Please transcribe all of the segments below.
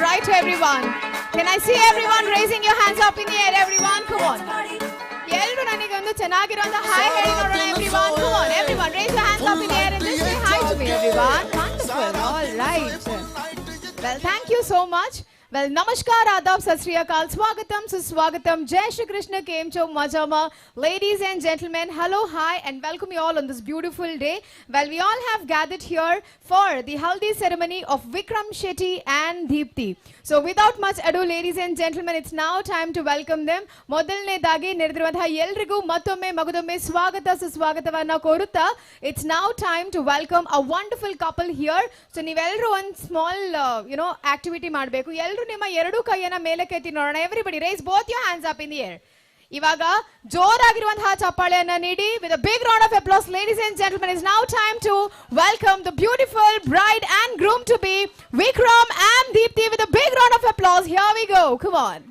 right, everyone. Can I see everyone raising your hands up in the air, everyone? Come on. ಎಲ್ಲರೂ ನನಗೆ ಒಂದು ಚೆನ್ನಾಗಿರುವಂತ hi ಹೇಳಿ ನೋಡೋಣ everyone. Come on, everyone, raise your hands up in the air and just say hi to me, everyone. Wonderful. All right. Well, thank you so much. Well, namaskar, adab, sat sri akal, swagatam, suswagatam, jai shri krishna, kem cho, majama. Ladies and gentlemen, hello, hi, and welcome you all on this beautiful day. Well, we all have gathered here for the haldi ceremony of Vikram Shetty and Deepthi. So, without much ado, ladies and gentlemen, it's now time to welcome them. ಮೊದಲನೇದಾಗಿ ನೆರೆದಿರುವಂತಹ ಎಲ್ಲರಿಗೂ ಮತ್ತೊಮ್ಮೆ ಮಗದೊಮ್ಮೆ ಸ್ವಾಗತ ಸುಸ್ವಾಗತವನ್ನ ಕೋರುತ್ತಾ it's now time to welcome a wonderful couple here. So ನೀವೆಲ್ಲರೂ ಒಂದು small activity ಮಾಡಬೇಕು. ಎಲ್ಲರೂ ನಿಮ್ಮ ಎರಡು ಕೈಯನ್ನ ಮೇಲಕ್ಕೆ ಎತ್ತಿ ನೋಡೋಣ. Everybody raise both your hands up in the air. ಇವಾಗ ಜೋರಾಗಿರುವಂತಹ ಚಪ್ಪಾಳೆಯನ್ನ ನೀಡಿ with a big round of applause, ladies and gentlemen, it's now time to welcome the beautiful bride and groom to be Vikram and Deepthi with a big round of applause. Here we go. Come on.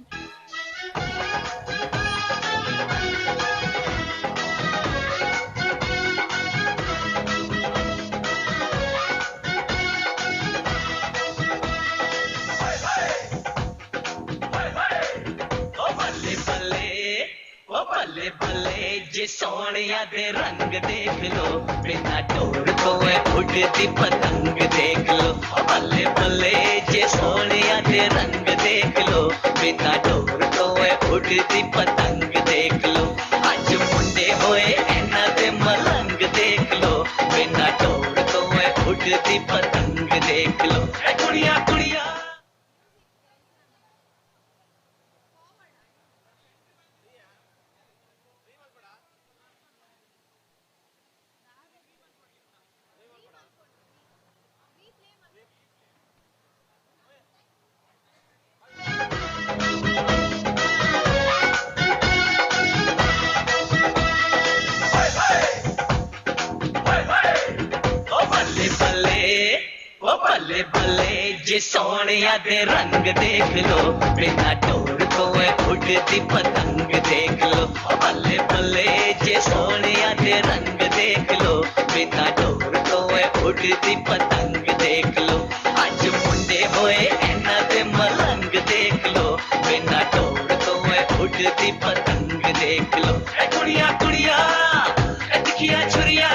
बल्ले बल्ले जे सोनिया दे रंग देख लो बिना door तो उड़ती पतंग देख लो बल्ले बल्ले जे सोनिया दे रंग देख लो बिना डोर तो उड़ती पतंग देख लो आज मुंडे होए एना दे मलंग देख लो बिना डोर तो उड़ती पतंग देख लो कुड़िया कुड़िया बल्ले बल्ले जे सोनिया दे रंग देख लो बिना डोर तो उड़ती पतंग देख लो बल्ले बल्ले जे सोनिया दे रंग देख लो बिना डोर तो उड़ती पतंग देख लो आज मुंडे होए एना दे मलंग देख लो बिना डोर तो उड़ती पतंग देख लो कुड़िया कुड़िया दिखिया छुरिया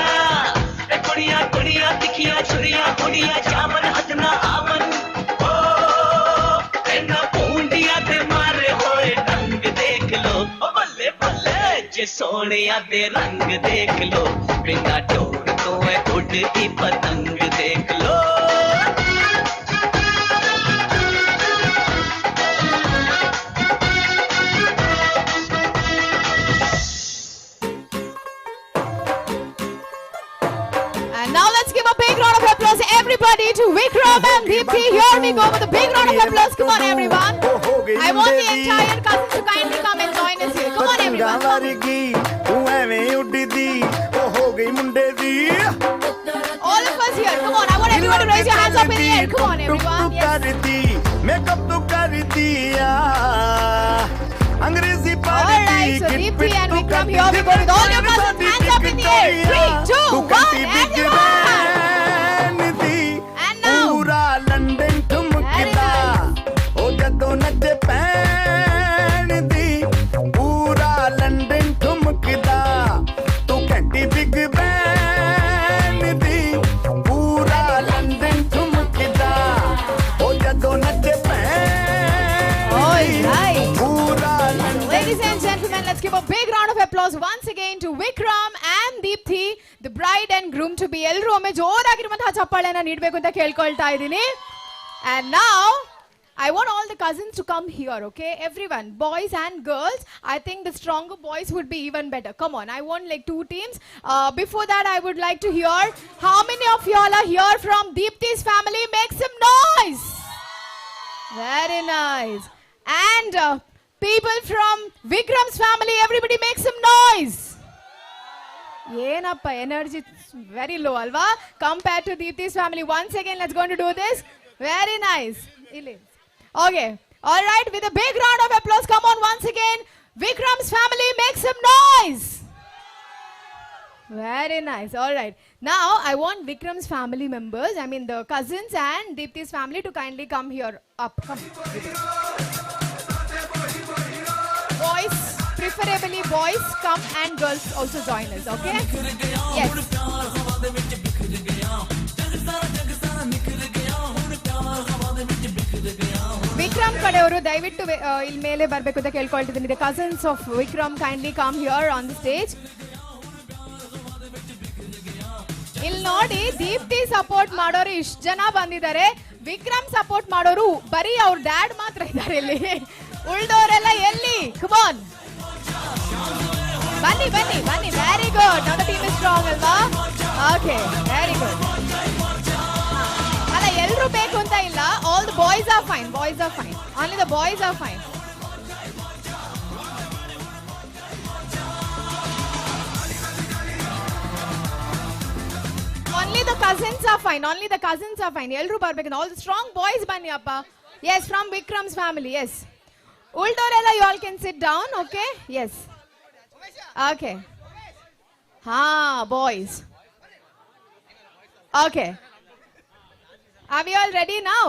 कुड़िया कुड़िया दिखिया छुरिया कुड़िया जावन हदना आवन ओ एना पूंडिया दे मारे होए रंग देख लो बल्ले बल्ले जे सोनिया दे रंग देख लो बिना डोर तो उड़ती पतंग देख लो Everybody to Vikram and Deepthi. Here we go with a big round of applause. Come on, everyone. I want the entire cousins to kindly come and join us here. Come on, everyone. All of us here. Come on. I want everyone to raise your hands up in the air. Come on, everyone. Yes. Alright, so Deepthi and Vikram, here we go with all your cousins. Hands up in the air. 3, 2, 1, everyone. Let's give a big round of applause once again to Vikram and Deepthi, the bride and groom to be. ಎಲ್ಲರೂ ಒಮ್ಮೆ ಜೋರಾಗಿರುವಂತಹ ಚಪ್ಪಾಳೆಯನ್ನು ನೀಡಬೇಕು ಅಂತ ಕೇಳ್ಕೊಳ್ತಾ ಇದ್ದೀನಿ. And now I want all the cousins to come here, okay? Everyone, boys and girls. I think the stronger boys would be even better. Come on, I want like 2 teams. Before that, I would like to hear how many of y'all are here from Deepthi's family. Make some noise. Very nice. And people from Vikram's family, everybody make some noise. Yenappa, energy very low, alva? Compared to Deepthi's family. Once again, let's go to do this. Very nice. Okay. All right. With a big round of applause. Come on once again. Vikram's family, make some noise. Very nice. All right. Now I want Vikram's family members, I mean the cousins and Deepti's family to kindly come here up. Come. Boys, preferably boys, come and girls also join us, okay? Yes. Vikram ಕಡೆಯವರು ದಯವಿಟ್ಟು ಇಲ್ಲಿ ಮೇಲೆ ಬರಬೇಕು ಅಂತ ಕೇಳ್ಕೊಳ್ತಿದ್ದೀನಿ. The cousins of Vikram kindly come here on the stage. ಇಲ್ಲಿ ನೋಡಿ Deepti support ಮಾಡೋರು ಇಷ್ಟು ಜನ ಬಂದಿದ್ದಾರೆ. ವಿಕ್ರಮ್ ಸಪೋರ್ಟ್ ಮಾಡೋರು ಬರೀ ಅವ್ರ ಡ್ಯಾಡ್ ಮಾತ್ರ ಇದ್ದಾರೆ ಇಲ್ಲಿ. ಉಳ್ದವರೆಲ್ಲ ಎಲ್ಲಿ? Come on. ಬನ್ನಿ ಬನ್ನಿ ಬನ್ನಿ. Very good. ನಮ್ಮ ಟೀಮ್ ಇಸ್ ಸ್ಟ್ರಾಂಗ್ ಅಲ್ವಾ? Okay, very good. ಅಲ್ಲ, ಎಲ್ಲರೂ ಬೇಕು ಅಂತ ಇಲ್ಲ. All the boys are fine. Boys are fine. Only the boys are fine. Only the cousins are fine. Only the cousins are fine. Elru barbeku. All the strong boys bani appa. Yes, from Vikram's family. Yes. Uldorella, you all can sit down. Okay. Yes. Okay. Boys. Okay. Are we all ready now?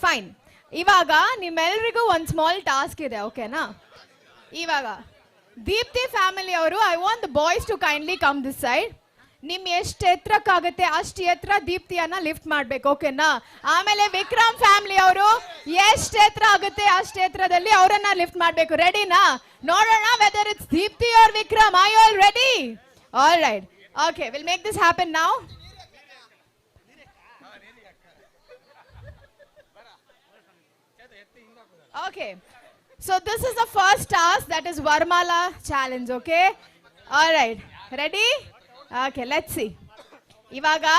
Fine. Ivaga nimmelrigu one small task ide. Okay na? Ivaga Deepti family avaru, I want the boys to kindly come this side. ನಿಮ್ ಎಷ್ಟು ಎತ್ತರಕ್ಕಾಗತ್ತೆ ಅಷ್ಟು ಎತ್ತರ ದೀಪ್ತಿಯನ್ನ lift ಮಾಡ್ಬೇಕು, ಓಕೆನಾ? ಆಮೇಲೆ Vikram family ಅವರು ಎಷ್ಟು ಎತ್ತರ ಆಗುತ್ತೆ ಅಷ್ಟು ಎತ್ತರದಲ್ಲಿ ಅವರನ್ನ ಲಿಫ್ಟ್ ಮಾಡ್ಬೇಕು. ರೆಡಿನಾ? ನೋಡೋಣ whether it's Deepti or Vikram. Are you all ready? All right. Okay, will make this happen now. Okay, so this is the first task, that is Varmala challenge. Okay, all right, ready? Okay, let's see. Ivaga,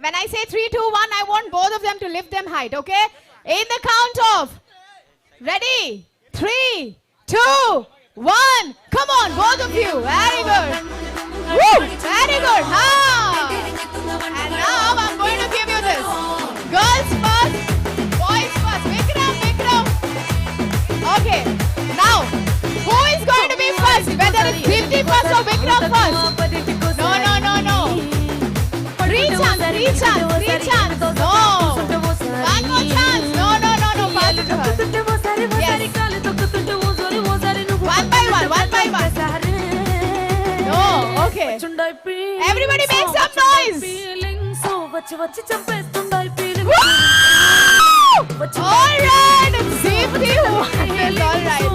when I say 3, 2, 1, I want both of them to lift them height, okay? In the count of, ready? 3, 2, 1, come on, both of you. Very good. Woo, very good. And now I'm going to give you this. Girls first, boys first. Vikram. Okay, now, who is going to be first? Whether it's Deepti first or Vikram first? No. Three chance. No. One more chance. No. Pass it to her. Yes. One by one. No. Okay. Everybody make some noise. Woo! All right. It's Deepti who won this. All right.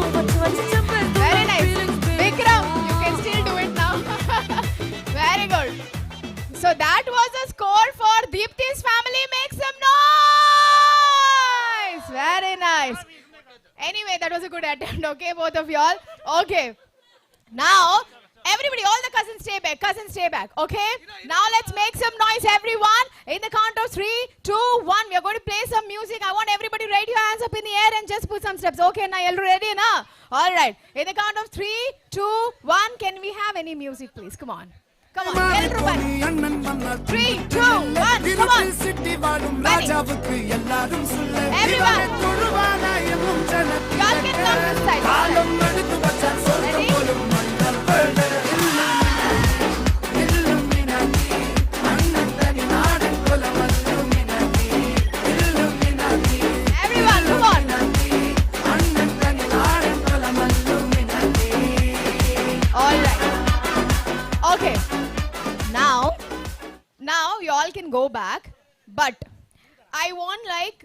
Very nice. Vikram, you can still do it now. Very good. So that was the score for Deepti's family. Make some noise. Very nice. Anyway, that was a good attempt. Okay, both of y'all. Okay. Now, everybody, all the cousins stay back. Okay. Now let's make some noise, everyone. In the count of 3, 2, 1, we are going to play some music. I want everybody to raise your hands up in the air and just put some steps. Okay, now you're ready, na? All right. In the count of 3, 2, 1, can we have any music, please? Come on, everybody. 3, 2, 1, come on. Ready? Everyone. Y'all can come this side. Ready? Everyone, come on. All right. Okay. Now you all can go back, but I want like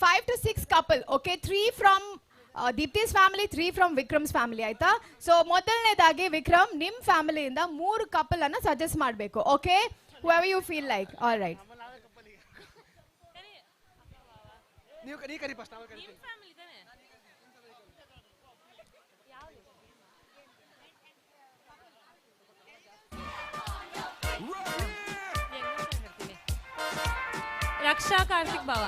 5 to 6 couple. Okay, 3 from Deepti's family, 3 from Vikram's family. Aita. So ಮೊದಲನೇದಾಗಿ Vikram, ನಿಮ್ಮ family ಇಂದ 3 couple ಅನ್ನ suggest ಮಾಡಬೇಕು. Okay, whoever you feel like. All right. ನೀವು ಕರಿ first ನಾವು ಕರಿತೀವಿ. ರಕ್ಷಾ ಕಾರ್ತಿಕ್ ಬಾವ.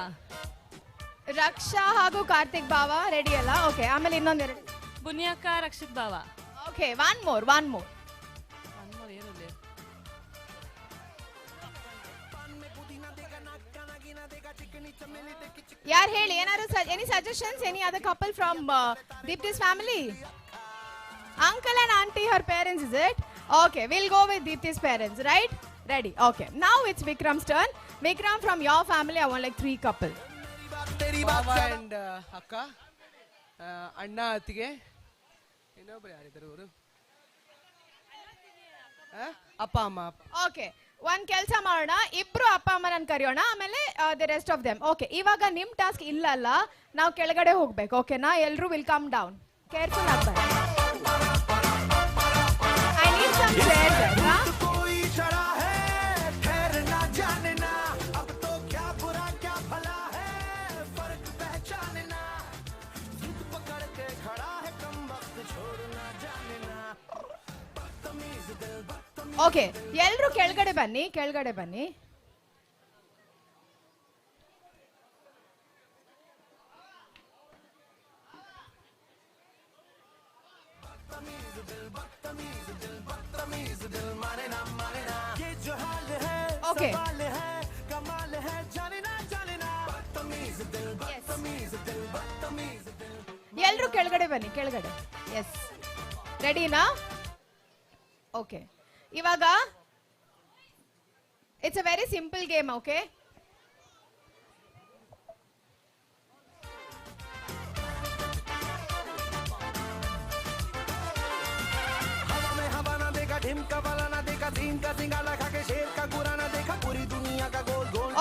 ರಕ್ಷಾ ಹಾಗೂ ಕಾರ್ತಿಕ್ ಬಾವ ರೆಡಿ ಅಲ್ಲ? ಓಕೆ, ಆಮೇಲೆ ಇನ್ನೊಂದೆರಡು. ಬುನಿಯಕ್ಕ ರಕ್ಷಿತ್ ಬಾವ. Okay, one more. ಯಾರು ಹೇಳಿ, ಏನಾದ್ರು any suggestions? Any other couple from Deepti's family? Uncle and auntie, her parents, is it? Okay, we'll go with Deepti's parents, right? Ready. Okay. Now it's Vikram's turn. Vikram, from your family, I want like 3 couple. ಬಾವ and ಅಕ್ಕ ಅಣ್ಣ ಅತ್ತಿಗೆ ಇನ್ನೊಬ್ರು ಯಾರಿದ್ದಾರೆ ಅವರು ಅಪ್ಪ ಅಮ್ಮ Okay. ಒಂದ್ ಕೆಲಸ ಮಾಡೋಣ, ಇಬ್ರು ಅಪ್ಪ ಅಮ್ಮನನ್ನ ಕರೆಯೋಣ, ಆಮೇಲೆ the rest of them. Okay, ಇವಾಗ ನಿಮ್ ಟಾಸ್ಕ್ ಇಲ್ಲಲ್ಲ, ನಾವು ಕೆಳಗಡೆ ಹೋಗ್ಬೇಕು. ಓಕೆನಾ? ಎಲ್ರು ವಿಲ್ ಕಮ್ ಡೌನ್. ಕೇರ್ಫುಲ್ ಆಗ್ಬಾರ್ದು. I need some chairs. Okay, ಎಲ್ರು ಕೆಳಗಡೆ ಬನ್ನಿ, ಕೆಳಗಡೆ ಬನ್ನಿ. ಓಕೆ, ಎಲ್ರು ಕೆಳಗಡೆ ಬನ್ನಿ, ಕೆಳಗಡೆ. ಎಸ್, ರೆಡಿನಾ? ಓಕೆ, ಇವಾಗ it's a very simple game. Okay,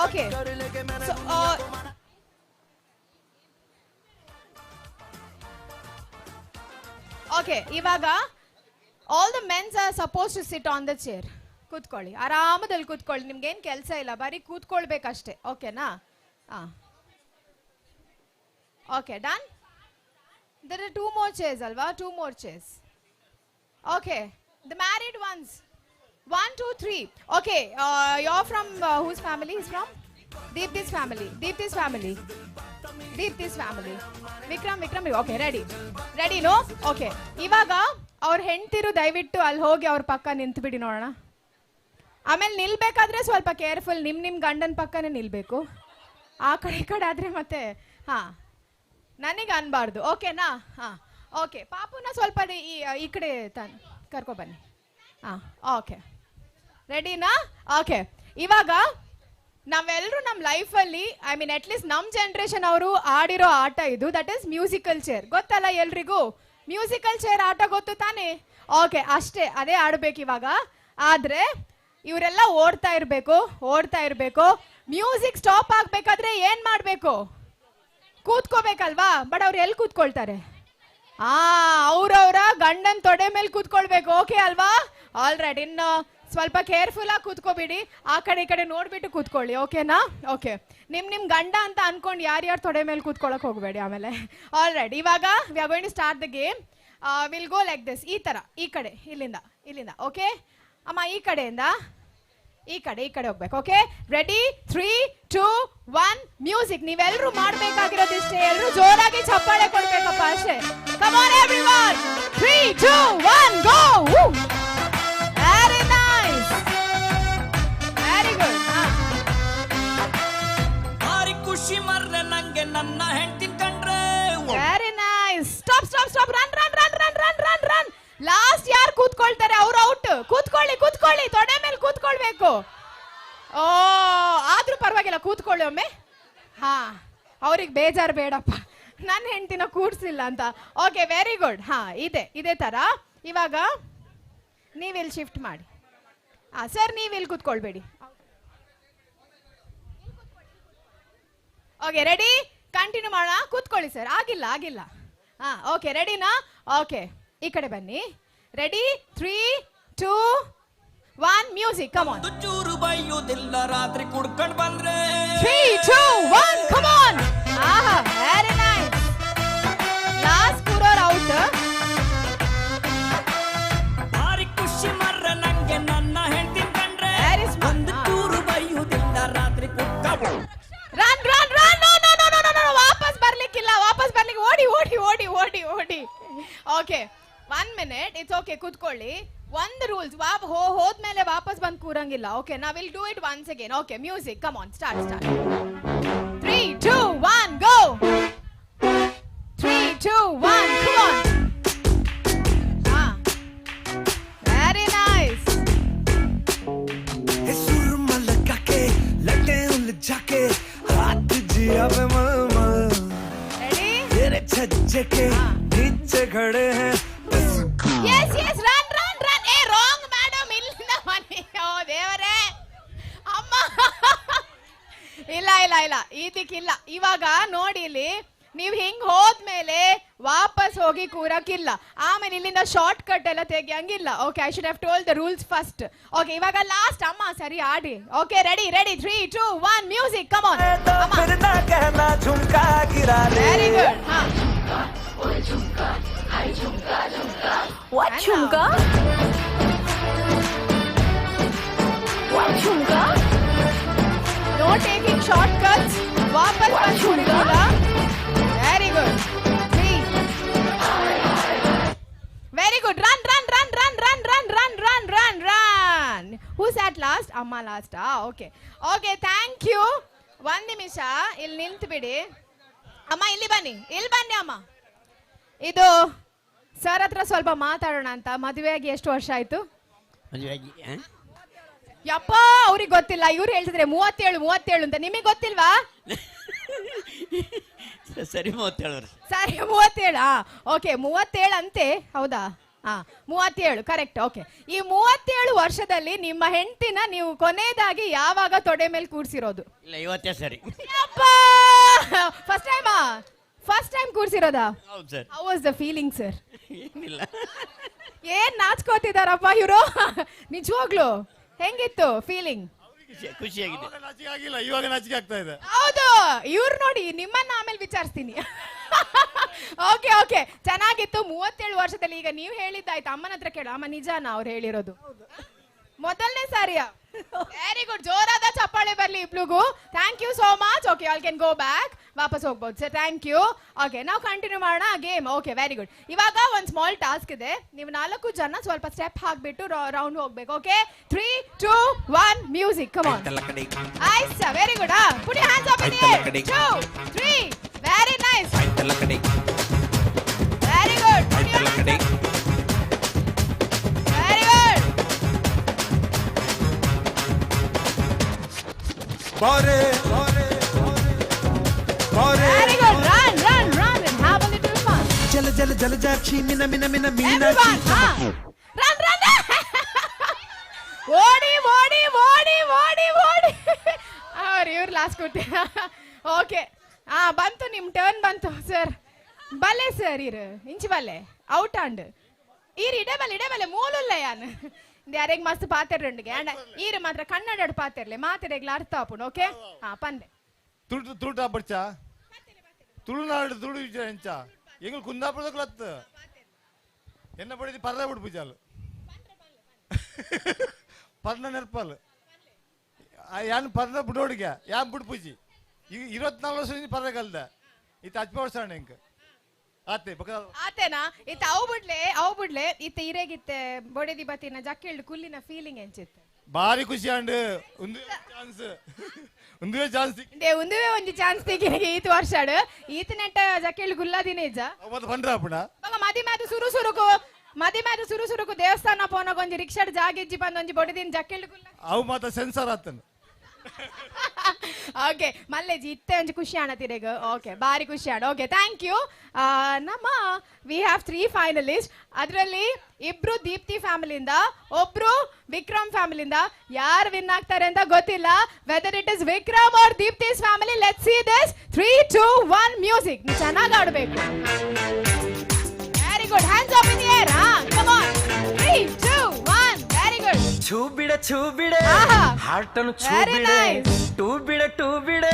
okay, okay, ಇವಾಗ all the mens are suppose to sit on the chair. ಕೂತ್ಕೊಳ್ಳಿ, ಆರಾಮದಲ್ಲಿ ಕೂತ್ಕೊಳ್ಳಿ, ನಿಮ್ಗೇನು ಕೆಲಸ ಇಲ್ಲ, ಬರೀ ಕೂತ್ಕೊಳ್ಬೇಕಷ್ಟೇ. ಓಕೆನಾ? Okay, done. There are 2 more chairs ಅಲ್ವಾ? 2 more chairs. Okay, the married ones. 1 2 3. Okay, you're from whose family is from? Deepti's family. Deepti's family. Deepti's family. Vikram. Okay, ready no? Okay, ಇವಾಗ ಅವ್ರ ಹೆಂಡ್ತಿರು ದಯವಿಟ್ಟು ಅಲ್ಲಿ ಹೋಗಿ ಅವ್ರ ಪಕ್ಕ ನಿಂತ್ಬಿಡಿ ನೋಡೋಣ. ಆಮೇಲೆ ನಿಲ್ಬೇಕಾದ್ರೆ ಸ್ವಲ್ಪ ಕೇರ್ಫುಲ್, ನಿಮ್ ಗಂಡನ ಪಕ್ಕನೇ ನಿಲ್ಬೇಕು. ಆ ಕಡೆ ಈ ಕಡೆ ಆದ್ರೆ ಮತ್ತೆ ನನಗೆ ಅನ್ಬಾರ್ದು. ಓಕೆನಾ? ಓಕೆ, ಪಾಪುನ ಸ್ವಲ್ಪ ಈ ಕಡೆ ಕರ್ಕೊ ಬನ್ನಿ. ಓಕೆ, ರೆಡಿನಾ? ಓಕೆ, ಇವಾಗ ನಾವೆಲ್ಲರೂ ನಮ್ಮ ಲೈಫಲ್ಲಿ, ಐ ಮೀನ್ ಅಟ್ಲೀಸ್ಟ್ ನಮ್ಮ ಜನ್ರೇಷನ್ ಅವರು ಆಡಿರೋ ಆಟ ಇದು. That is musical chair. ಗೊತ್ತಲ್ಲ ಎಲ್ರಿಗೂ? ಮ್ಯೂಸಿಕಲ್ ಚೇರ್ ಆಟ ಗೊತ್ತು ತಾನೇ? ಓಕೆ, ಅಷ್ಟೇ, ಅದೇ ಆಡ್ಬೇಕು ಇವಾಗ. ಆದ್ರೆ ಇವರೆಲ್ಲ ಓಡ್ತಾ ಇರಬೇಕು. ಮ್ಯೂಸಿಕ್ ಸ್ಟಾಪ್ ಆಗ್ಬೇಕಾದ್ರೆ ಏನ್ ಮಾಡ್ಬೇಕು? ಕೂತ್ಕೋಬೇಕಲ್ವಾ? ಬಟ್ ಅವ್ರು ಎಲ್ಲಿ ಕೂತ್ಕೊಳ್ತಾರೆ? ಅವ್ರವ್ರ ಗಂಡನ್ ತೊಡೆ ಮೇಲೆ ಕೂತ್ಕೊಳ್ಬೇಕು. ಓಕೆ ಅಲ್ವಾ? ಆಲ್ ರೈಟ್, ಇನ್ನು ಸ್ವಲ್ಪ ಕೇರ್ಫುಲ್ ಆಗಿ ಕೂತ್ಕೋಬಿಡಿ. ಆ ಕಡೆ ಈ ಕಡೆ ನೋಡ್ಬಿಟ್ಟು ಕೂತ್ಕೊಳ್ಳಿ. ಓಕೆನಾ? ಓಕೆ, ನಿಮ್ ಗಂಡ ಅಂತ ಅನ್ಕೊಂಡು ಯಾರ್ಯಾರು ತೊಡೆ ಮೇಲೆ ಕೂತ್ಕೊಳ್ಳೋಕೆ ಹೋಗಬೇಡಿ ಆಮೇಲೆ. ಆಲ್ ರೈಟ್, ಇವಾಗ we are going to start the game. Will go like this. ಈ ತರ, ಈ ಕಡೆ, ಇಲ್ಲಿಂದ. ಓಕೆ ಅಮ್ಮ, ಈ ಕಡೆಯಿಂದ ಈ ಕಡೆ ಹೋಗ್ಬೇಕು. Okay, ready? 3 2 1 ಮ್ಯೂಸಿಕ್. ನೀವೆಲ್ಲರೂ ಮಾಡ್ಬೇಕಾಗಿರೋದಿಷ್ಟೇ, ಎಲ್ಲರೂ ಜೋರಾಗಿ ಚಪ್ಪಾಳೆ ಕೊಡ್ಬೇಕಪ್ಪ ಅಷ್ಟೇ. Come on everyone. 3 2 1 go. Very nice, very good. ಭಾರಿ ಖುಷಿ ಮರ್ರೆ ನಂಗೆ ನನ್ನ ಹೆಂಡತಿ ಕಂಡ್ರೆ. Very nice. Stop. Run. Last ಯಾರು ಕೂತ್ಕೊಳ್ತಾರೆ ಅವ್ರು ಔಟ್. ಕೂತ್ಕೊಳ್ಳಿ, ತೊಡೆ ಮೇಲೆ ಕೂತ್ಕೊಳ್ಬೇಕು. ಆದ್ರೂ ಪರವಾಗಿಲ್ಲ, ಕೂತ್ಕೊಳ್ಳಿ ಒಮ್ಮೆ. ಅವ್ರಿಗೆ ಬೇಜಾರು ಬೇಡಪ್ಪ, ನನ್ನ ಹೆಂಡತಿನ ಕೂಡ್ಸಿಲ್ಲ ಅಂತ. Okay, very good. ಇದೇ ತರ. ಇವಾಗ ನೀವಿಲ್ಲಿ ಶಿಫ್ಟ್ ಮಾಡಿ. ಸರ್, ನೀವಿಲ್ಲಿ ಕೂತ್ಕೊಳ್ಬೇಡಿ. Okay, ready? ಕಂಟಿನ್ಯೂ ಮಾಡೋಣ. ಕೂತ್ಕೊಳ್ಳಿ ಸರ್. ಆಗಿಲ್ಲ. ಓಕೆ, ರೆಡಿನಾ? ಓಕೆ, ಈ ಕಡೆ ಬನ್ನಿ. ರೆಡಿ? 3 2 1 ಮ್ಯೂಸಿಕ್. Come on. ಚೂರು ಬೈಯೋದಿಲ್ಲ ರಾತ್ರಿ ಕುಡ್ಕೊಂಡ್ ಬಂದ್ರೆ. 3 2 1 come on. Very nice. Last ಕೂರೋರ್ ಔಟ್. ಭಾರಿ ಖುಷಿ ಮರ್ರೆ ನಂಗೆ ನನ್ನ ಹೆಂಡತಿ ಕಂಡ್ರೆ. ಒಂದು ಚೂರು ಬೈಯೋದಿಲ್ಲ ರಾತ್ರಿ ಕುಡ್ಕೊಂಡ್. ರನ್. ನೋ, ವಾಪಸ್ ಬರ್ಲಿಕ್ಕಿಲ್ಲ. ಓಡಿ. Okay, 1 minute. ಇಟ್ಸ್ ಓಕೆ, ಕೂತ್ಕೊಳ್ಳಿ. ಒಂದು ರೂಲ್ಸ್, ಹೋದ್ಮೇಲೆ ವಾಪಸ್ ಬಂದು ಕೂರಂಗಿಲ್ಲ. ಓಕೆ, ನಾ will do it once again. Okay, music. Come on, start. 3 2 1 go. 3 2 1 come on. Very nice. DJ के नीचे खड़े हैं yes yes run run run ಏ ರಾಂಗ್ ಮೇಡಮ್ ಇಲ್ಲಿಂದ ಬನ್ನಿ ಓ ದೇವರೇ ಅಮ್ಮ ಇಲ್ಲ ಇಲ್ಲ ಇಲ್ಲ ಇದಕ್ಕಿಲ್ಲ ಇವಾಗ ನೋಡಿ ಇಲ್ಲಿ ನೀವು ಹಿಂಗ್ ಹೋದ್ಮೇಲೆ ವಾಪಸ್ ಹೋಗಿ ಕೂರಕ್ಕಿಲ್ಲ ಆಮೇಲೆ ಇಲ್ಲಿಂದ ಶಾರ್ಟ್ ಕಟ್ ಎಲ್ಲ ತೆಗಿಯಂಗಿಲ್ಲ okay I should have told the rules first okay ಇವಾಗ ಲಾಸ್ಟ್ ಅಮ್ಮ ಸರಿ ಆಡಿ okay ready ready 3 2 1 music come on फिर ना कहना झुमका गिरा ले ವೆರಿ ಗುಡ್ ಹಾ What chunga? What chunga? No taking shortcuts. वापस बस छोड़ेगा. Very good. 3. Very good. Run, run, run, run, run, run, run, run, run, run. Who's at last? Amma last. Ah, okay. Okay, thank you. ಒಂದು ನಿಮಿಷ ಇಲ್ಲಿ ನಿಂತು ಬಿಡಿ ಅಮ್ಮ ಇಲ್ಲಿ ಬನ್ನಿ ಅಮ್ಮ ಇದು ಸರ್ ಹತ್ರ ಸ್ವಲ್ಪ ಮಾತಾಡೋಣ ಅಂತ ಮದುವೆಯಾಗಿ ಎಷ್ಟು ವರ್ಷ ಆಯ್ತು ಯಪ್ಪ ಅವ್ರಿಗೆ ಗೊತ್ತಿಲ್ಲ ಇವ್ರು ಹೇಳ್ತಿದ್ರೆ 37 ಅಂತ ನಿಮಗೆ ಗೊತ್ತಿಲ್ವಾ ಸರಿ 37 ಸರಿ 37 ಓಕೆ 37 ಅಂತೆ ಹೌದಾ 37 ಕರೆಕ್ಟ್ ಓಕೆ ಈ 37 ವರ್ಷದಲ್ಲಿ ನಿಮ್ಮ ಹೆಂಡತಿನ ನೀವು ಕೊನೆಯದಾಗಿ ಯಾವಾಗ ತೊಡೆ ಮೇಲೆ ಕೂರ್ಸಿರೋದು ಇಲ್ಲ ಇವತ್ತೇ ಸರಿ ಯಪ್ಪ ಫಸ್ಟ್ ಟೈಮ್ ಕೂರ್ಸಿರೋದಾ ಹೌದು sir how was the feeling sir ಏನಿಲ್ಲ ಏನ್ ನಾಚ್ಕೋತಿದಾರಪ್ಪ ಇವರು ನಿಜವಾಗ್ಲು ಹೆಂಗಿತ್ತು ಫೀಲಿಂಗ್ ಖುಷಿಯಾಗಿದೆ ನಾಚಿಕೆ ಆಗಿಲ್ಲ ಇವಾಗ ನಾಚಿಕೆ ಆಗ್ತಾ ಇದೆ ಹೌದು ಇವ್ರು ನೋಡಿ ನಿಮ್ಮನ್ನ ಆಮೇಲೆ ವಿಚಾರಿಸ್ತೀನಿ ಓಕೆ ಓಕೆ ಚೆನ್ನಾಗಿತ್ತು 37 ವರ್ಷದಲ್ಲಿ ಈಗ ನೀವು ಹೇಳಿದ್ದಾಯ್ತು ಅಮ್ಮನ ಹತ್ರ ಕೇಳು ಅಮ್ಮ ನಿಜಾನ ಅವ್ರು ಹೇಳಿರೋದು ಮೊದಲನೇ ಸಾರಿಯಾ ವೆರಿ ಗುಡ್ ಜೋರಾದ ಚಪ್ಪಾಳೆ ಬರ್ಲಿ ಇಬ್ಳಿಗೂ thank you so much okay all can go back ವಾಪಸ್ ಹೋಗ್ಬೋದು ಸರ್ ಥ್ಯಾಂಕ್ ಯು ಓಕೆ ನಾವು ಕಂಟಿನ್ಯೂ ಮಾಡೋಣ ಗೇಮ್ ಓಕೆ ವೆರಿ ಗುಡ್ ಇವಾಗ ಒಂದು ಸ್ಮಾಲ್ ಟಾಸ್ಕ್ ಇದೆ ನೀವು 4 ಜನ ಸ್ವಲ್ಪ ಸ್ಟೆಪ್ ಹಾಕ್ಬಿಟ್ಟು ರೌಂಡ್ ಹೋಗ್ಬೇಕು okay 3 2 1 music come on ice very good put your hands up in the air 2 3 very nice very good very good बारे बारे Very good. Run, run, run, and have a little fun. जल जल जल जाक्षी मिना मिना मिना Everyone, Meenakshi run, run. ಓಡಿ ಓಡಿ ಓಡಿ ಓಡಿ ಓಡಿ ಇವ್ರು ಲಾಸ್ಟ್ ಕೊಟ್ಟೆ ಓಕೆ ಬಂತು ನಿಮ್ಮ ಟರ್ನ್ ಬಂತು ಸರ್ ಬಲ್ಲೆ ಸರ್ ಇರು ಇಂಚಿ ಬಲ್ಲೆ ಔಟ್ ಆಂಡ್ ಈರು ಇಡಬಲ್ಲೆ ಮೂಲಲ್ಲ ಯಾನ್ ಯಾರಿಗೆ ಮಸ್ತ್ ಪಾತಿರಂಡಿಗೆ ಅಂಡ್ ಈರು ಮಾತ್ರ ಕನ್ನಡ ಪಾತಿರ್ಲೆ ಮಾತಿರೆಗ್ಲ ಅರ್ಥ ಆಪುಂಡು ಓಕೆ ಪಂದೆ ತುಳುಟಾ ಬಡ್ಚಾ ತುಳುನಾಡು ತುಳು ವಿಚಾರ ಎಂಚ ಎಂಗ್ ಕುಂದಾಪುರದ ಕ್ಲತ್ ಎನ್ನ ಪಡೆದಿ ಪರ್ದ ಬಿಡು ಪೂಜಾಲು ಪರ್ನ ನೆರ್ಪಲ್ ಯಾನ್ ಪರ್ದ ಬಿಡೋಡಿಗೆ ಯಾನ್ ಬಿಡು ಪೂಜಿ ಈಗ 24 ವರ್ಷ ಪರ್ದ ಕಲ್ದ ಇತ್ತು ಹಚ್ಚ ವರ್ಷ ಎಂಕ್ ಆತೆ ಆತೇನಾ ಇತ್ತ ಅವು ಬಿಡ್ಲೆ ಇತ್ತ ಇರೇಗಿತ್ತೆ ಬೊಡೆದಿ ಬತ್ತಿನ ಜಕ್ಕಿಳ್ದು ಕುಲ್ಲಿನ ಫೀಲಿಂಗ್ ಎಂಚಿತ್ತೆ ಬಾರಿ ಖುಷಿ ಅಂಡ್ ಒಂದುವೆ ಚಾನ್ಸ್ ಒಂದುವೆ ಒಂದು ಚಾನ್ಸ್ ತೆಗಿನಿಗೆ ಈತ ವರ್ಷಾಡು ಈತ ನೆಟ್ಟ ಜಕ್ಕಿಳ್ದು ಗುಲ್ಲಾದಿನ ಇಜ್ಜ ಮತ್ತೆ ಬಂದ್ರಾಪುಣ ಮಗ ಮದಿ ಮ್ಯಾದು ಸುರು ಸುರುಕು ದೇವಸ್ಥಾನ ಪೋನಾಗ ಒಂಜಿ ರಿಕ್ಷಾಡ್ ಜಾಗಿಜ್ಜಿ ಬಂದ್ ಒಂಜಿ ಬೊಡೆದಿನ ಜಕ್ಕಿಳ್ದು ಗುಲ್ಲ ಅವು ಮಾತ ಸೆನ್ಸರ್ ಆತನ ಓಕೆ ಮಲ್ಲೇಜಿ ಇತ್ತೆ ಒಂಜಿ ಖುಷಿ ಆಣತಿರೆಗ ಓಕೆ ಬಾರಿ ಖುಷಿ ಆಣ ಓಕೆ ಥ್ಯಾಂಕ್ ಯು ನಮ್ಮ ವಿ ಹ್ಯಾವ್ 3 ಫೈನಲಿಸ್ಟ್ ಅದರಲ್ಲಿ ಇಬ್ರು ದೀಪ್ತಿ ಫ್ಯಾಮಿಲಿಯಿಂದ ಒಬ್ರು ವಿಕ್ರಮ್ ಫ್ಯಾಮಿಲಿಯಿಂದ ಯಾರು ವಿನ್ ಆಗ್ತಾರೆ ಅಂತ ಗೊತ್ತಿಲ್ಲ whether it is Vikram or Deepti's family let's see this 3 2 1 music ನೀವು ಚೆನ್ನಾಗಿ ಆಡಬೇಕು very good hands up in the air come on 3 2 1 very good छू बिड़े हार्ट नु छू Very बिड़े nice. टू बिड़े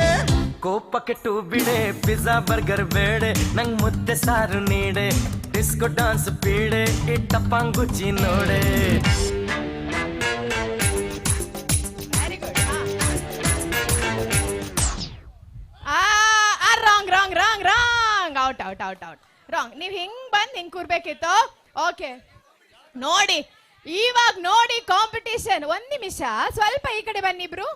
ಕೋಪಕ್ಕೆ ಟೂ ಬಿಡೆ ಪಿಜ್ಜಾ ಬರ್ಗರ್ ಬೇಡೆ ನಂಗ್ ಮುದ್ದೆ ಸಾರು ನೀಡೆ ಡಿಸ್ಕೋ ಡಾನ್ಸ್ ಪೀಡೆ ಇಟ್ಟಪ್ಪಂಗುಚ್ಚಿ ನೋಡೆ very good wrong wrong wrong wrong out out out out wrong ನೀವು ಹಿಂಗ್ ಕೂರ್ಬೇಕಿತ್ತು ಓಕೆ ನೋಡಿ ಇವಾಗ ನೋಡಿ ಕಾಂಪಿಟೇಷನ್ ಒಂದ್ ನಿಮಿಷ ಸ್ವಲ್ಪ ಈ ಕಡೆ ಬನ್ನಿ ಇಬ್ರು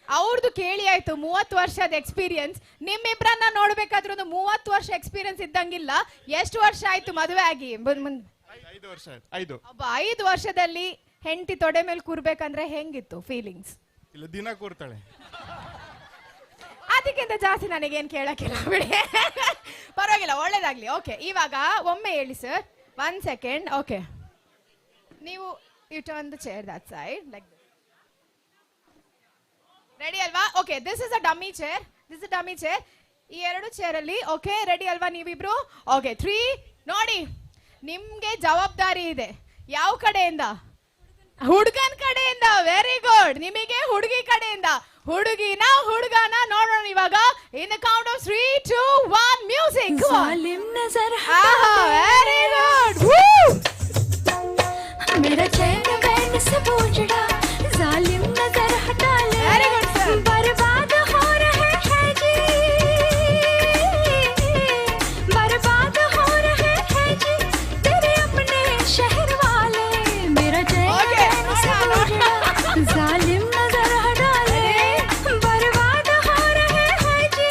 ಅವ್ರದ್ದು ಕೇಳಿ ಆಯ್ತು 30 ವರ್ಷದ ಎಕ್ಸ್ಪೀರಿಯನ್ಸ್ ನಿಮ್ಮಿಬ್ರನ್ನ ನೋಡ್ಬೇಕಾದ್ರೂ ಒಂದು 30 ವರ್ಷ ಎಕ್ಸ್ಪೀರಿಯನ್ಸ್ ಇದ್ದಂಗಿಲ್ಲ ಎಷ್ಟು ವರ್ಷ ಆಯ್ತು ಮದುವೆ ಆಗಿ 5 ವರ್ಷ ಆಯ್ತು 5 ವರ್ಷದಲ್ಲಿ ಹೆಂಡತಿ ತೊಡೆ ಮೇಲೆ ಕೂರ್ಬೇಕಂದ್ರೆ ಹೆಂಗಿತ್ತು ಫೀಲಿಂಗ್ಸ್ ಇಲ್ಲ ದಿನ ಕೂರ್ತಾಳೆ ಅದಕ್ಕಿಂತ ಜಾಸ್ತಿ ನನಗೇನು ಕೇಳಕ್ಕಿಲ್ಲ ಬಿಡಿ. ಪರವಾಗಿಲ್ಲ, ಒಳ್ಳೇದಾಗ್ಲಿ. ಓಕೆ, ಇವಾಗ ಒಮ್ಮೆ ಹೇಳಿ ಸರ್. 1 ಸೆಕೆಂಡ್. ಓಕೆ, ನೀವು you turn the chair that side like this. Ready ಅಲ್ವಾ? Okay, this is a dummy chair. This is dummy chair. ಈ 2 ಚೇರಲ್ಲಿ. ಓಕೆ, ರೆಡಿ ಅಲ್ವಾ ನೀವಿಬ್ರು? ಓಕೆ, 3 ನೋಡಿ, ನಿಮ್ಗೆ ಜವಾಬ್ದಾರಿ ಇದೆ. ಯಾವ ಕಡೆಯಿಂದ? ಹುಡುಗನ ಕಡೆಯಿಂದ. Very good. ನಿಮಗೆ ಹುಡುಗಿ ಕಡೆಯಿಂದ. ಹುಡುಗಿನ ಹುಡುಗನ ನೋಡೋಣ ಇವಾಗ. ಇನ್ ದ ಕೌಂಟ್ ಆಫ್ 3, 2, 1 ಮ್ಯೂಸಿಕ್. जालिम नजर ವೆರಿ ಗುಡ್. मेरा चैन बैन से पूछड़ा जालिम नजर हटा ले Very good, sir. बर्बाद हो रहे हैं जी बर्बाद हो रहे हैं जी तेरे अपने शहर वाले मेरा चैन Okay, बैन से पूछड़ा जालिम नजर हटा ले बर्बाद हो रहे हैं जी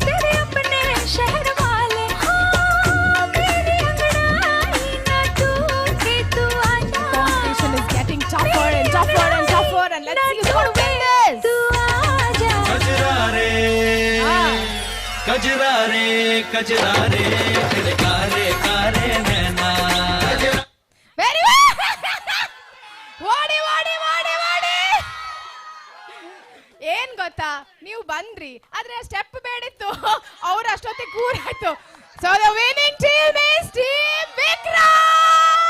तेरे अपने शहर वाले हाँ मेरी अंगड़ाई ना टूटे तू आजा Competition is getting tougher and tougher and tougher, and let's see who's going to win this. तू आजा कजरारे कजरारे कजरारे तेरे कारे कारे नैना Very good. ಓಡಿ ಓಡಿ ಓಡಿ ಓಡಿ. ಏನ್ ಗೊತ್ತಾ, ನೀವು ಬಂದ್ರಿ ಆದ್ರೆ ಸ್ಟೆಪ್ ಬೇಡಿತ್ತು. ಅವ್ರ ಅಷ್ಟೊತ್ತಿಗೆ ಕೂರಾಯ್ತು. So the winning team is team Vikram.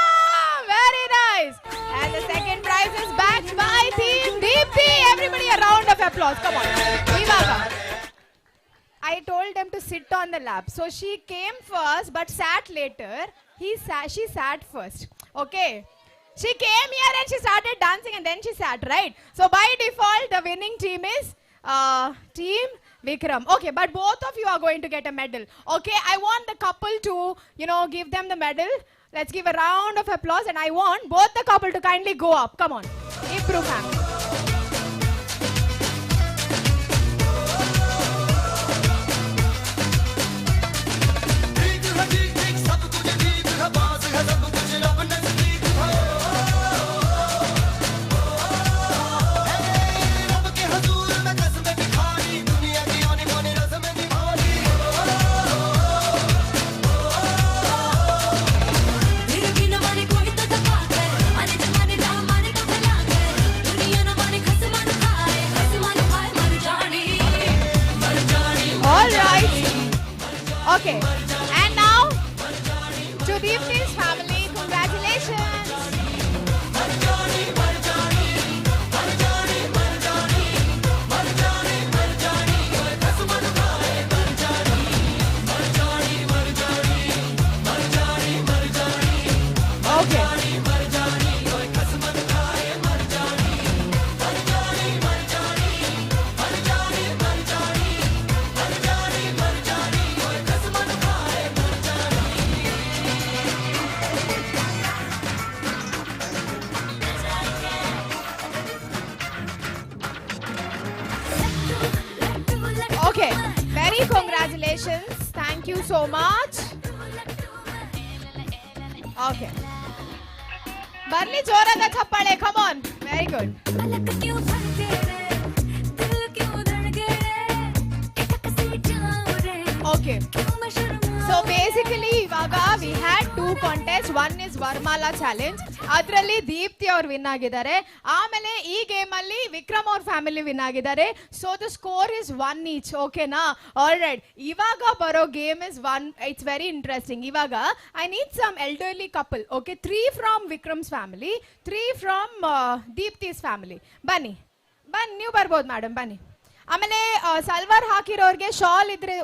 Very nice. And the second prize is backed by team Deepthi. Everybody a round of applause. Come on. ಇವಾಗ I told them to sit on the lap. So she came first but sat later. She sat first. Okay. She came here and she started dancing and then she sat, right? So by default, the winning team is Team Vikram. Okay, but both of you are going to get a medal. Okay, I want the couple to, give them the medal. Let's give a round of applause and I want both the couple to kindly go up. Come on. Improve family. तेरे बिना माने कोई तो दबा है माने जमाने दा माने तो भला है दुनिया ना माने खसमान खाए मर जानी All right. Okay. And now to Deepti's family, congratulations. Okay. Okay, very congratulations. Thank you so much. Okay. Barli jorada chappale, come on. Very good. पलक क्यों भरके रे दिल क्यों धड़के रे टक से जाऊं रे Okay. क्यों मैं शर्माऊं So basically, Ivaga, we had 2 contests. One is Varmala challenge. ಅದರಲ್ಲಿ ದೀಪ್ತಿ ಅವ್ರು ವಿನ್ ಆಗಿದ್ದಾರೆ. ಆಮೇಲೆ ಈ ಗೇಮ್ ಅಲ್ಲಿ ವಿಕ್ರಮ್ ಅವ್ರ ಫ್ಯಾಮಿಲಿ ವಿನ್ ಆಗಿದ್ದಾರೆ. So the score is 1 each. ಓಕೆನಾ? All right. ಇವಾಗ ಬರೋ game is 1. It's very interesting. ಇವಾಗ I need some elderly couple. Okay, 3 from Vikram's family, 3 from Deepti's family. ಬನ್ನಿ, ನೀವು ಬರ್ಬೋದು ಮೇಡಮ್, ಬನ್ನಿ. ಆಮೇಲೆ ಸಲ್ವಾರ್ ಹಾಕಿರೋರಿಗೆ ಶಾಲ್ ಇದ್ರೆ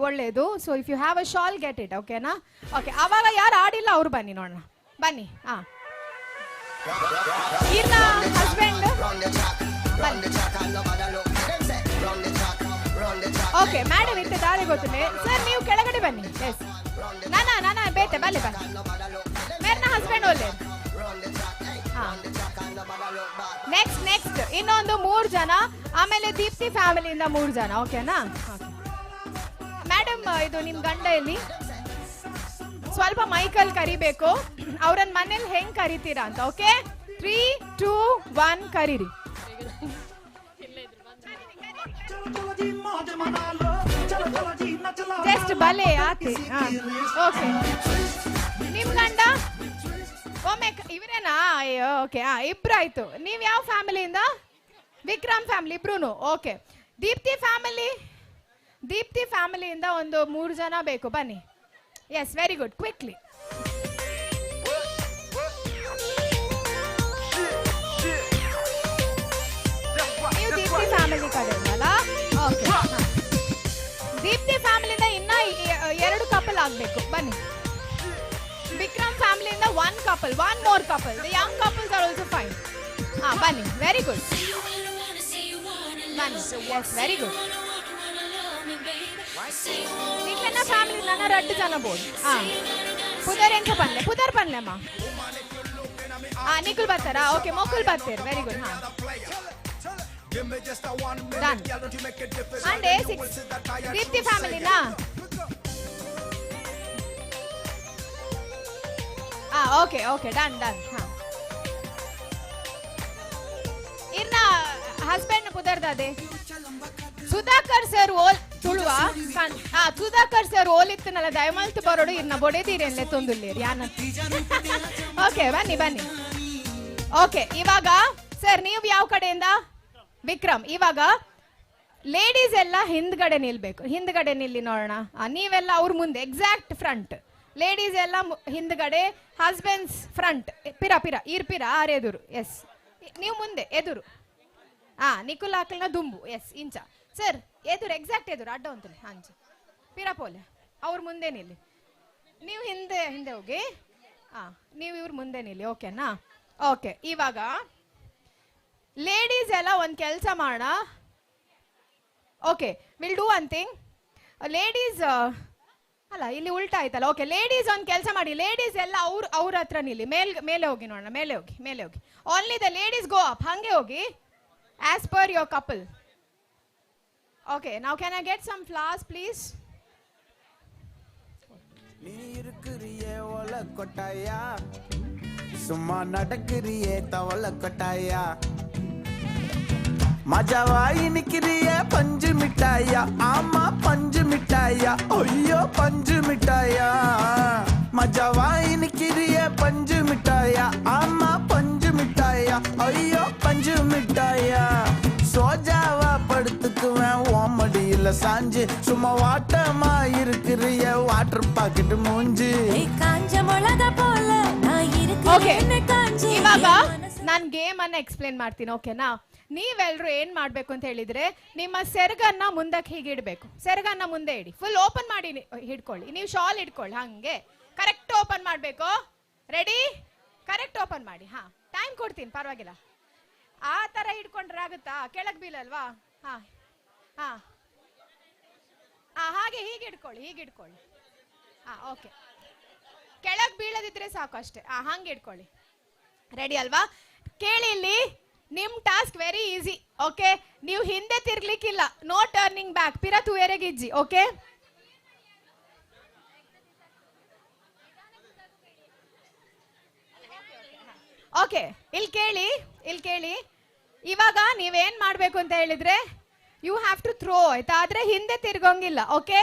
ಒಳ್ಳೇದು. So if you have a shawl get it. ಓಕೆನಾ? ಓಕೆ, ಅವಾಗ ಯಾರು ಆಡಿಲ್ಲ ಅವ್ರು ಬನ್ನಿ ನೋಡೋಣ. ಬನ್ನಿ. ಇನ್ನ ಹಸ್ಬೆಂಡ್ ಓಕೆ ಮೇಡಮ್ ಇತ್ತೆ ದಾರಿ ಗೊತ್ತಿಲ್ಲ ಸರ್. ನೀವು ಕೆಳಗಡೆ ಬನ್ನಿ. ಎಸ್ ನಾನಾ ಬೇತೆ ಬಲ್ಲೆ ಬನ್ನಿ. ಮೇರ್ನ ಹಸ್ಬೆಂಡ್ ಒಳ್ಳೆ. ನೆಕ್ಸ್ಟ್ ಇನ್ನೊಂದು 3 ಜನ. ಆಮೇಲೆ ದೀಪ್ತಿ ಫ್ಯಾಮಿಲಿಯಿಂದ 3 ಜನ. ಓಕೆನಾ? ಮೇಡಮ್, ಇದು ನಿಮ್ ಗಂಡ ಎಲ್ಲಿ? ಸ್ವಲ್ಪ ಮೈಕಲ್ಲಿ ಕರಿಬೇಕು. ಅವ್ರನ್ನ ಮನೇಲಿ ಹೆಂಗ್ ಕರಿತೀರಾ ಅಂತ. ಓಕೆ, 3, 2, 1 ಕರೀರಿ. ಜಸ್ಟ್ ಬಲೆ ಆತಿ ಓಕೆ ನಿಮ್ ಗಂಡ ಒಮ್ಮೆ ಇವರೇನಾ ಅಯ್ಯೋ ಓಕೆ ಇಬ್ರಾಯ್ತು ನೀವ್ ಯಾವ ಫ್ಯಾಮಿಲಿಯಿಂದ ವಿಕ್ರಮ್ ಫ್ಯಾಮಿಲಿ ಇಬ್ರು ಓಕೆ ದೀಪ್ತಿ ಫ್ಯಾಮಿಲಿಯಿಂದ ಒಂದು 3 ಜನ ಬೇಕು ಬನ್ನಿ ಎಸ್ ವೆರಿ ಗುಡ್ ಕ್ವಿಕ್ಲಿ ನೀವು ದೀಪ್ತಿ ಫ್ಯಾಮಿಲಿ ಕಡೆಯಿಂದಲ್ಲ ಓಕೆ ದೀಪ್ತಿ ಫ್ಯಾಮಿಲಿಯಿಂದ ಇನ್ನ 2 ಕಪಲ್ ಆಗ್ಬೇಕು ಬನ್ನಿ Vikram ಫ್ಯಾಮಿಲಿಯಿಂದ 1 couple 1 more couple the young couples are also fine ಬನ್ನಿ ವೆರಿ ಗುಡ್ ಬನ್ನಿ yes very good ನಿಖಿಲನ ಫ್ಯಾಮಿಲಿ ನನ್ನ 2 ಜನ ಬೋರ್ಡ್ ಪುದರ್ ಎಂತ ಪುದರ್ ಪನ್ಲೆಮ್ಮ ನಿಖಿಲ್ ಬರ್ತಾರಾ ಓಕೆ ಮೊಕುಲ್ ಬರ್ತೀರಿ very good done and A6 Deepti ಫ್ಯಾಮಿಲಿನಾ ಓಕೆ ಡನ್ ಇರ್ನ ಹಸ್ಬೆಂಡ್ ಕುದರ್ದಾದೆ ಸುಧಾಕರ್ ಸರ್ ಓಲ್ ತುಳುವ ಸುಧಾಕರ್ ಸರ್ ಓಲಿತ್ತನಲ್ಲ ದಯಮಲ್ತು ಬರೋಡು ಇರ್ನ ಬೊಡೆದೀರಿ ಅಲ್ಲೇ ತೊಂದುಲ್ಲೇರಿ ಯಾನ ಓಕೆ ಬನ್ನಿ ಓಕೆ ಇವಾಗ ಸರ್ ನೀವು ಯಾವ ಕಡೆಯಿಂದ ವಿಕ್ರಮ್ ಇವಾಗ ಲೇಡೀಸ್ ಎಲ್ಲ ಹಿಂದ್ಗಡೆ ನಿಲ್ಬೇಕು ಹಿಂದ್ಗಡೆ ನಿಲ್ಲಿ ನೋಡೋಣ ನೀವೆಲ್ಲ ಅವ್ರ ಮುಂದೆ ಎಕ್ಸಾಕ್ಟ್ ಫ್ರಂಟ್ ಲೇಡೀಸ್ ಎಲ್ಲ ಹಿಂದ್ಗಡೆ ಹಸ್ಬೆಂಡ್ಸ್ ಫ್ರಂಟ್ ಪಿರ ಇರ್ಪಿರ ಆರೆದುರು ಎಸ್ ನೀವು ಮುಂದೆ ಎದುರು ನಿಖುಲ್ ಹಾಕಲ್ನ ದುಂಬು ಎಸ್ ಇಂಚ ಸರ್ ಎದುರು ಎಕ್ಸಾಕ್ಟ್ ಎದುರು ಅಡ್ಡ ಅಂತಲೇ ಅಂಚ ಪಿರ ಪೋಲೆ ಅವ್ರ ಮುಂದೆ ನಿಲ್ಲಿ ನೀವು ಹಿಂದೆ ಹೋಗಿ ನೀವು ಇವ್ರ ಮುಂದೆ ನಿಲ್ಲಿ ಓಕೆನಾ ಓಕೆ ಇವಾಗ ಲೇಡೀಸ್ ಎಲ್ಲ ಒಂದು ಕೆಲಸ ಮಾಡೋಣ okay will do one thing ladies ಅಲ್ಲ ಇಲ್ಲಿ ಉಲ್ಟಾ ಆಯ್ತಲ್ಲ ಓಕೆ ಲೇಡೀಸ್ ಒಂದು ಕೆಲಸ ಮಾಡಿ ಲೇಡೀಸ್ ಎಲ್ಲ ಅವ್ರ ಹತ್ರ ನಿಲ್ಲಿ ಮೇಲೆ ಹೋಗಿ ನೋಡೋಣ ಮೇಲೆ ಹೋಗಿ only the ladies go up ಹಂಗೆ ಹೋಗಿ as per your couple okay now can I get some flowers please நீ இருக்கிறியே ஒல கொட்டாயா சும்மா நடக்கிறியே தவள கொட்டாயா மஜாவாய் நிக்கிறியே பஞ்சு மிட்டாயா ஆமா பஞ்சு மிட்டாயா ஐயோ பஞ்சு மிட்டாயா மஜாவாய் நிக்கிறியே பஞ்சு மிட்டாயா ஆமா பஞ்சு மிட்டாயா ஐயோ பஞ்சு மிட்டாயா சோஜாவா படுத்துக்குவேன் ஓமடியில சாஞ்சு சும்மா வாட்டமா இருக்கிறிய வாட்டர் பாக்கெட் மூஞ்சி ಕಾಂಜ ಮೊಳಗ ಪೋಲ ನಾ ಓಕೆ ಇರುತ್ತೇನೆ ಇವಾಗ ನಾನು ಗೇಮ್ ಅನ್ನ ಎಕ್ಸ್ಪ್ಲೇನ್ ಮಾಡ್ತೀನಿ ಓಕೆನಾ ನೀವೆಲ್ಲರೂ ಏನ್ ಮಾಡ್ಬೇಕು ಅಂತ ಹೇಳಿದ್ರೆ ನಿಮ್ಮ ಸೆರಗನ್ನ ಮುಂದಕ್ಕೆ ಹೀಗೆ ಇಡಬೇಕು ಸೆರಗನ್ನ ಮುಂದೆ ಇಡಿ ಫುಲ್ ಓಪನ್ ಮಾಡಿ ಹಿಡ್ಕೊಳ್ಳಿ ನೀವು ಶಾಲ್ ಹಿಡ್ಕೊಳ್ಳಿ ಹಂಗೆ ಕರೆಕ್ಟ್ ಓಪನ್ ಮಾಡಬೇಕು ರೆಡಿ ಕರೆಕ್ಟ್ ಓಪನ್ ಮಾಡಿ ಟೈಮ್ ಕೊಡ್ತೀನಿ ಪರವಾಗಿಲ್ಲ ಆ ತರ ಹಿಡ್ಕೊಂಡ್ರೆ ಆಗುತ್ತಾ ಕೆಳಗ್ ಬೀಳಲ್ವಾ ಹಾಗೆ ಹೀಗೆ ಇಟ್ಕೊಳ್ಳಿ ಓಕೆ ಕೆಳಗ್ ಬೀಳದಿದ್ರೆ ಸಾಕು ಅಷ್ಟೇ ಹಂಗೆ ಇಟ್ಕೊಳ್ಳಿ ರೆಡಿ ಅಲ್ವಾ ಕೇಳಿ ಇಲ್ಲಿ ನಿಮ್ ಟಾಸ್ಕ್ ವೆರಿ ಈಸಿ ಓಕೆ ನೀವು ಹಿಂದೆ ತಿರ್ಗ್ಲಿಕ್ಕಿಲ್ಲ ನೋ ಟರ್ನಿಂಗ್ ಬ್ಯಾಕ್ ಪಿರ ತುವೆರೆಗಿಜ್ಜಿ ಓಕೆ ಓಕೆ ಇಲ್ಲಿ ಕೇಳಿ ಇವಾಗ ನೀವೇನ್ ಮಾಡ್ಬೇಕು ಅಂತ ಹೇಳಿದ್ರೆ ಯು ಹ್ಯಾವ್ ಟು ಥ್ರೋ ಆಯ್ತಾ ಆದ್ರೆ ಹಿಂದೆ ತಿರ್ಗೋಂಗಿಲ್ಲ ಓಕೆ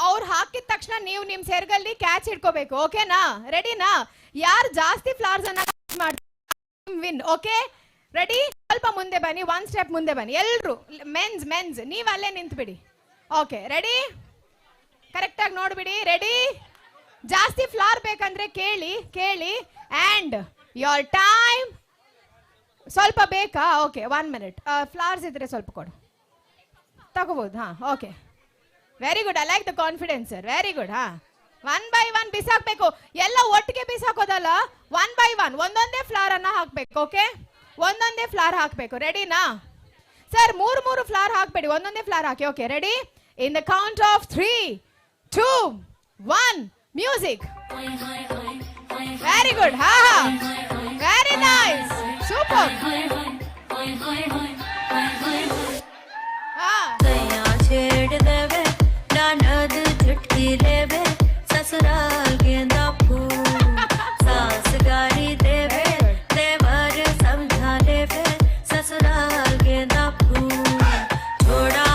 ಅವ್ರು ಹಾಕಿದ ತಕ್ಷಣ ನೀವು ನಿಮ್ ಸೆರ್ಗಲ್ಲಿ ಕ್ಯಾಚ್ ಹಿಡ್ಕೋಬೇಕು ಓಕೆನಾ ರೆಡಿನಾ ಯಾರು ಜಾಸ್ತಿ ಫ್ಲವರ್ಸ್ ಅನ್ನ ವಿನ್ ಓಕೆ ರೆಡಿ ಸ್ವಲ್ಪ ಮುಂದೆ ಬನ್ನಿ 1 ಸ್ಟೆಪ್ ಮುಂದೆ ಬನ್ನಿ ಎಲ್ರು ಮೆನ್ಸ್ ನೀವ್ ಅಲ್ಲೇ ನಿಂತ್ಬಿಡಿ ಓಕೆ ರೆಡಿ ಕರೆಕ್ಟ್ ಆಗಿ ನೋಡ್ಬಿಡಿ ರೆಡಿ ಜಾಸ್ತಿ ಫ್ಲವರ್ ಬೇಕಂದ್ರೆ ಕೇಳಿ ಅಂಡ್ ಯೋರ್ ಟೈಮ್ ಸ್ವಲ್ಪ ಬೇಕಾ ಓಕೆ 1 ಮಿನಿಟ್ ಫ್ಲವರ್ಸ್ ಇದ್ರೆ ಸ್ವಲ್ಪ ಕೊಡು ತಗೋಬಹುದು okay very good I like the confidence sir very good 1 by 1 ಬಿಸಾಕ್ಬೇಕು ಎಲ್ಲ ಒಟ್ಟಿಗೆ ಬಿಸಾಕೋದಲ್ಲ 1 by 1 ಒಂದೊಂದೇ ಫ್ಲವರ್ ಅನ್ನ ಹಾಕ್ಬೇಕು ಓಕೆ ಒಂದೊಂದೇ ಫ್ಲವರ್ ಹಾಕ್ಬೇಕು ರೆಡಿನಾ ಸರ್ 3 ಫ್ಲವರ್ ಹಾಕ್ಬೇಡಿ ಒಂದೊಂದೇ ಫ್ಲವರ್ ಹಾಕಿ okay ready in the count of 3 2 1 music very good very nice super ಕೈಯಾ छेड़ देवे ननद झटकी लेवे ससुराल गेंदा फूल सास गारी देवे देवर समझा लेवे ससुराल गेंदा फूल छोड़ा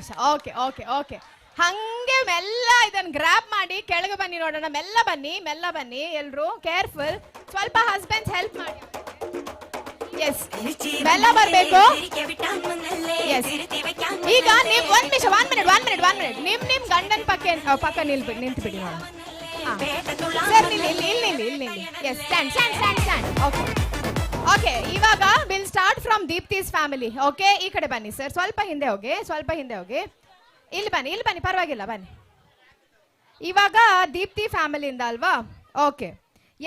ನಿಮಿಷ. ಓಕೆ ಓಕೆ ಓಕೆ, ಹಂಗೆ ಮೆಲ್ಲ ಇದನ್ನ ಗ್ರಾಪ್ ಮಾಡಿ ಕೆಳಗೆ ಬನ್ನಿ ನೋಡೋಣ. ಮೆಲ್ಲ ಬನ್ನಿ ಎಲ್ರು, ಕೇರ್ಫುಲ್. ಸ್ವಲ್ಪ ಹಸ್ಬೆಂಡ್ಸ್ ಹೆಲ್ಪ್ ಮಾಡಿ. ಎಸ್, ಮೆಲ್ಲ ಬರ್ಬೇಕು. ಎಸ್, ಈಗ ನೀವು ಒಂದ್ ಮಿನಿಟ್ ನಿಮ್ ಗಂಡನ್ ಪಕ್ಕ ನಿಂತು ಬಿಡಿ ನೋಡೋಣ. ಸರ್ ಇಲ್ಲಿ. Yes, stand. ಓಕೆ, ಇವಾಗ will start from Deepti's family. Okay, ಈ ಕಡೆ ಬನ್ನಿ ಸರ್, ಸ್ವಲ್ಪ ಹಿಂದೆ ಹೋಗಿ. ಇಲ್ಲಿ ಬನ್ನಿ, ಪರವಾಗಿಲ್ಲ ಬನ್ನಿ. ಇವಾಗ ದೀಪ್ತಿ ಫ್ಯಾಮಿಲಿಯಿಂದ ಅಲ್ವಾ? ಓಕೆ,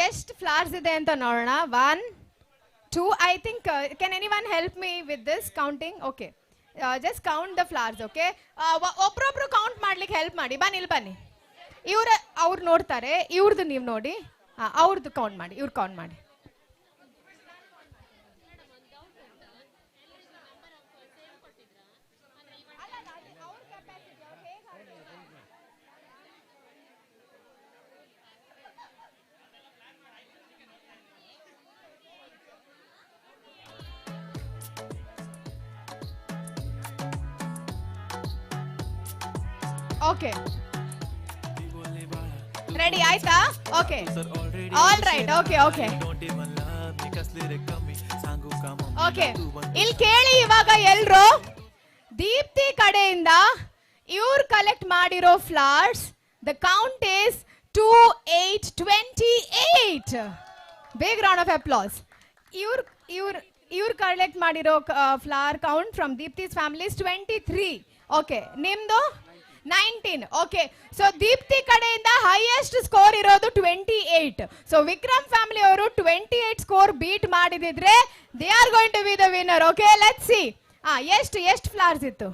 ಎಷ್ಟು ಫ್ಲವರ್ಸ್ ಇದೆ ಅಂತ ನೋಡೋಣ. 1 2 I think can anyone help me with this counting? Okay, just count the flowers. Okay, ಒಬ್ರೊಬ್ರು ಕೌಂಟ್ ಮಾಡ್ಲಿಕ್ಕೆ ಹೆಲ್ಪ್ ಮಾಡಿ. ಇಲ್ಲಿ ಬನ್ನಿ. ಅವ್ರು ನೋಡ್ತಾರೆ, ಇವ್ರದ್ದು ನೀವು ನೋಡಿ. ಅವ್ರದ್ದು ಕೌಂಟ್ ಮಾಡಿ, ಇವ್ರು ಕೌಂಟ್ ಮಾಡಿ. ಓಕೆ, ರೆಡಿ ಆಯ್ತಾ? Okay, all right. ಓಕೆ, ಇಲ್ಲಿ ಕೇಳಿ. ಇವಾಗ ಎಲ್ರು ದೀಪ್ತಿ ಕಡೆಯಿಂದ ಇವ್ರು ಕಲೆಕ್ಟ್ ಮಾಡಿರೋ flowers, the count is 28. Big round of applause. ಇವ್ರು ಕಲೆಕ್ಟ್ ಮಾಡಿರೋ flower count from Deepti's family 23. Okay, ನಿಮ್ದು 19. ಓಕೆ, ಸೊ ದೀಪ್ತಿ ಕಡೆಯಿಂದ ಹೈಯೆಸ್ಟ್ ಸ್ಕೋರ್ ಇರೋದು 28. ಸೊ ವಿಕ್ರಮ್ ಫ್ಯಾಮಿಲಿ ಅವರು 28 ಸ್ಕೋರ್ ಬೀಟ್ ಮಾಡಿದಿದ್ರೆ they are going to be the winner. Okay, let's see. ಎಷ್ಟು flowers ಇತ್ತು?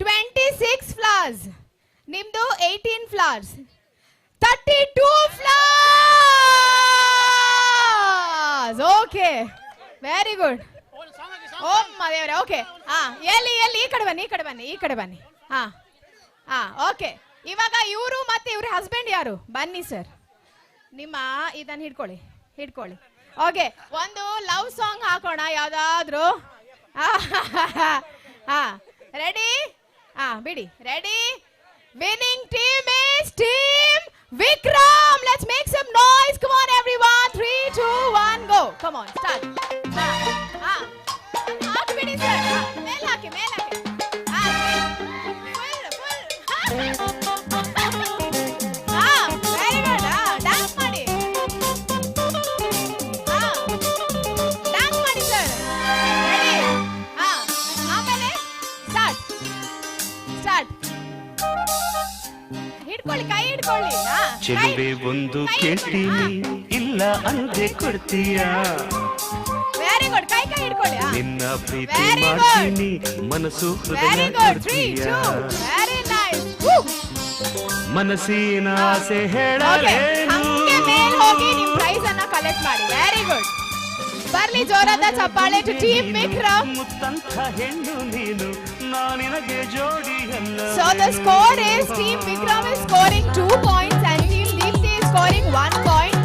26 flowers. ನಿಮ್ದು 18 flowers. 32 flowers. Okay, very good. ಓಂ ದೇವ್ರೆ. ಓಕೆ, ಎಲ್ಲಿ ಈ ಕಡೆ ಬನ್ನಿ. ಓಕೆ, ಇವಾಗ ಇವರು ಮತ್ತೆ ಇವ್ರ ಹಸ್ಬೆಂಡ್ ಯಾರು? ಬನ್ನಿ ಸರ್, ನಿಮ್ಮ ಇದನ್ನ ಹಿಡ್ಕೊಳ್ಳಿ. ಓಕೆ, ಒಂದು ಲವ್ ಸಾಂಗ್ ಹಾಕೋಣ ಯಾವ್ದಾದ್ರು. ರೆಡಿ? ಬಿಡಿ. Ready? Winning team is team Vikram. Let's make some noise. Come on everyone. 3 2 1 go. Come on, start. ಹಾಕ್ಬಿಡಿ ಸರ್, ಮೇಲೆ ಹಾಕಿ. Very good. ಡ್ಯಾನ್ಸ್ ಮಾಡಿ ಸರ್. ರೆಡಿ? ಆಮೇಲೆ ಸ್ಟಾರ್ಟ್. ಕೈ ಹಿಡ್ಕೊಳ್ಳಿ. ಚೆಲುವೆ ಒಂದು ಕೇಳ್ತೀನಿ, ಇಲ್ಲ ಅಂದೆ ಕೊಡ್ತೀಯಾ? Very good. ಕೈ ಹಿಡ್ಕೊಳ್ಳಿ. ನಿನ್ನ ಪ್ರೀತಿ ಮಾಡ್ತೀನಿ, ಮನಸ್ಸು ಹೃದಯ ಕೊಡ್ತೀಯಾ? Very nice. ಮನಸ್ಸಿನ ಆಸೆ ಹೇಳಲೇನು? ಹಂಗೆ ಮೇಲ್ ಹೋಗಿ ನಿಮ್ ಪ್ರೈಸ್ ಅನ್ನ ಕಲೆಕ್ಟ್ ಮಾಡಿ. Very good. ಬರ್ಲಿ ಜೋರಾದ ಚಪ್ಪಾಳೆ ಟು ಟೀಮ್ ವಿಕ್ರಮ್. ಮುತ್ತಂತ ಹೆಣ್ಣು ನೀನು, ನಾನಿನಗೆ ಜೋಡಿ ಅಲ್ಲ. So the score is team Vikram is scoring 2 points and team Deepthi is scoring 1 point.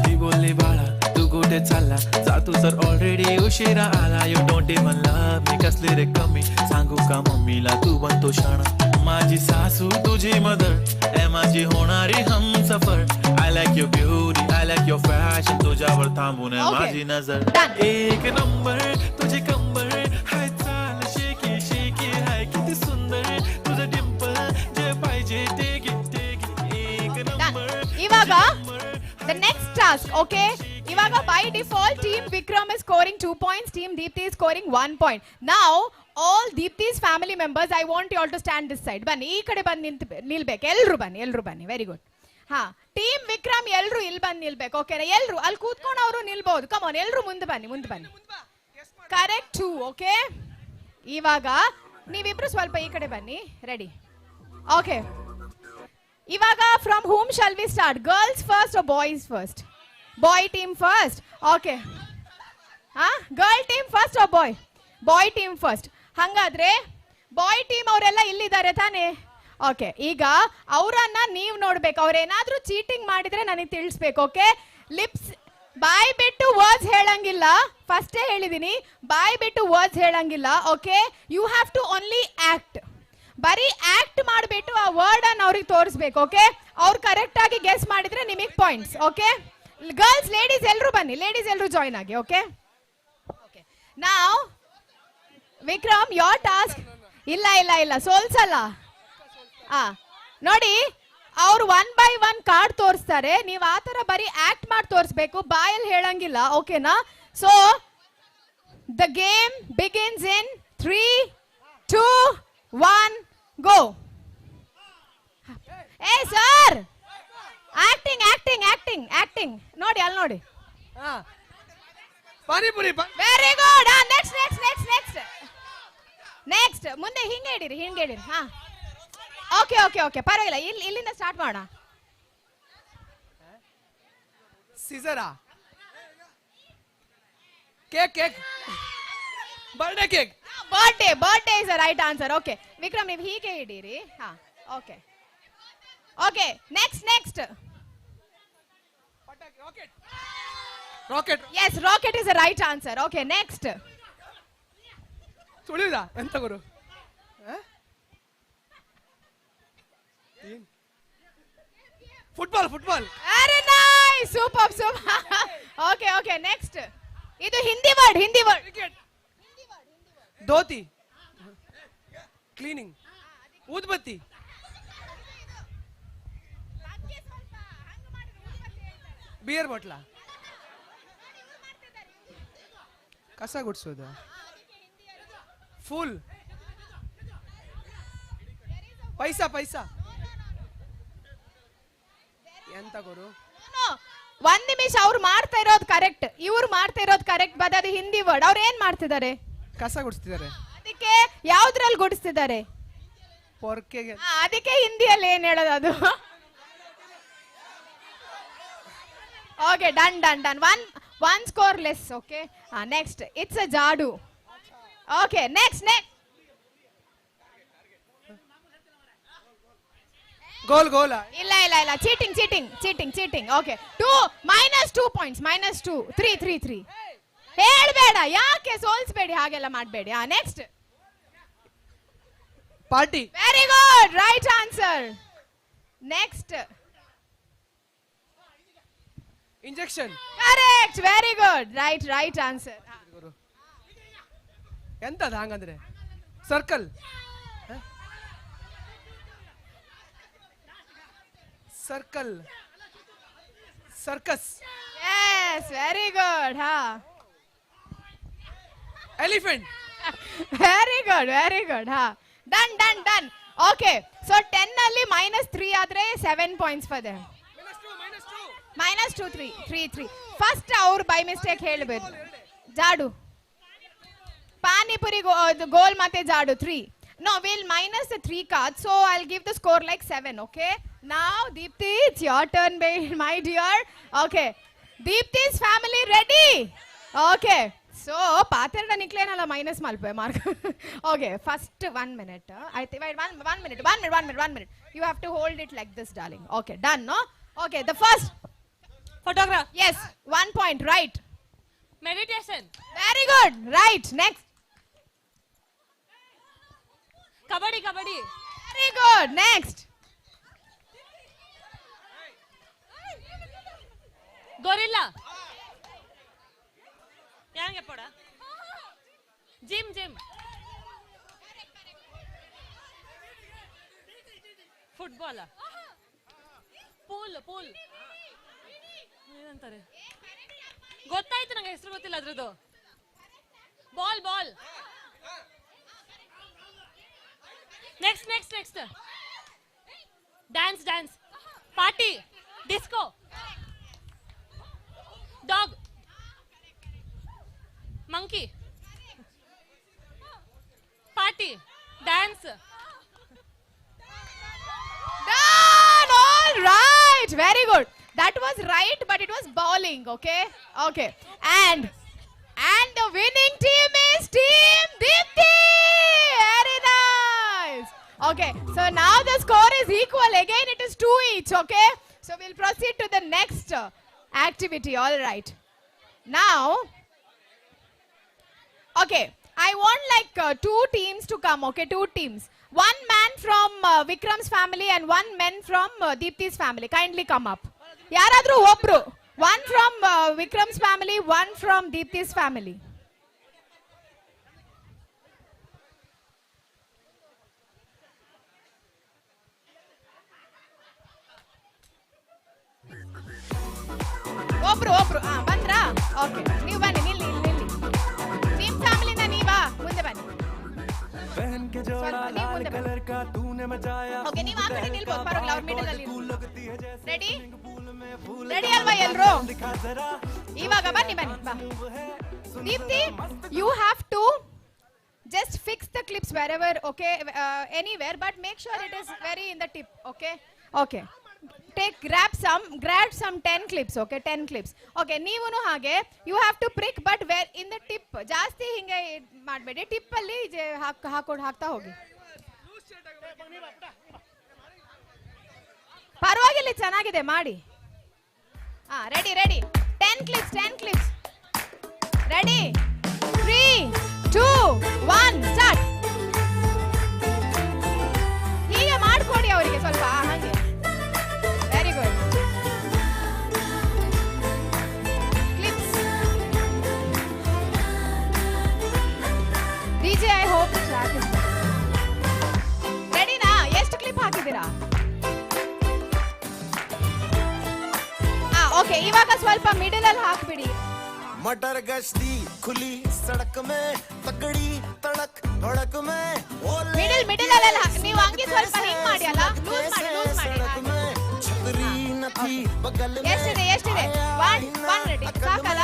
ती बोलली बाळा तू कुठे चालला? जातो सर ऑलरेडी उशिरा आला. You don't even love me, कसली रे कमी सांगू का मम्मीला तू बनतो शाणा. माझी सासू तुझी मदर, ए माझी होणारी Humsafar. I like your beauty, I like your fashion. तुझ्यावर थांबून माझी नजर. एक नंबर तुझी कंबर, हाय चाल शेकी शेकी, हाय किती सुंदर तुझं डिंपल. जे पाहिजे टेक इट एक नंबर. ಇವಾಗ the next task. Okay, ಇವಾಗ by default team Vikram is scoring 2 points, team Deepthi is scoring 1 point. Now all Deepthi's family members, I want you all to stand this side. ಬನ್ನಿ, ಈ ಕಡೆ ಬಂದು ನಿಲ್ಬೇಕು. ಎಲ್ರು ಬನ್ನಿ. Very good. Team Vikram ಎಲ್ರು ಇಲ್ಲಿ ಬಂದು ನಿಲ್ಬೇಕು. ಓಕೆನಾ? ಎಲ್ರು ಅಲ್ಲಿ ಕೂತ್ಕೊಂಡವರು ನಿಲ್ಬಹುದು. ಕಮಾನ್, ಎಲ್ರು ಮುಂದೆ ಬನ್ನಿ. ಕರೆಕ್ಟ್ 2. ಓಕೆ, ಇವಾಗ ನೀವಿಬ್ರು ಸ್ವಲ್ಪ ಈ ಕಡೆ ಬನ್ನಿ. ರೆಡಿ? ಓಕೆ, ಇವಾಗ from whom shall we start? Girls first or boys first? Boy team first. Okay, girl team first or boy team first? ಹಂಗಾದ್ರೆ ಬಾಯ್ ಟೀಮ್ ಅವರೆಲ್ಲ ಇಲ್ಲಿದ್ದಾರೆ ತಾನೇ? ಓಕೆ, ಈಗ ಅವರನ್ನ ನೀವು ನೋಡ್ಬೇಕು. ಅವ್ರೇನಾದ್ರೂ ಚೀಟಿಂಗ್ ಮಾಡಿದ್ರೆ ನನಗೆ ತಿಳಿಸ್ಬೇಕು. ಓಕೆ, ಲಿಪ್ಸ್ ಬಾಯ್ ಬಿಟ್ಟು ವರ್ಡ್ಸ್ ಹೇಳಂಗಿಲ್ಲ. ಫಸ್ಟೇ ಹೇಳಿದೀನಿ, ಬಾಯ್ ಬಿಟ್ಟು ವರ್ಡ್ಸ್ ಹೇಳಂಗಿಲ್ಲ. Okay, you have to only act. ಬರೀ ಆಕ್ಟ್ ಮಾಡಿಬಿಟ್ಟು ಆ ವರ್ಡ್ ಅನ್ನು ಅವ್ರಿಗೆ ತೋರಿಸ್ಬೇಕು. ಓಕೆ, ಅವ್ರು ಕರೆಕ್ಟ್ ಆಗಿ ಗೆಸ್ ಮಾಡಿದ್ರೆ ನಿಮಗೆ ಪಾಯಿಂಟ್ಸ್. ಓಕೆ, ಗರ್ಲ್ಸ್ ಲೇಡೀಸ್ ಎಲ್ಲರೂ ಬನ್ನಿ, ಲೇಡೀಸ್ ಎಲ್ಲರೂ ಜಾಯ್ನ್ ಆಗಿ. ಓಕೆ, ನಾವ್ ವಿಕ್ರಮ್ ಯೋರ್ ಟಾಸ್ಕ್. ಇಲ್ಲ ಇಲ್ಲ ಇಲ್ಲ ಸೋಲ್ಸಲ್ಲ. ನೋಡಿ, ಅವ್ರು 1 by 1 ಕಾರ್ಡ್ ತೋರಿಸ್ತಾರೆ, ನೀವು ಆ ತರ ಬರೀ ಆಕ್ಟ್ ಮಾಡಿ ತೋರಿಸ್ಬೇಕು, ಬಾಯಲ್ಲಿ ಹೇಳಂಗಿಲ್ಲ. ಓಕೆನಾ? ಸೊ ದ ಗೇಮ್ ಬಿಗಿನ್ಸ್ ಇನ್ 3, 2, 1 ಗೋ. ಏ sir, acting acting acting acting ನೋಡಿ, ಅಲ್ಲಿ ನೋಡಿ. Panipuri very good. Next next next next next ಮುಂದೆ ಹಿಂಗೆ ಹಿಡೀರಿ, ಹಿಂಗೆ ಹಿಡೀರಿ. ಹಾ, ಓಕೆ ಓಕೆ ಓಕೆ, ಪರವಾಗಿಲ್ಲ. ಇಲ್ಲಿಂದ ಸ್ಟಾರ್ಟ್ ಮಾಡೋಣ. ಸಿಸರಾ, cake cake, birthday cake. Birthday is right answer. Okay Vikram, ನೀವು ಹೀಗೆ ಹಿಡೀರಿ. ಹಾ, okay okay. Next next rocket. Yes, rocket is right answer. Okay next. ತುಳಿದ ಎಂತ ಗುರು? Football football. Very nice, super super. Okay okay next. ಇದು Hindi word, Hindi word. Cricket. Dhoti, cleaning, ಊದ್ಬತ್ತಿ, beer bottle, ಕಸ ಗುಡ್ಸೋದು, ಫುಲ್, ಪೈಸಾ ಪೈಸಾ. ಎಂತ ಗುರು? ಒಂದ್ ನಿಮಿಷ, ಅವ್ರು ಮಾಡ್ತಾ ಇರೋದು ಕರೆಕ್ಟ್, ಇವ್ರು ಮಾಡ್ತಾ ಇರೋದು ಕರೆಕ್ಟ್, ಬಟ್ ಅದು ಹಿಂದಿ ವರ್ಡ್. ಅವ್ರು ಏನ್ ಮಾಡ್ತಿದ್ದಾರೆ? ಕಸ ಗುಡಿಸ್ತಿದ್ದಾರೆ. ಅದಕ್ಕೆ ಯಾವ್ದ್ರಲ್ಲಿ ಗುಡಿಸ್ತಿದ್ದಾರೆ? ಪೊರ್ಕೆಗೆ. ಅದಕ್ಕೆ ಹಿಂದಿಯಲ್ಲಿ ಏನ್ ಹೇಳೋದು ಅದು? Okay, done done done. One score less. Okay, next. It's a jhadu. Okay next next. Goal goal. ಇಲ್ಲ ಇಲ್ಲ ಇಲ್ಲ, cheating cheating cheating cheating. Okay, -2 points, -2, 3, 3, 3. ಹೇಳ್ಬೇಡ, ಯಾಕೆ ಸೋಲ್ಸ್ಬೇಡಿ, ಹಾಗೆಲ್ಲ ಮಾಡಬೇಡಿ. Next. Party. Very good, right answer. Next. Injection. Correct, very good, right answer. ಎಂತದ ಹಂಗಂದ್ರೆ? Circle. Circle, circus. Yes, very good. ಹಾ, ಎಲಿಫೆಂಟ್. Very good. ಹಾ, done done done. Okay, so 10 ಅಲ್ಲಿ -3 ಆದ್ರೆ 7 ಪಾಯಿಂಟ್ಸ್ ಫಾರ್ ದೆಮ್. -2, 3. ಫಸ್ಟ್ ಅವ್ರು by mistake ಹೇಳ್ಬೇಕು. ಜಾಡು, ಪಾನಿಪುರಿ, ಗೋಲ್ ಮತ್ತೆ ಜಾಡು 3. No, we'll minus the 3 cards, so I'll give the score like 7. Okay, now Deepthi, it's your turn, my dear. Okay, Deepthi's family ready? Okay, so ಪಾತ್ರೆನ ನಿಕ್ಲೇನಲ್ಲ minus ಮಲ್ಪೆ mark. Okay, first 1 minute. I think wait, 1 minute. You have to hold it like this, darling. Okay, done, no? Okay, the first Photograph. yes, 1 point, right. Meditation. Very good, right. Next. Kabaddi. Very good, next. Gorilla. Yange poda. Gym. Football. Pool. ಏನಂತಾರೆ ಗೊತ್ತಾಯ್ತು, ನಂಗೆ ಹೆಸರು ಗೊತ್ತಿಲ್ಲ ಅದ್ರದ್ದು. Ball. Next. Dance. Party. Disco. Dog. Monkey. Party. Dance. Done, all right, very good. That was right, but it was bowling. Okay. And the winning team is Team Deepthi. Very nice. Okay, so now the score is equal. Again, it is 2 each. Okay, so we'll proceed to the next activity. All right. Now, okay, I want like 2 teams to come. Okay, 2 teams. One man from Vikram's family and one man from Deepti's family. Kindly come up. ಯಾರಾದ್ರೂ ಒಬ್ರು. One from Vikram's family, one from Deepti's family. ಒಬ್ರು ಬಂದ್ರಾ? Okay, ನೀವು ಬನ್ನಿ, ನಿಲ್ಲಿ. ನಿಮ್ ಫ್ಯಾಮಿಲಿನ ನೀವಾ ಮುಂದೆ ಬನ್ನಿ. ಓಕೆ, ನೀವು ಆ ಕಡೆ ನಿಲ್ಬೋದು, ಪರವಾಗಿಲ್ಲ, ಅವ್ರ ಮಿಡಲ್ ಅಲ್ಲಿ. ರೆಡಿ ಅಲ್ವಾ ಎಲ್ರು? ಇವಾಗ ಬನ್ನಿ ಬಾ. Deepti, you have to just fix the clips wherever, okay, anywhere, but make sure it is very in the tip, okay. Grab some 10 clips, okay, 10 clips. Okay, ನೀವುನು ಹಾಗೆ, you have to prick, but where in the tip. ಜಾಸ್ತಿ ಹಿಂಗೆ ಮಾಡಬೇಡಿ, tip ಅಲ್ಲಿ ಹಾಕ್ತಾ ಹೋಗಿ. ಪರವಾಗಿಲ್ಲ, ಚೆನ್ನಾಗಿದೆ, ಮಾಡಿ. Ready 10 clips. Ready, 3 2 1 start. ಹೀಗೆ ಮಾಡ್ಕೊಡಿ ಅವರಿಗೆ ಸ್ವಲ್ಪ, ಹಾಗೆ. Very good. Clips. DJ, I hope the track is ರೆಡಿನಾ? ಎಷ್ಟು ಕ್ಲಿಪ್ ಹಾಕಿದ್ದೀರಾ? ಓಕೆ, ಇವಾಗ ಸ್ವಲ್ಪ ಮಿಡಲ್ ಅಲ್ಲಿ ಹಾಕ್ಬಿಡಿ. मटर गश्ती खुली सड़क में तगड़ी तड़क भड़क में ಮಿಡಲ್ ಅಲ್ಲ, ನೀವು ಹಂಗೆ ಸ್ವಲ್ಪ ಹಿಂಗ್ ಮಾಡಿ, ಅಲ್ಲ, ಲೂಸ್ ಮಾಡಿ. छतरी न थी बगल में ಎಷ್ಟಿದೆ? 1 ಮಿನಿಟ್ ಸಾಕಲ್ಲ?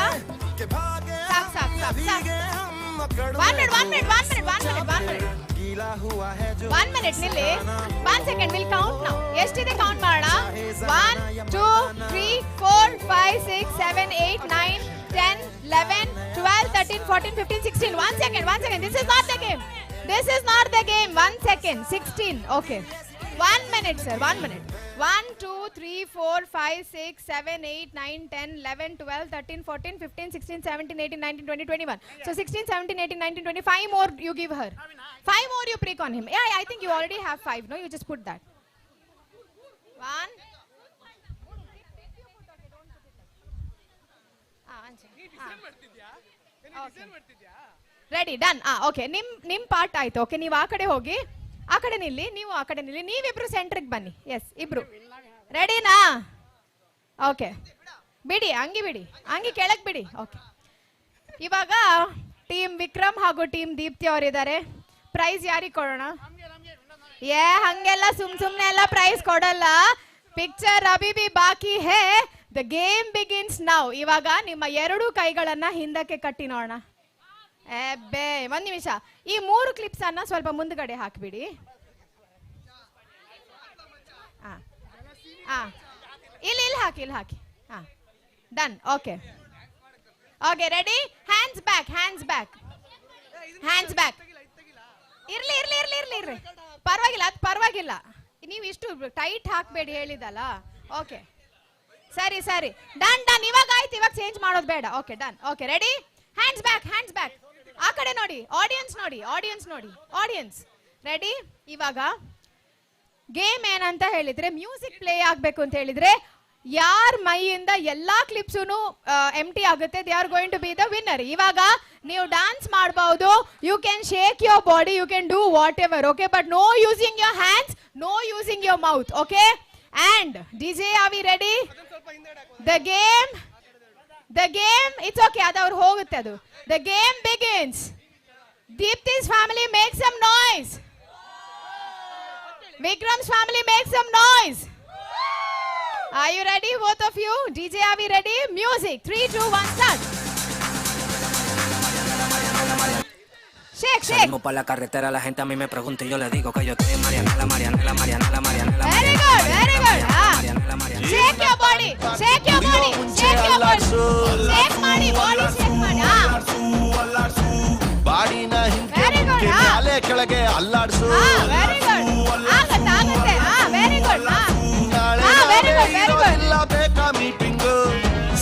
ಸಾಕು. 1 ಮಿನಿಟ್. गीला हुआ है जो 1 ಮಿನಿಟ್ ನಿಲ್ಲಿ. 1 ಸೆಕೆಂಡ್, ವಿಲ್ ಕೌಂಟ್ ನೌ. ಎಷ್ಟಿದೆ ಕೌಂಟ್ ಮಾಡೋಣ. 1 2 3 4 5 6 7 8 9 10 11 12 13 14 15 16. 1 second. This is not the game. 1 second. 16. Okay. 1 minute, sir. 1 minute. 1 2 3 4 5 6 7 8 9 10 11 12 13 14 15 16 17 18 19 20 21. So 16 17 18 19 20. 5 more you give her. 5 more you prick on him. Yeah, I think you already have 5. No, you just put that. 1 ready, done. Okay, ನಿಮ್ part ಆಯ್ತು. Okay, ನೀವು ಆ ಕಡೆ ಹೋಗಿ, ಆ ಕಡೆ ನಿಲ್ಲಿ, ನೀವು ಆ ಕಡೆ ನಿಲ್ಲಿ, ನೀವಿಬ್ರು ಸೆಂಟ್ರಿಗೆ ಬನ್ನಿ. ಎಸ್, ಇಬ್ರು ರೆಡಿನಾ? ಓಕೆ, ಬಿಡಿ, ಹಂಗೆ ಕೆಳಗೆ ಬಿಡಿ. ಓಕೆ, ಇವಾಗ ಟೀಮ್ ವಿಕ್ರಮ್ ಹಾಗೂ ಟೀಮ್ ದೀಪ್ತಿ ಅವರಿದ್ದಾರೆ. ಪ್ರೈಸ್ ಯಾರಿಗೆ ಕೊಡೋಣ? ಹಂಗೆಲ್ಲ ಸುಮ್ನೆ ಎಲ್ಲ ಪ್ರೈಸ್ ಕೊಡಲ್ಲ. ಪಿಕ್ಚರ್ ಅಭಿ ಭಿ ಬಾಕಿ ಹೇ. The game begins now. ಇವಾಗ ನಿಮ್ಮ 2 ಕೈಗಳನ್ನ ಹಿಂದಕ್ಕೆ ಕಟ್ಟಿ ನೋಡೋಣ. ಒಂದ್ ನಿಮಿಷ, ಈ 3 ಕ್ಲಿಪ್ಸ್ ಅನ್ನ ಸ್ವಲ್ಪ ಮುಂದ್ಗಡೆ ಹಾಕ್ಬಿಡಿ. ಇಲ್ಲಿ ಹಾಕಿ. Done. Okay, ready. Hands back. ಇರ್ಲಿ. ಪರವಾಗಿಲ್ಲ. ನೀವು ಇಷ್ಟು ಟೈಟ್ ಹಾಕ್ಬೇಡಿ, ಹೇಳಿದಲ್ಲ. ಓಕೆ, ಸರಿ. ಡನ್. ಇವಾಗ ಆಯ್ತು, ಇವಾಗ ಚೇಂಜ್ ಮಾಡೋದು ಬೇಡ. Okay, done. Okay, ready. Hands back. ಆ ಕಡೆ ನೋಡಿ, ಆಡಿಯನ್ಸ್ ರೆಡಿ. ಇವಾಗ ಗೇಮ್ ಏನಂತ ಹೇಳಿದ್ರೆ, ಮ್ಯೂಸಿಕ್ ಪ್ಲೇ ಆಗ್ಬೇಕು ಅಂತ ಹೇಳಿದ್ರೆ, ಯಾರ ಮೈಯಿಂದ ಎಲ್ಲಾ ಕ್ಲಿಪ್ಸೂನು ಎಂಟಿ ಆಗುತ್ತೆ, they are going to be the winner. ಇವಾಗ ನೀವು ಡ್ಯಾನ್ಸ್ ಮಾಡಬಹುದು, you can shake your body, you can do whatever, okay, but no using your hands, no using your mouth, okay. And DJ, are we ready? The game, it's okay, ಅದವ್ರು ಹೋಗುತ್ತೆ ಅದು. The game begins. Deepti's family, make some noise. Vikram's family, make some noise. Are you ready, both of you? DJ, are we ready? Music. 3 2 1 start. Shake. Salimos para la carretera, la gente a mí me pregunta y yo le digo que yo estoy en Marianela. Very good. Shake your body. Shake ಮಾಡಿ, body shake ಮಾಡಿ. ಬಾಡಿನ Very good. ಹಿಂದೆ ಕೆಳಗೆ ಅಲ್ಲಾಡ್ಸು. Very good. ಆಗುತ್ತೆ. Very good. Very good. ಇಲ್ಲ ಬೇಕಾ meeting,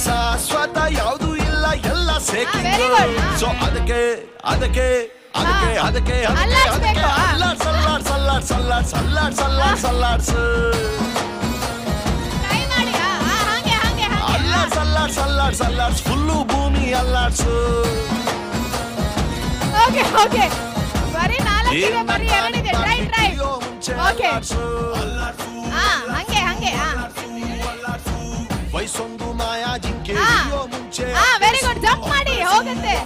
ಶಾಶ್ವತ ಯಾವುದು ಇಲ್ಲ, ಎಲ್ಲ ಸೇಕಿಂಗ್. Very good. ಸೊ ಅದಕ್ಕೆ ಅದಕ್ಕೆ ಅದಕ್ಕೆ ಅಲ್ಲಾಡ್ಸ್ಬೇಕು, ಹಾ. ಸಲ್ಲಾಡ್ಸು ಟ್ರೈ ಮಾಡಿ, ಹಾಗೆ ಹಾಗೆ ಹಾಗೆ. ಸಲ್ಲಾಡ್ಸ್ ಫುಲ್ಲು ಭೂಮಿ ಅಲ್ಲಾಡ್ಸು ಓಕೆ ಓಕೆ, ಬರೀ 4 ಇದೆ, ಬರೀ 2 ಇದೆ. ಟ್ರೈ ಓಕೆ, ಹಂಗೆ ಹಂಗೆ, ವಯಸ್ಸೊಂದು ಮಾಯಾ ಜಿಂಕೆ ಮುಂಚೆ ವೆರಿ ಗುಡ್. ಜಂಪ್ ಮಾಡಿ, ಹೋಗುತ್ತೆ.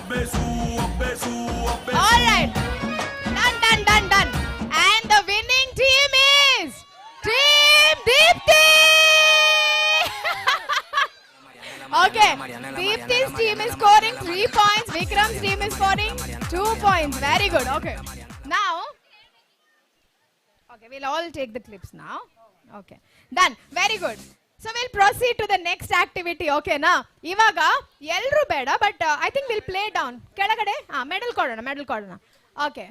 All right, done. And the winning team is Team Deepthi. Okay, Deepthi's team is scoring 3 points. Vikram's team is scoring 2 points. Very good. Okay, now, okay, we'll all take the clips now. Okay, done. Very good. So we'll proceed to the next activity. Okay na, ivaga elru beda, but I think we'll play down. Kedagade medal kodona. Okay,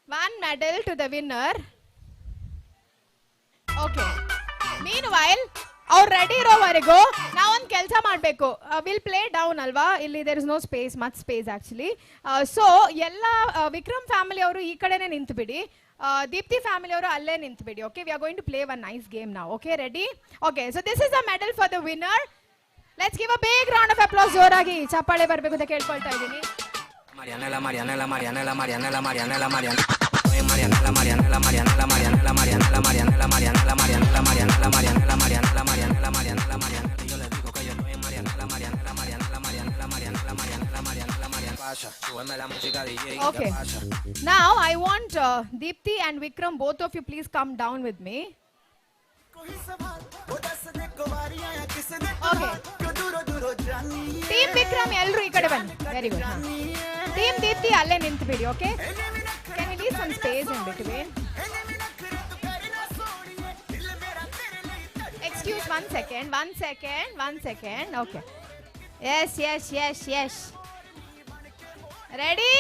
1 medal to the winner. Okay, meanwhile ಅವ್ರು ready ಇರೋವರೆಗೂ ನಾವೊಂದು ಕೆಲಸ ಮಾಡಬೇಕು. Will play down ಅಲ್ವಾ, ಇಲ್ಲಿ there is no space, much space actually. So ಎಲ್ಲ Vikram family ಅವರು ಈ ಕಡೆನೇ ನಿಂತುಬಿಡಿ, ದೀಪ್ತಿ ಫ್ಯಾಮಿಲಿ ಅವರು ಅಲ್ಲೇ ನಿಂತುಬಿಡಿ. Okay, we are going to play one nice game ನಾವು. Okay, ready? Okay, so this is a medal for the winner. Let's give a big round of applause. ಜೋರಾಗಿ ಚಪ್ಪಾಳೆ ಬರಬೇಕು ಅಂತ ಕೇಳ್ಕೊಳ್ತಾ ಇದ್ದೀನಿ. Okay, now I want Deepthi and Vikram, both of you please come down with me. Okay, Team Vikram elru ee kade bani. Very good. Team Deepthi alle nintu bidi. Okay, can we leave some space in between? Excuse, 1 second. Okay, yes. Ready?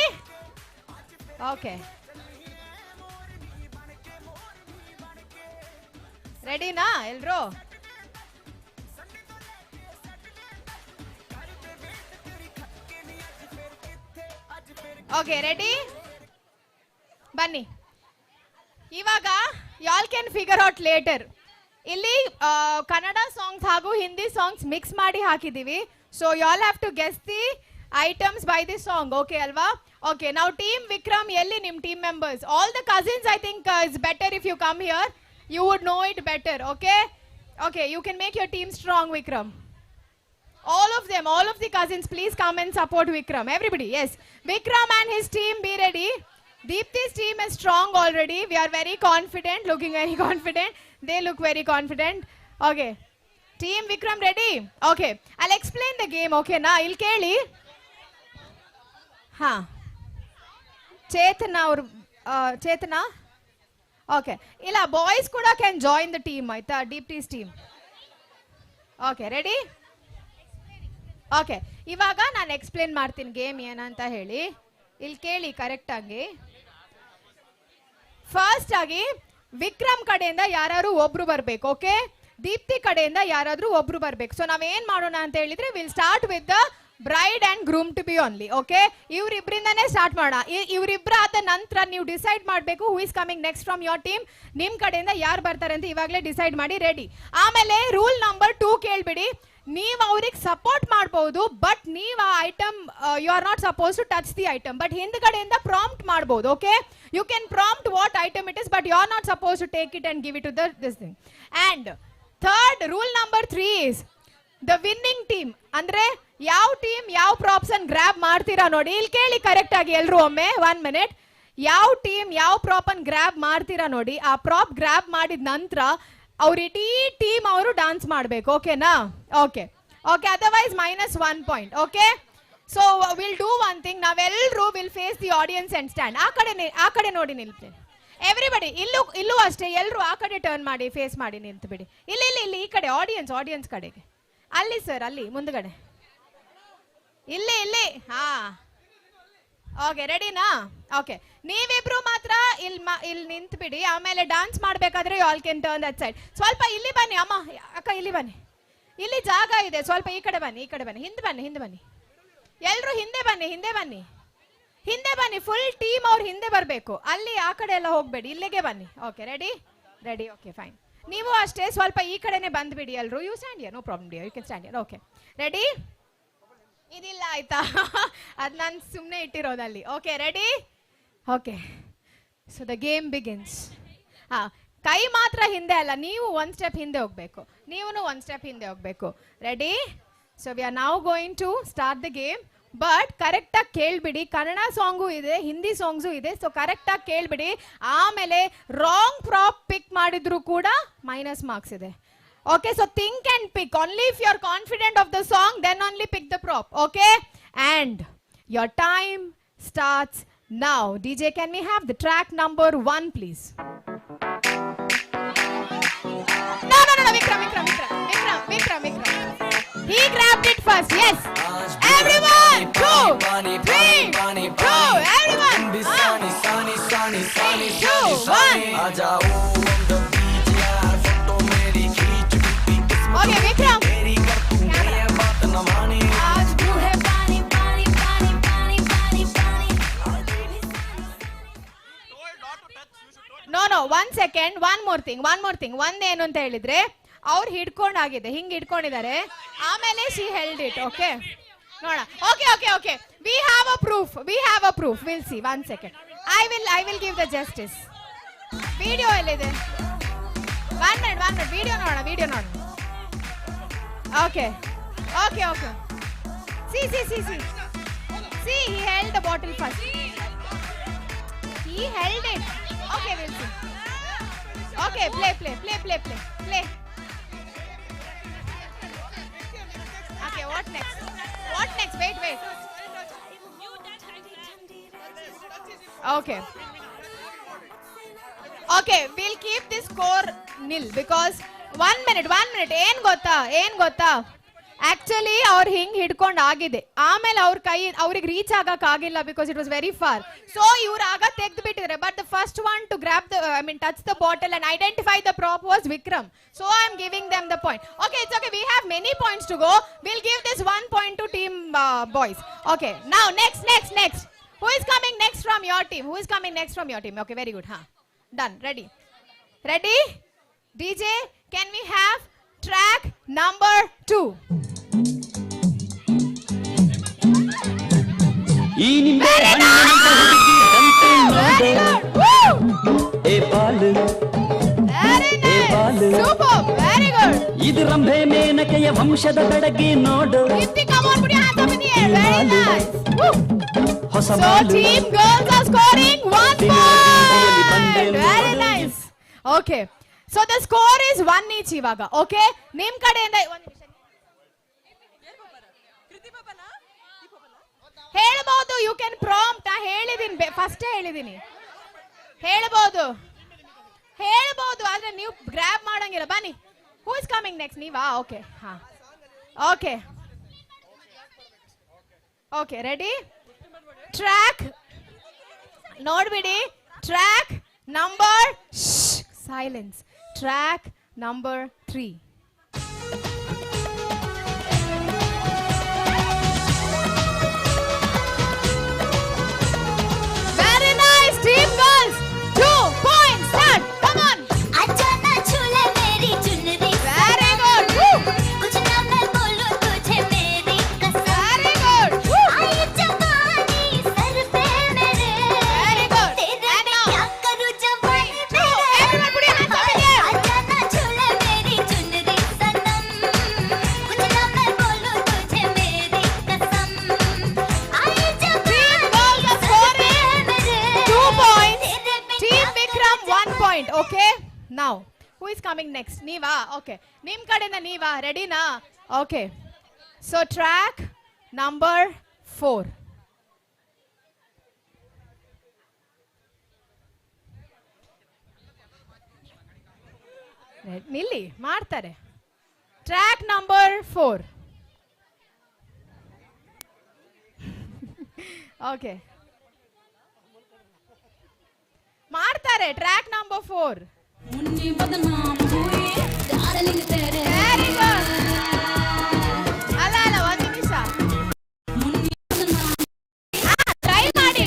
Okay. Ready na elro? Okay, ready? Bunny. Ivaga y'all can figure out later. Illi Kannada songs hagu Hindi songs mix ಮಾಡಿ ಹಾಕಿದೀವಿ. So y'all have to guess the items by this song. Okay alva? Okay, now Team Vikram, elli nim team members, all the cousins, I think it's better if you come here, you would know it better. Okay, you can make your team strong. Vikram, all of the cousins, please come and support Vikram. Everybody, yes, Vikram and his team, be ready. Deepthi's team is strong already. We are very confident, looking very confident. They look very confident. Okay, Team Vikram, ready? Okay, I'll explain the game. Okay na, il keli. Chetana. Okay, illa boys kuda can join the team. Aita Deepthi's team. Okay, ready? Okay, ivaga ನಾನು explain ಮಾಡ್ತೀನಿ game ಏನಂತ ಹೇಳಿ. ಇಲ್ಲಿ ಕೇಳಿ correct ಆಗಿ. First ಆಗಿ ವಿಕ್ರಮ್ ಕಡೆಯಿಂದ ಯಾರು ಒಬ್ರು ಬರ್ಬೇಕು. ಓಕೆ, ದೀಪ್ತಿ ಕಡೆಯಿಂದ ಯಾರಾದ್ರೂ ಒಬ್ರು ಬರ್ಬೇಕು. ಸೊ ನಾವೇನ್ ಮಾಡೋಣ ಅಂತ ಹೇಳಿದ್ರೆ will start with the bride and groom to be only. Okay, ಇವ್ರಿಬ್ರಿಂದಾನೇ ಸ್ಟಾರ್ಟ್ ಮಾಡೋಣ. ಇವ್ರಿಬ್ರ ಆದ ನಂತರ ನೀವು ಡಿಸೈಡ್ ಮಾಡಬೇಕು who is coming next from your team. ನಿಮ್ ಕಡೆಯಿಂದ ಯಾರು ಬರ್ತಾರೆ ಅಂತ ಇವಾಗಲೇ ಡಿಸೈಡ್ ಮಾಡಿ. ರೆಡಿ? ಆಮೇಲೆ ರೂಲ್ ನಂಬರ್ 2 ಕೇಳ್ಬಿಡಿ. ನೀವು ಅವ್ರಿಗೆ ಸಪೋರ್ಟ್ ಮಾಡಬಹುದು, ಬಟ್ ನೀವು ಆ item you are not suppose to touch the item, but ಹಿಂದ್ಗಡೆಯಿಂದ ಪ್ರಾಂಪ್ಟ್ ಮಾಡಬಹುದು. Okay, you can prompt what item it is, but you are not suppose to take it and give it to this thing. And third rule number 3 is the winning team. ಅಂದ್ರೆ ಯಾವ team ಯಾವ props ಅನ್ನು grab ಮಾಡ್ತೀರಾ ನೋಡಿ. ಇಲ್ಲಿ ಕೇಳಿ correct ಆಗಿ ಎಲ್ರು ಒಮ್ಮೆ 1 minute. ಯಾವ ಟೀಮ್ ಯಾವ ಪ್ರಾಪ್ ಅನ್ನು ಗ್ರಾಬ್ ಮಾಡ್ತೀರಾ ನೋಡಿ. ಆ ಪ್ರಾಪ್ ಗ್ರಾಬ್ ಮಾಡಿದ ನಂತರ ಅವ್ರ ಇಡೀ ಟೀಮ್ ಅವರು ಡಾನ್ಸ್ ಮಾಡಬೇಕು. ಓಕೆನಾ? Okay, otherwise -1 point. Okay, so will do one thing. ನಾವೆಲ್ಲರೂ will face the audience and stand. ಆ ಕಡೆ ನೋಡಿ ನಿಲ್ತೇನೆ. ಎವ್ರಿಬಡಿ ಇಲ್ಲೂ ಅಷ್ಟೇ, ಎಲ್ಲರೂ ಆ ಕಡೆ ಟರ್ನ್ ಮಾಡಿ ಫೇಸ್ ಮಾಡಿ ನಿಂತು ಬಿಡಿ. ಇಲ್ಲಿ ಈ ಕಡೆ ಆಡಿಯನ್ಸ್ ಕಡೆಗೆ. ಅಲ್ಲಿ ಸರ್, ಅಲ್ಲಿ ಮುಂದ್ಗಡೆ, ಇಲ್ಲಿ. ಓಕೆ, ರೆಡಿನಾ? ಓಕೆ, ನೀವಿಬ್ರು ಮಾತ್ರ ಇಲ್ಲಿ ನಿಂತು ಬಿಡಿ. ಆಮೇಲೆ ಡಾನ್ಸ್ ಮಾಡ್ಬೇಕಾದ್ರೆ you all can turn that side. ಸ್ವಲ್ಪ ಇಲ್ಲಿ ಬನ್ನಿ ಅಮ್ಮ, ಅಕ್ಕ ಇಲ್ಲಿ ಬನ್ನಿ, ಇಲ್ಲಿ ಜಾಗ ಇದೆ. ಸ್ವಲ್ಪ ಈ ಕಡೆ ಬನ್ನಿ, ಹಿಂದೆ ಬನ್ನಿ. ಎಲ್ರು ಹಿಂದೆ ಬನ್ನಿ. ಹಿಂದೆ ಬನ್ನಿ, ಫುಲ್ ಟೀಮ್ ಅವ್ರು ಹಿಂದೆ ಬರಬೇಕು. ಅಲ್ಲಿ ಆ ಕಡೆ ಎಲ್ಲ ಹೋಗ್ಬೇಡಿ, ಇಲ್ಲಿಗೆ ಬನ್ನಿ. Okay, ready ready. Okay fine. ನೀವು ಅಷ್ಟೇ ಸ್ವಲ್ಪ ಈ ಕಡೆನೆ ಬಂದ್ಬಿಡಿ ಎಲ್ರು. You stand here, no problem dear, you can stand here. Okay ready. ಇದಿಲ್ಲ ಆಯ್ತಾ, ಅದು ನಾನು ಸುಮ್ಮನೆ ಇಟ್ಟಿರೋದಲ್ಲಿ. Okay ready. Okay, so the game begins. ಹಾಂ, ಕೈ ಮಾತ್ರ ಹಿಂದೆ ಅಲ್ಲ, ನೀವು ಒಂದು ಸ್ಟೆಪ್ ಹಿಂದೆ ಹೋಗಬೇಕು, ನೀವು ಒಂದು ಸ್ಟೆಪ್ ಹಿಂದೆ ಹೋಗಬೇಕು. Ready. So we are now going to start the game. But ಕರೆಕ್ಟಾಗಿ ಕೇಳ್ಬಿಡಿ, ಕನ್ನಡ ಸಾಂಗು ಇದೆ, ಹಿಂದಿ ಸಾಂಗ್ಸು ಇದೆ. ಸೊ ಕರೆಕ್ಟಾಗಿ ಕೇಳ್ಬಿಡಿ. ಆಮೇಲೆ ರಾಂಗ್ ಪ್ರಾಪ್ ಪಿಕ್ ಮಾಡಿದ್ರು ಕೂಡ ಮೈನಸ್ ಮಾರ್ಕ್ಸ್ ಇದೆ. Okay, so think and pick. Only if you are confident of the song, then only pick the prop. Okay, and your time starts now. DJ, can we have the track number 1 please? No, Vikram. He grabbed it first. Yes. Everyone, 2, 3, 2, everyone. 3, 2, 1. Okay, Vikram. No, 1 second. One more thing. ಒಂದೇನು ಅಂತ ಹೇಳಿದ್ರೆ, ಅವ್ರು ಹಿಡ್ಕೊಂಡಾಗಿದೆ, ಹಿಂಗೆ ಹಿಡ್ಕೊಂಡಿದ್ದಾರೆ, ಆಮೇಲೆ she held it. Okay, ನೋಡ. Okay. We have a proof. We'll see. 1 second. I will give the justice. Video ಎಲ್ಲಿದೆ? 1 minute. Video ನೋಡ. Okay. See, he held the bottle first. He held it. Okay, we'll see. Okay, play. Okay, what next? Wait. Okay, we'll keep this score nil because 1 minute. ಏನ್ ಗೊತ್ತಾ, actually ಅವ್ರು ಹಿಂಗ್ ಹಿಡ್ಕೊಂಡ್ ಆಗಿದೆ, ಆಮೇಲೆ ಅವ್ರಿಗೆ ರೀಚ್ ಆಗಕ್ ಆಗಿಲ್ಲ because it was very far. So ಇವ್ರು ಆಗ ತೆಗ್ದು ಬಿಟ್ಟಿದ್ದಾರೆ. But the first one to grab touch the bottle and identify the prop was Vikram. So I am giving them the point. Okay, it's okay. We have many points to go. We'll give this 1 point to team boys. Okay, now next. Who is coming next from your team? Okay, very good. Done. Ready? DJ, can we have track number 2? ಇದು ರಂಭೆ ಮೇನಕೆಯ ವಂಶದ ಬೆಡಗಿ ನೋಡು. So team girls are scoring 1 point. Very nice. Okay, so the score is 1 each ಇವಾಗ. Okay, ನಿಮ್ ಕಡೆಯಿಂದ ಹೇಳ್ಬೋದು. You can prompt. ಹೇಳಿದೀನಿ, first ಹೇಳಿದೀನಿ. ಹೇಳ್ಬೋದು, ಆದ್ರೆ ನೀವು ಗ್ರಾಬ್ ಮಾಡಂಗಿಲ್ಲ. ಬನ್ನಿ. Who is coming next? ನೀವಾ? Okay ready. ಟ್ರ್ಯಾಕ್ ನೋಡ್ಬಿಡಿ. Track number silence. Track number 3. Team girls, 2 points. Start. Come on. अचानक झूले मेरी चुनरी. Very good. कुछ ना मैं बोलूं तुझे मेरी कसम. Very good. आई जवानी सर पे मेरे. Very good. तेरे And में now. क्या करूं जवानी मेरे. Everyone put your hands up in the air. अचानक झूले मेरी चुनरी सनम. कुछ ना मैं बोलूं तुझे मेरी कसम. आई Team girls are scoring 2 points. Team Vikram 1 point. Okay, now who is coming next? Neeva. Okay, nim kadena Neeva. Ready na? Okay, so track number 4. ನಿಲ್ಲಿ ಮಾಡ್ತಾರೆ. Track number 4. ಓಕೆ, ಮಾಡ್ತಾರೆ. Track number 4. Very good. ಅಲ್ಲ 1 ನಿಮಿಷ. Try ಮಾಡಿ.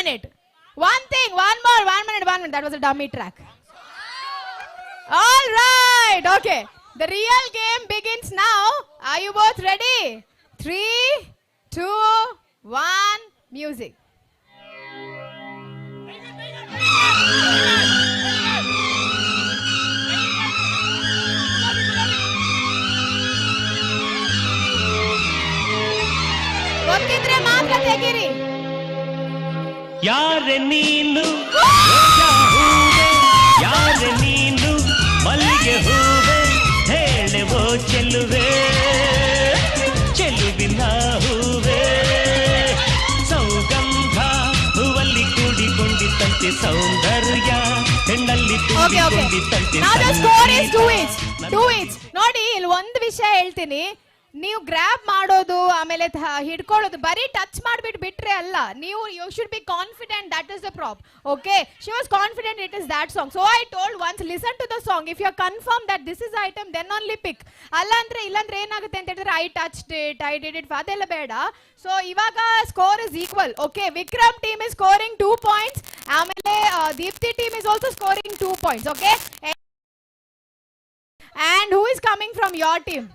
minute. One thing, one minute. That was a dummy track. All right, okay. The real game begins now. Are you both ready? 3, 2, 1, music. ಗೊತ್ತಿದ್ರೆ ಮಾತ್ರ ತೆಗೀರಿ. ಯಾರೆ ನೀನು ರೋಜಾ ಹೂವೆ, ಯಾರೆ ನೀನು ಮಲ್ಲಿಗೆ ಹೂವೆ, ಹೇಳುವೋ ಚೆಲುವೆ ಚೆಲುವಿನ ಹೂವೆ, ಸೌಗಂಧ ಹೂವಲ್ಲಿ ಕೂಡಿಕೊಂಡಿತ್ತಂತೆ ಸೌಂದರ್ಯ, ಹೆಣ್ಣಲ್ಲಿ ತುಂಬಿಕೊಂಡಿತ್ತಂತೆ. Now the score is 2 each. 2 each. ನೋಡಿ ಇಲ್ಲಿ ಒಂದು ವಿಷಯ ಹೇಳ್ತೀನಿ, ನೀವು ಗ್ರ್ಯಾಬ್ ಮಾಡೋದು ಆಮೇಲೆ ಹಿಡ್ಕೊಳ್ಳೋದು ಬರೀ ಟಚ್ ಮಾಡಿಬಿಟ್ಟು ಬಿಟ್ರೆ ಅಲ್ಲ, ನೀವು you should be confident. That is the prop. Okay, she was confident it is that song. So I told once listen to the song. If you are confirm that this is item then only pick. ಇಲ್ಲಾಂದ್ರೆ ಏನಾಗುತ್ತೆ ಅಂತ ಹೇಳಿದ್ರೆ I touched it, I did it, ಅದೆಲ್ಲ ಬೇಡ. ಸೊ ಇವಾಗ score is equal. Okay, Vikram team is scoring 2 points, ಆಮೇಲೆ Deepti team is also scoring 2 points. Okay, and who is coming from your team?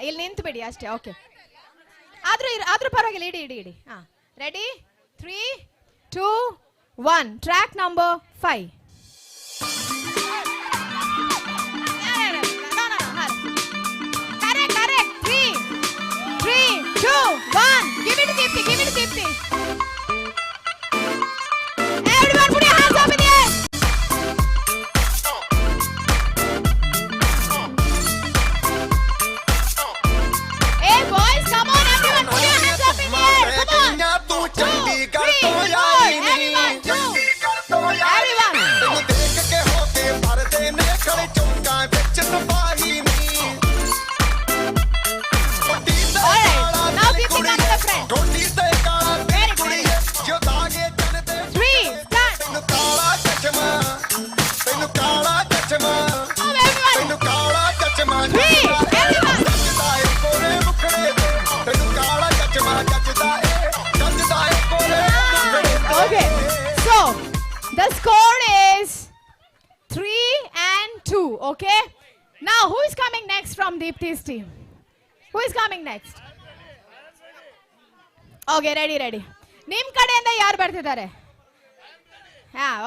ಇಲ್ಲಿ ನಿಂತು ಬಿಡಿ ಅಷ್ಟೇ. ಓಕೆ, ಆದ್ರೂ ಪರವಾಗಿಲ್ಲ, ಇಡಿ. Ready? 3, 2, 1. Track number 5. Correct. 3, 2, 1. Give it to Deepthi. Everyone put your hands up in the air. Hey boys, come on, everyone put your hands up in the air. Come on. 2, 3, 4. Everyone, 2. Everyone. Alright, now Deepthi come to the front. Very good. 3, start. Oh, everyone. 3, everyone. Okay, so the score is 3 and 2. Okay, now who is coming next from Deepti's team? Who is coming next? Okay, ready. ನಿಮ್ ಕಡೆಯಿಂದ ಯಾರು ಬರ್ತಿದ್ದಾರೆ?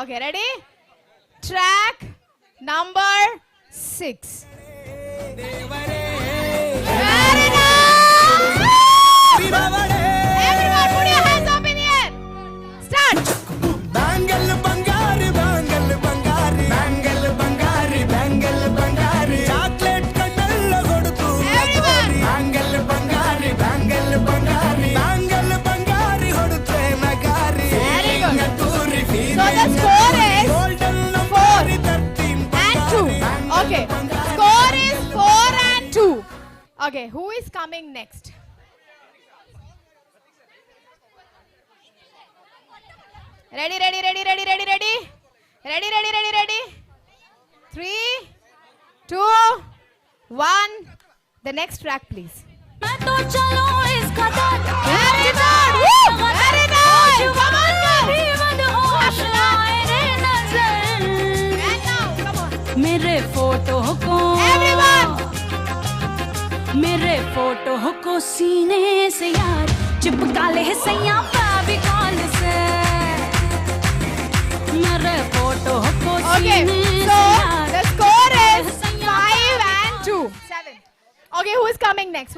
Okay, ready? Track number 6. Very nice! Everyone put your hands up in the air. Start. Bangle Bangari chocolate ಕಣ್ಣೆಲ್ಲ ಹೊಡೆದು bangle ಬಂಗಾರಿ ಹೊಡೆದ್ರೆ ನಗಾರಿ. So the score is 4 and 2. Okay, score is 4 and 2. Okay, who is coming next? Ready? 3, 2, 1. The next track, please. तो चलो इसका दाद Very good. Woo! Very nice. Come on, होश लाए रे नजर And now, come on. मेरे फोटो को Everyone. मेरे फोटो को सीने से यार चिपका ले सैया फेविकॉल से मेरे फोटो को Okay, सीने so से यार the score is 5 and 2. 7. Okay, who is coming next?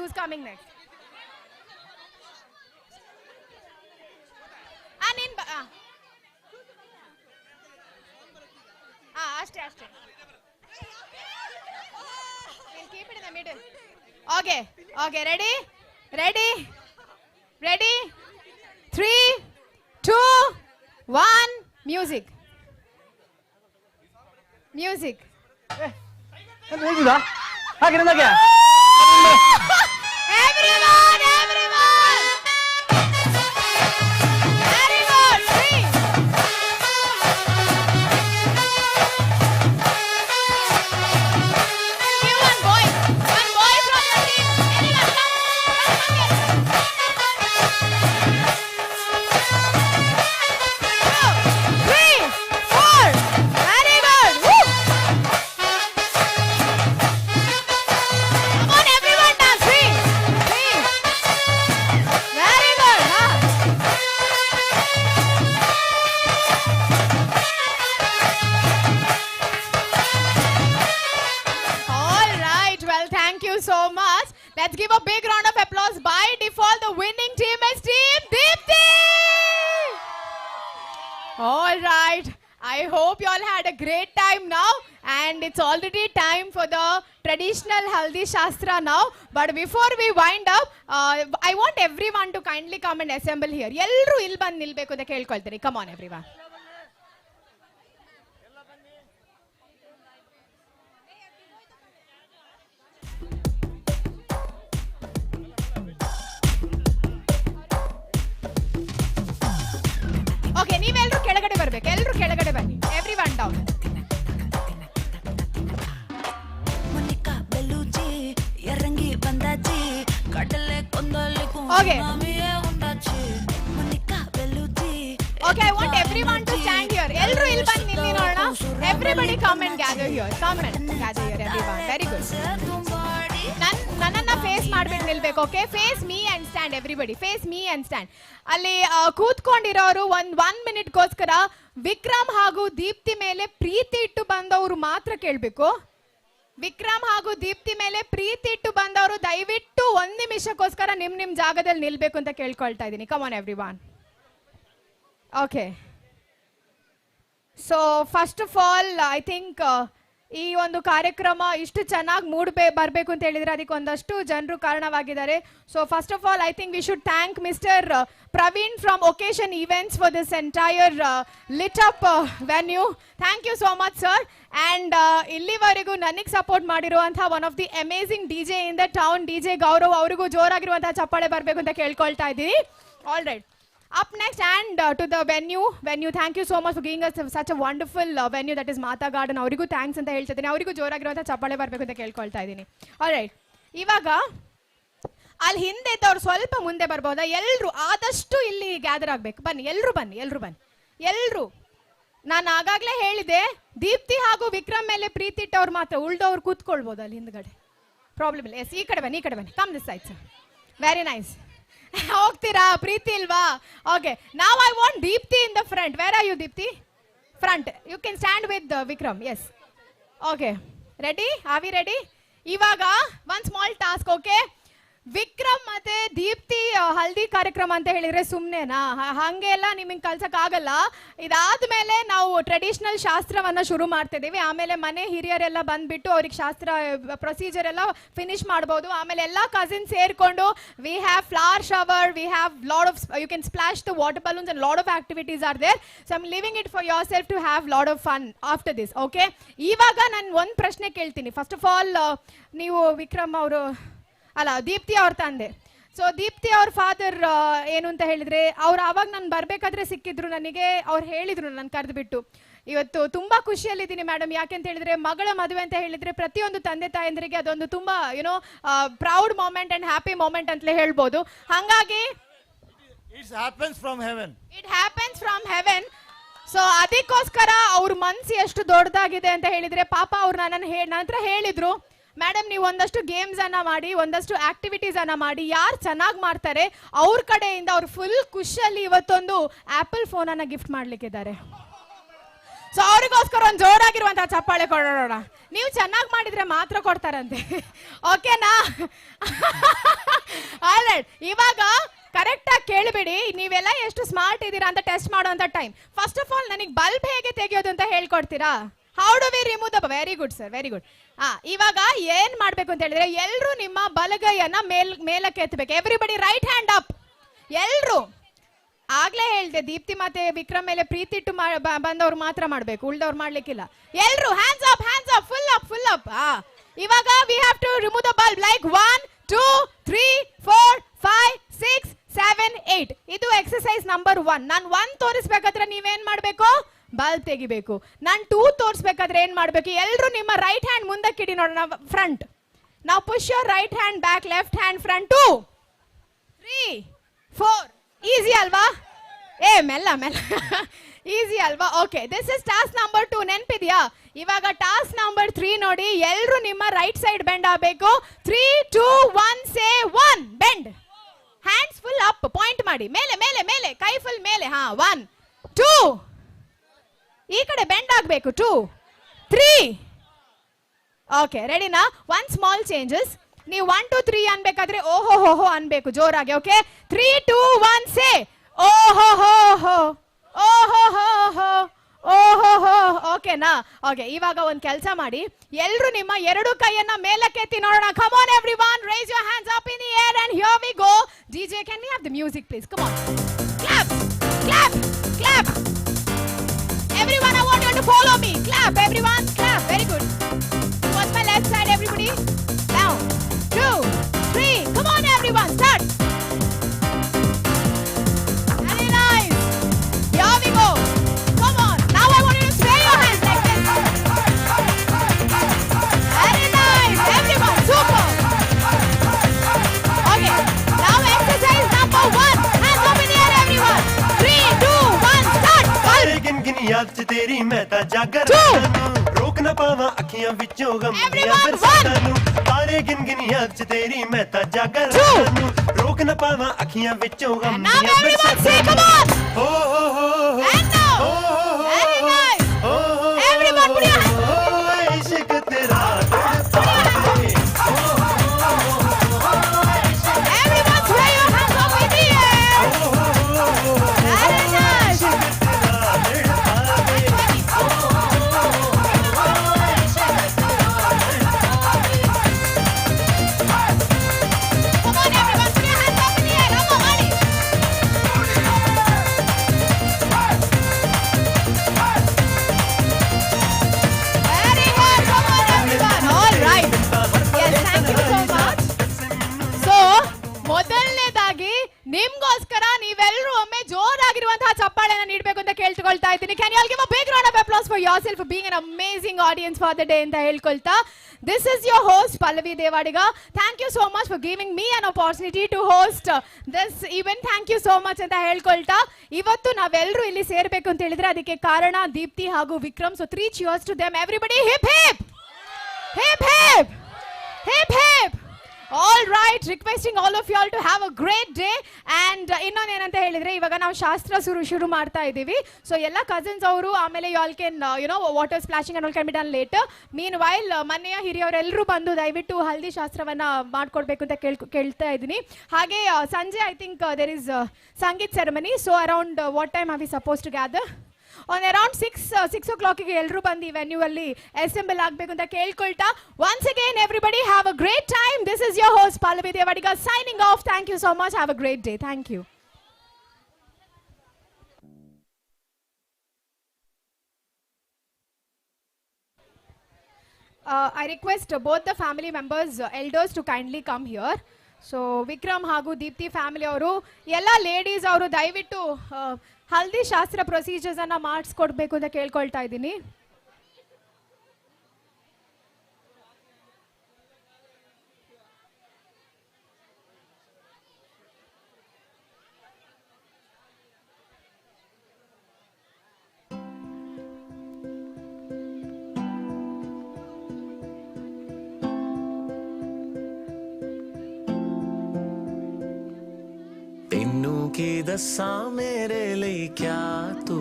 ಅಷ್ಟೇ. We'll keep it in the middle. Okay, ready? 3, 2, 1, music. Everyone! Very good. 3. Give one boy from your team. Anyone, come here. so much. Let's give a big round of applause. By default, the winning team is Team Deepti. All right. I hope you all had a great time now, and it's already time for the traditional Haldi Shastra now. But before we wind up, I want everyone to kindly come and assemble here. Ellaru ಇಲ್ಲಿ ಬಂದು ನಿಲ್ಬೇಕು ಅಂತ ಕೇಳ್ಕೊಳ್ತೀನಿ. Come on everyone. Okay, ನೀವೆಲ್ಲರೂ ಕೆಳಗಡೆ ಬರಬೇಕು. ಎಲ್ಲರೂ ಕೆಳಗಡೆ ಬನ್ನಿ. Everyone down. Okay. Okay, I want everyone to stand here. ಎಲ್ಲರೂ ಇಲ್ಲಿ ಬಂದು ನಿಲ್ಲಿ ನೋಡೋಣ. Everybody come and gather here. Come and gather here everyone. Very good. ನನ್ನನ್ನ ಫೇಸ್ ಮಾಡ್ಬಿಟ್ಟು ನಿಲ್ಬೇಕು. ಓಕೆ, face me and stand. Everybody face me and stand. ಅಲ್ಲಿ ಕೂತ್ಕೊಂಡಿರೋರು ಒನ್ ಮಿನಿಟ್ಗೋಸ್ಕರ ವಿಕ್ರಮ್ ಹಾಗೂ ದೀಪ್ತಿ ಮೇಲೆ ಪ್ರೀತಿ ಇಟ್ಟು ಬಂದವರು ಮಾತ್ರ ಕೇಳಬೇಕು. ವಿಕ್ರಮ್ ಹಾಗೂ ದೀಪ್ತಿ ಮೇಲೆ ಪ್ರೀತಿ ಇಟ್ಟು ಬಂದವರು ದಯವಿಟ್ಟು 1 ನಿಮಿಷಕ್ಕೋಸ್ಕರ ನಿಮ್ ಜಾಗದಲ್ಲಿ ನಿಲ್ಬೇಕು ಅಂತ ಕೇಳ್ಕೊಳ್ತಾ ಇದ್ದೀನಿ. Come on everyone. Okay, so first of all I think ಈ ಒಂದು ಕಾರ್ಯಕ್ರಮ ಇಷ್ಟು ಚೆನ್ನಾಗಿ ಬರಬೇಕು ಅಂತ ಹೇಳಿದ್ರೆ ಅದಕ್ಕೆ ಒಂದಷ್ಟು ಜನರು ಕಾರಣವಾಗಿದ್ದಾರೆ. So first of all I think we should thank mister Praveen from Occasion Events for this entire lit up venue. Thank you so much sir. And ಇಲ್ಲಿವರೆಗೂ ನನಗೆ ಸಪೋರ್ಟ್ ಮಾಡಿರುವಂತಹ one of the amazing DJ in the town, DJ Gaurav, ಅವರಿಗೂ ಜೋರಾಗಿರುವಂತಹ ಚಪ್ಪಾಳೆ ಬರಬೇಕು ಅಂತ ಕೇಳ್ಕೊಳ್ತಾ ಇದ್ದೀನಿ. All right, up next and to the venue, thank you so much for giving us such a wonderful venue that is Mata Garden. ಅವರಿಗೂ thanks ಅಂತ ಹೇಳ್ತಾ ಇದ್ದೀನಿ. ಅವರಿಗೂ ಜೋರಾಗಿರುವಂಥ ಚಪ್ಪಾಳೆ ಬರಬೇಕು ಅಂತ ಕೇಳ್ಕೊಳ್ತಾ ಇದ್ದೀನಿ. ಆಲ್ ರೈಟ್, ಇವಾಗ ಅಲ್ಲಿ ಹಿಂದೆ ಇದ್ದವ್ರು ಸ್ವಲ್ಪ ಮುಂದೆ ಬರ್ಬೋದಾ? ಎಲ್ಲರೂ ಆದಷ್ಟು ಇಲ್ಲಿ ಗ್ಯಾದರ್ ಆಗಬೇಕು. ಬನ್ನಿ, ಎಲ್ಲರೂ ಬನ್ನಿ, ಎಲ್ಲರೂ. ನಾನು ಆಗಾಗಲೇ ಹೇಳಿದೆ, ದೀಪ್ತಿ ಹಾಗೂ ವಿಕ್ರಮ್ ಮೇಲೆ ಪ್ರೀತಿ ಇಟ್ಟವ್ರು ಮಾತ್ರ, ಉಳ್ದವ್ರು ಕೂತ್ಕೊಳ್ಬೋದು ಅಲ್ಲಿ ಹಿಂದ್ಗಡೆ, ಪ್ರಾಬ್ಲಮ್ ಇಲ್ಲ. ಎಸ್, ಈ ಕಡೆ ಬನ್ನಿ. Come this side sir. Very nice. ಹೋಗ್ತೀರಾ? ಪ್ರೀತಿ ಇಲ್ವಾ? ಓಕೆ, ನಾವ್ I want Deepti in the front. Where are you Deepti? Front. You can stand with Vikram. Yes, okay, ready? Are we ready? ಇವಾಗ one small task. Okay, Vikram ಮತ್ತೆ ದೀಪ್ತಿ ಹಲ್ದಿ ಕಾರ್ಯಕ್ರಮ ಅಂತ ಹೇಳಿದ್ರೆ ಸುಮ್ಮನೆನಾ? ಹಾಗೆಲ್ಲ ನಿಮಗೆ ಕಲ್ಸಕ್ಕಾಗಲ್ಲ. ಇದಾದ್ಮೇಲೆ ನಾವು ಟ್ರೆಡಿಷನಲ್ ಶಾಸ್ತ್ರವನ್ನ ಶುರು ಮಾಡ್ತಿದ್ದೀವಿ. ಆಮೇಲೆ ಮನೆ ಹಿರಿಯರೆಲ್ಲ ಬಂದ್ಬಿಟ್ಟು ಅವ್ರಿಗೆ ಶಾಸ್ತ್ರ ಪ್ರೊಸೀಜರ್ ಎಲ್ಲ ಫಿನಿಶ್ ಮಾಡ್ಬೋದು. ಆಮೇಲೆ ಎಲ್ಲ ಕಸಿನ್ ಸೇರ್ಕೊಂಡು we have flower shower, we have lot of, you can splash the water balloons and lot of activities are there. So I'm leaving it for yourself to have lot of fun after this. Okay, ಇವಾಗ ನಾನು ಒಂದು ಪ್ರಶ್ನೆ ಕೇಳ್ತೀನಿ. First of all, ನೀವು ವಿಕ್ರಮ್ ಅವರು ಅಲ್ಲ ದೀಪ್ತಿ ಅವ್ರ ತಂದೆ. ಸೊ ದೀಪ್ತಿ ಅವ್ರ ಫಾದರ್ ಏನು ಅಂತ ಹೇಳಿದ್ರೆ, ಅವ್ರು ಆವಾಗ ನಾನು ಬರಬೇಕಾದ್ರೆ ಸಿಕ್ಕಿದ್ರು ನನಗೆ. ಅವ್ರು ಹೇಳಿದ್ರು ನನ್ನ ಕರೆದುಬಿಟ್ಟು, ಇವತ್ತು ತುಂಬಾ ಖುಷಿಯಲ್ಲಿದ್ದೀನಿ ಮೇಡಮ್. ಯಾಕೆಂತ ಹೇಳಿದ್ರೆ ಮಗಳ ಮದುವೆ ಅಂತ ಹೇಳಿದ್ರೆ ಪ್ರತಿಯೊಂದು ತಂದೆ ತಾಯಂದರಿಗೆ ಅದೊಂದು ತುಂಬಾ you know proud moment and happy moment ಅಂತಲೇ ಹೇಳ್ಬೋದು. ಹಾಗಾಗಿ it happens from heaven. So ಅದಕ್ಕೋಸ್ಕರ ಅವ್ರ ಮನ್ಸು ಎಷ್ಟು ದೊಡ್ಡದಾಗಿದೆ ಅಂತ ಹೇಳಿದ್ರೆ, ಪಾಪ ಅವ್ರು ನನ್ನ ಹತ್ರ ಹೇಳಿದ್ರು, ಮೇಡಮ್ ನೀವು ಒಂದಷ್ಟು ಗೇಮ್ಸ್ ಅನ್ನ ಮಾಡಿ, ಒಂದಷ್ಟು ಆಕ್ಟಿವಿಟೀಸ್ ಅನ್ನ ಮಾಡಿ, ಯಾರು ಚೆನ್ನಾಗಿ ಮಾಡ್ತಾರೆ ಅವ್ರ ಕಡೆಯಿಂದ ಅವ್ರು ಫುಲ್ ಖುಷಿಯಲ್ಲಿ ಇವತ್ತೊಂದು ಆಪಲ್ ಫೋನ್ ಅನ್ನ ಗಿಫ್ಟ್ ಮಾಡ್ಲಿಕ್ಕಿದ್ದಾರೆ. ಸೊ ಅವ್ರಿಗೋಸ್ಕರ ಒಂದು ಜೋರಾಗಿರುವಂತಹ ಚಪ್ಪಾಳೆ ಕೊಡೋಣ. ನೀವು ಚೆನ್ನಾಗಿ ಮಾಡಿದ್ರೆ ಮಾತ್ರ ಕೊಡ್ತಾರಂತೆ. ಓಕೆನಾ? ಆಲ್ರೈಟ್, ಇವಾಗ ಕರೆಕ್ಟ್ ಆಗಿ ಕೇಳಿಬಿಡಿ. ನೀವೆಲ್ಲ ಎಷ್ಟು ಸ್ಮಾರ್ಟ್ ಇದ್ದೀರಾ ಅಂತ ಟೆಸ್ಟ್ ಮಾಡುವಂತ ಟೈಮ್. ಫಸ್ಟ್ ಆಫ್ ಆಲ್ ನನಗೆ ಬಲ್ಬ್ ಹೇಗೆ ತೆಗೆಯೋದು ಅಂತ ಹೇಳ್ಕೊಡ್ತೀರಾ? How do we remove the? Very good sir, very good. ಇವಾಗ ಏನ್ ಮಾಡ್ಬೇಕು ಅಂತ ಹೇಳಿದ್ರೆ, ಎಲ್ಲರೂ ನಿಮ್ಮ ಬಲಗೈಯನ್ನ ಮೇಲಕ್ಕೆ ಎತ್ತಬೇಕು. Everybody right hand up. ಎಲ್ರು ಆಗ್ಲೇ ಹೇಳ್ದೆ, ದೀಪ್ತಿ ಮತ್ತೆ ವಿಕ್ರಮ್ ಮೇಲೆ ಪ್ರೀತಿ ಇಟ್ಟು ಬಂದವ್ರು ಮಾತ್ರ ಮಾಡ್ಬೇಕು, ಉಳ್ದವ್ರು ಮಾಡ್ಲಿಕ್ಕಿಲ್ಲ. ಎಲ್ರು ಹ್ಯಾಂಡ್ಸ್ ಅಪ್, ಫುಲ್ ಅಪ್. ಇವಾಗ we have to remove the bulb like 1 2 3 4 5 6 7 8. ಇದು ಎಕ್ಸರ್ಸೈಸ್ ನಂಬರ್ 1. ನಾನು 1 ತೋರಿಸ್ಬೇಕಾದ್ರೆ ನೀವೇನ್ ಮಾಡ್ಬೇಕು? ಬಲ್ಬ್ ತೆಗಿಬೇಕು. ನಾನು 2 ತೋರಿಸ್ಬೇಕಾದ್ರೆ ಏನ್ ಮಾಡ್ಬೇಕು? ಎಲ್ರು ನಿಮ್ಮ ರೈಟ್ ಹ್ಯಾಂಡ್ ಮುಂದಕ್ಕೆ ಇಡಿ ನೋಡೋಣ, ಫ್ರಂಟ್. ನಾವು push your right hand back, left hand front. 2 3 4. Easy ಅಲ್ವಾ? ಮೆಲ್ಲ ಈಸಿ ಅಲ್ವಾ? Okay, this is task number 2. ನೆನ್ಪಿದ್ಯಾ? ಇವಾಗ ಟಾಸ್ಕ್ ನಂಬರ್ 3 ನೋಡಿ. ಎಲ್ರು ನಿಮ್ಮ ರೈಟ್ ಸೈಡ್ ಬೆಂಡ್ ಆಗಬೇಕು. 3 2 1 ಸೇ 1 bend. Hands full up, point ಮಾಡಿ ಮೇಲೆ, ಕೈ ಫುಲ್ ಮೇಲೆ. 1 2. ಈ ಕಡೆ ಬೆಂಡ್ ಆಗಬೇಕು. 2 3. ಓಕೆ, ರೆಡಿನಾ? 1 ಸ್ಮಾಲ್ ಚೇಂಜಸ್. ನೀವು 1 2 3 ಅನ್ಬೇಕಾದ್ರೆ ಓಹೋ ಹೋ ಹೋ ಅನ್ಬೇಕು ಜೋರಾಗಿ. ಓಕೆ 3 2 1 ಸೇ ಓಹೋ ಹೋ ಹೋ ಓಹೋ ಹೋ ಹೋ ಓಹೋ ಹೋ. ಓಕೆನಾ? ಓಕೆ, ಇವಾಗ ಒಂದು ಕೆಲಸ ಮಾಡಿ, ಎಲ್ಲರೂ ನಿಮ್ಮ ಎರಡು ಕೈಯನ್ನ ಮೇಲಕ್ಕೆತ್ತಿ ನೋಡೋಣ. Come on everyone, raise your hands up in the air and here we go. DJ, can we have the music please? Come on. Clap, clap, clap. Everyone, I want you to follow me. Clap, everyone, clap. Very good. Towards my left side, everybody. Down. 2, 3. Come on, everyone. Start. Very nice. Here we go. Come on. Now I want you to sway your hands like this. Very nice. Everyone, super. Okay. Now exercise number 1. Hands up in the air, everyone. 3, 2, 1. Start. 1. गिन याद च तेरी मैं ता जागर रोक न पावा अखियां विचों गम तारे गिन याद च तेरी मैं ता जागर रोक न पावा अखियां विचों गम. Now everyone say, come on. हो And now. Very nice. Everyone put your hands. इश्क तेरा Everyone sway your hands up in the air. Very nice. Come on everyone, put your hands up in the air. Come on, money. Very good. Come on everyone. All right. Yes, thank you so much. So, ಮೊದಲನೇದಾಗಿ ನಿಮ್ಗೋಸ್ಕರ ನೀವೆಲ್ಲರೂ ಒಮ್ಮೆ ಜೋರಾಗಿರುವಂತಹ ಚಪ್ಪಾಳೆನ ನೀಡಬೇಕು ಅಂತ ಕೇಳ್ಕೊಳ್ತಾ ಇದ್ದೀನಿ. Can you all give a big round of applause for yourself for being an amazing audience for the day ಅಂತ ಹೇಳ್ಕೊಳ್ತಾ, this is your host Pallavi Devadiga. Thank you so much for giving me an opportunity to host this event. Thank you so much ಅಂತ ಹೇಳ್ಕೊಳ್ತಾ, ಇವತ್ತು ನಾವೆಲ್ಲರೂ ಇಲ್ಲಿ ಸೇರ್ಬೇಕು ಅಂತ ಹೇಳಿದ್ರೆ ಅದಕ್ಕೆ ಕಾರಣ ದೀಪ್ತಿ ಹಾಗೂ Vikram. So 3 cheers to them. Everybody hip hip hip hip hip hip. All right, requesting all of you all to have a great day. And ಇನ್ನೊಂದು ಏನಂತ ಹೇಳಿದ್ರೆ, ಇವಾಗ ನಾವು ಶಾಸ್ತ್ರ ಶುರು ಮಾಡ್ತಾ ಇದ್ದೀವಿ. ಸೊ ಎಲ್ಲ ಕಸಿನ್ಸ್ ಅವರು, ಆಮೇಲೆ you all can water splashing and all can be done later. Meanwhile ಮನೆಯ ಹಿರಿಯವರೆಲ್ಲರೂ ಬಂದು ದಯವಿಟ್ಟು ಹಲ್ದಿ ಶಾಸ್ತ್ರವನ್ನ ಮಾಡ್ಕೊಡ್ಬೇಕು ಅಂತ ಕೇಳ್ತಾ ಇದ್ದೀನಿ. ಹಾಗೆ ಸಂಜೆ I think there is sangeet ceremony. So around what time are we suppose to gather? On around 6 o'clock ಎಲ್ಲರೂ ಬಂದು ಈ ವೆನ್ಯೂ ಅಲ್ಲಿ ಅಸೆಂಬಲ್ ಆಗಬೇಕು ಅಂತ ಕೇಳ್ಕೊಳ್ತಾ, once again everybody have a great time. This is your host Pallavi Devadiga signing off. Thank you so much. Have a great day. Thank you. I request both the family members, elders to kindly come here. So Vikram ಹಾಗೂ Deepti family ಅವರು, ಎಲ್ಲ ladies ಅವರು ದಯವಿಟ್ಟು ಹಲ್ದಿ ಶಾಸ್ತ್ರ procedures ಅನ್ನ ಮಾಡಿಸ್ಕೊಡ್ಬೇಕು ಅಂತ ಕೇಳ್ಕೊಳ್ತಾ ಇದ್ದೀನಿ. की दस्सां मेरे लिए क्या तू,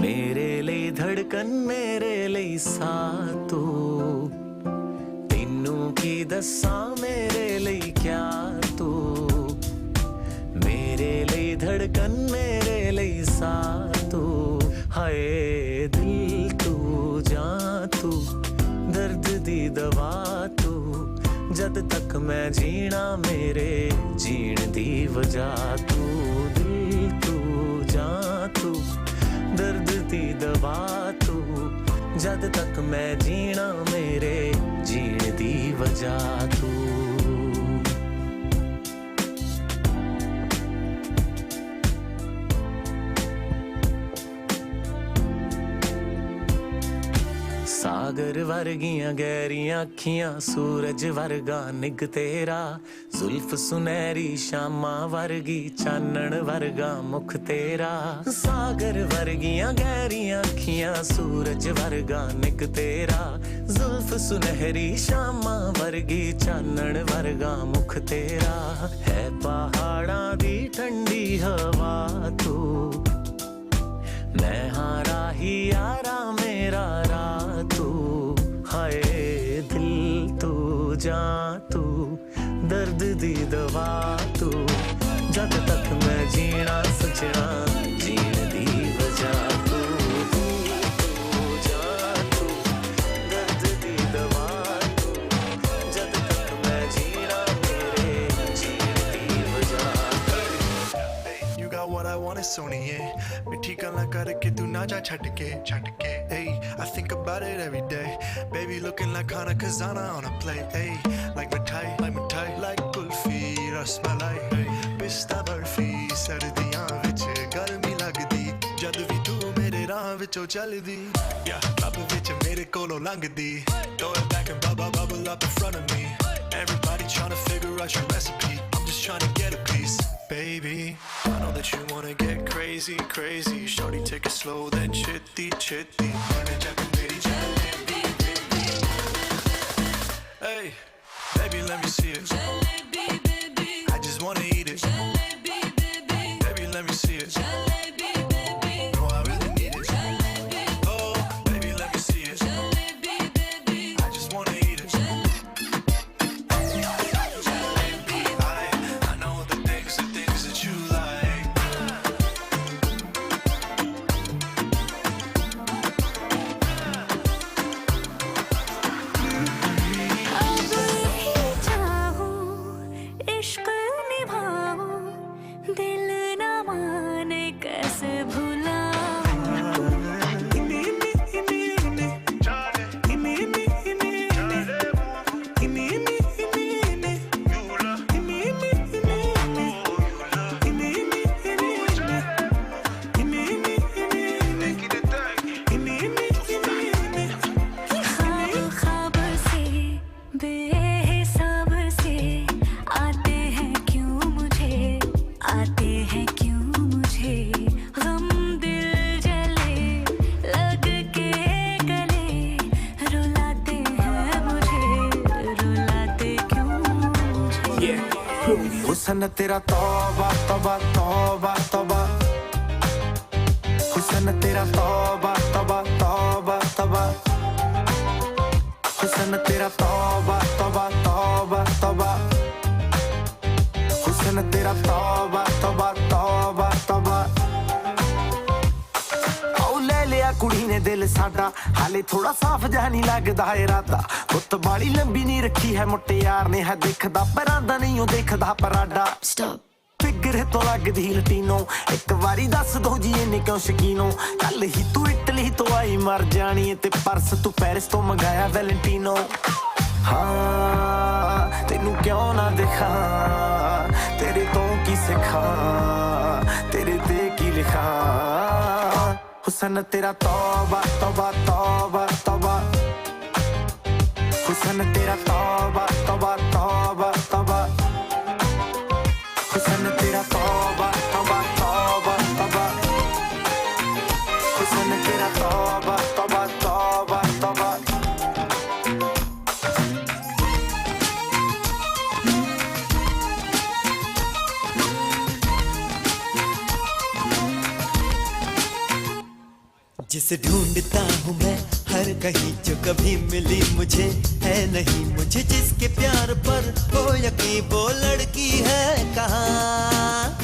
मेरे लिए धड़कन मेरे लिए सा तू, तेनू की दस्सां मेरे लिए क्या तू, मेरे लिए धड़कन मेरे लिए सा तू, हाय दिल तू जा तू, दर्द दी दवा तू, जद तक मैं जीना मेरे जीण दी वजह तू, दिल तू जा तू, दर्द दी दवा तू, जद तक मैं जीना मेरे जीण दी वजह तू. सागर वर्गियां गहरियां अखियां, सूरज वर्गा निग तेरा, जुल्फ सुनहरी शामा वर्गी, चानन वर्गा मुख तेरा. सागर वर्गियां गहरियां अखियां, सूरज वर्गा निग तेरा, जुल्फ सुनहरी शामा वर्गी, चानन वर्गा मुख तेरा. है पहाड़ा दी ठंडी हवा तू, मैं हारा ही यारा मेरा रा तू, हाय दिल तू जा तू दर्द दी दवा तू जद तक मैं जीना सजना जीण दी वजह तू हो जा तू दर्द दी दवा तू जद तक मैं जीना मेरे जीण दी वजह You got what I want, it's Sony, मिठी गल्लां करके तू ना जा छट के hey, I think about it every day. Baby looking like Hana Kazana on a plate. Hey, like mithai, like kulfi, rasmalai. Pista barfi, sardiyan vich garmi lagdi. Jad vi tu mere raah vichon chaldi. Yeah, club vich mere kolo langdi. Throw it back and bubble up in front of me. Everybody tryna figure out your recipe. I'm just tryna get a piece. Baby, I know that you wanna get crazy. Shorty, take it slow, then chitty. Hey, baby, let me see it. I just wanna eat it. Baby, let me see it. No, I really need it. Oh, baby, let me see it. I just wanna eat it. I know the things that you like. अब ही चाहूं इश्क निभाऊं दिल न माने कैसे ख्वाब से बेहिसाब से आते हैं क्यों मुझे गम दिल जले लग के गले रुलाते हैं रुलाते क्यों मुझे हुसन तेरा तौबा तौबा तौबा तौबा हुसन तेरा तौबा तौबा तौबा तौबा हुसन तेरा तौबा तौबा तौबा तौबा हुसन तेरा तौबा तौबा तौबा तौबा औ ले लिया कुड़ी ने दिल साडा हाले थोड़ा साफ जहा नहीं लगदा इरादा गुत्त बाली लंबी नहीं रखी है मुट्टे यार ने है दिखदा परांदा नहीं ओ देखदा पराडा स्टॉप फिगर तो लगदी लटीनो एक बारी दस दो जी इन्ने क्यों शकीनो कल ही तू इटली तो आई मर जानी ते परस तू पेरिस तो मंगाया वैलेंटिनो हाँ तेनू क्यों ना दिखा तेरे तो की सिखा तेरे ते की लिखा हुसन तेरा तौबा तौबा तौबा तौबा हुसन तेरा तौबा तौबा तौबा तौबा हुसन तेरा तौबा तौबा तौबा तौबा हुसन तेरा तौबा तौबा तौबा तौबा जिसे ढूंढता हूँ मैं हर कहीं जो कभी मिली मुझे है नहीं मुझे जिसके प्यार पर हो यकीन वो लड़की है कहाँ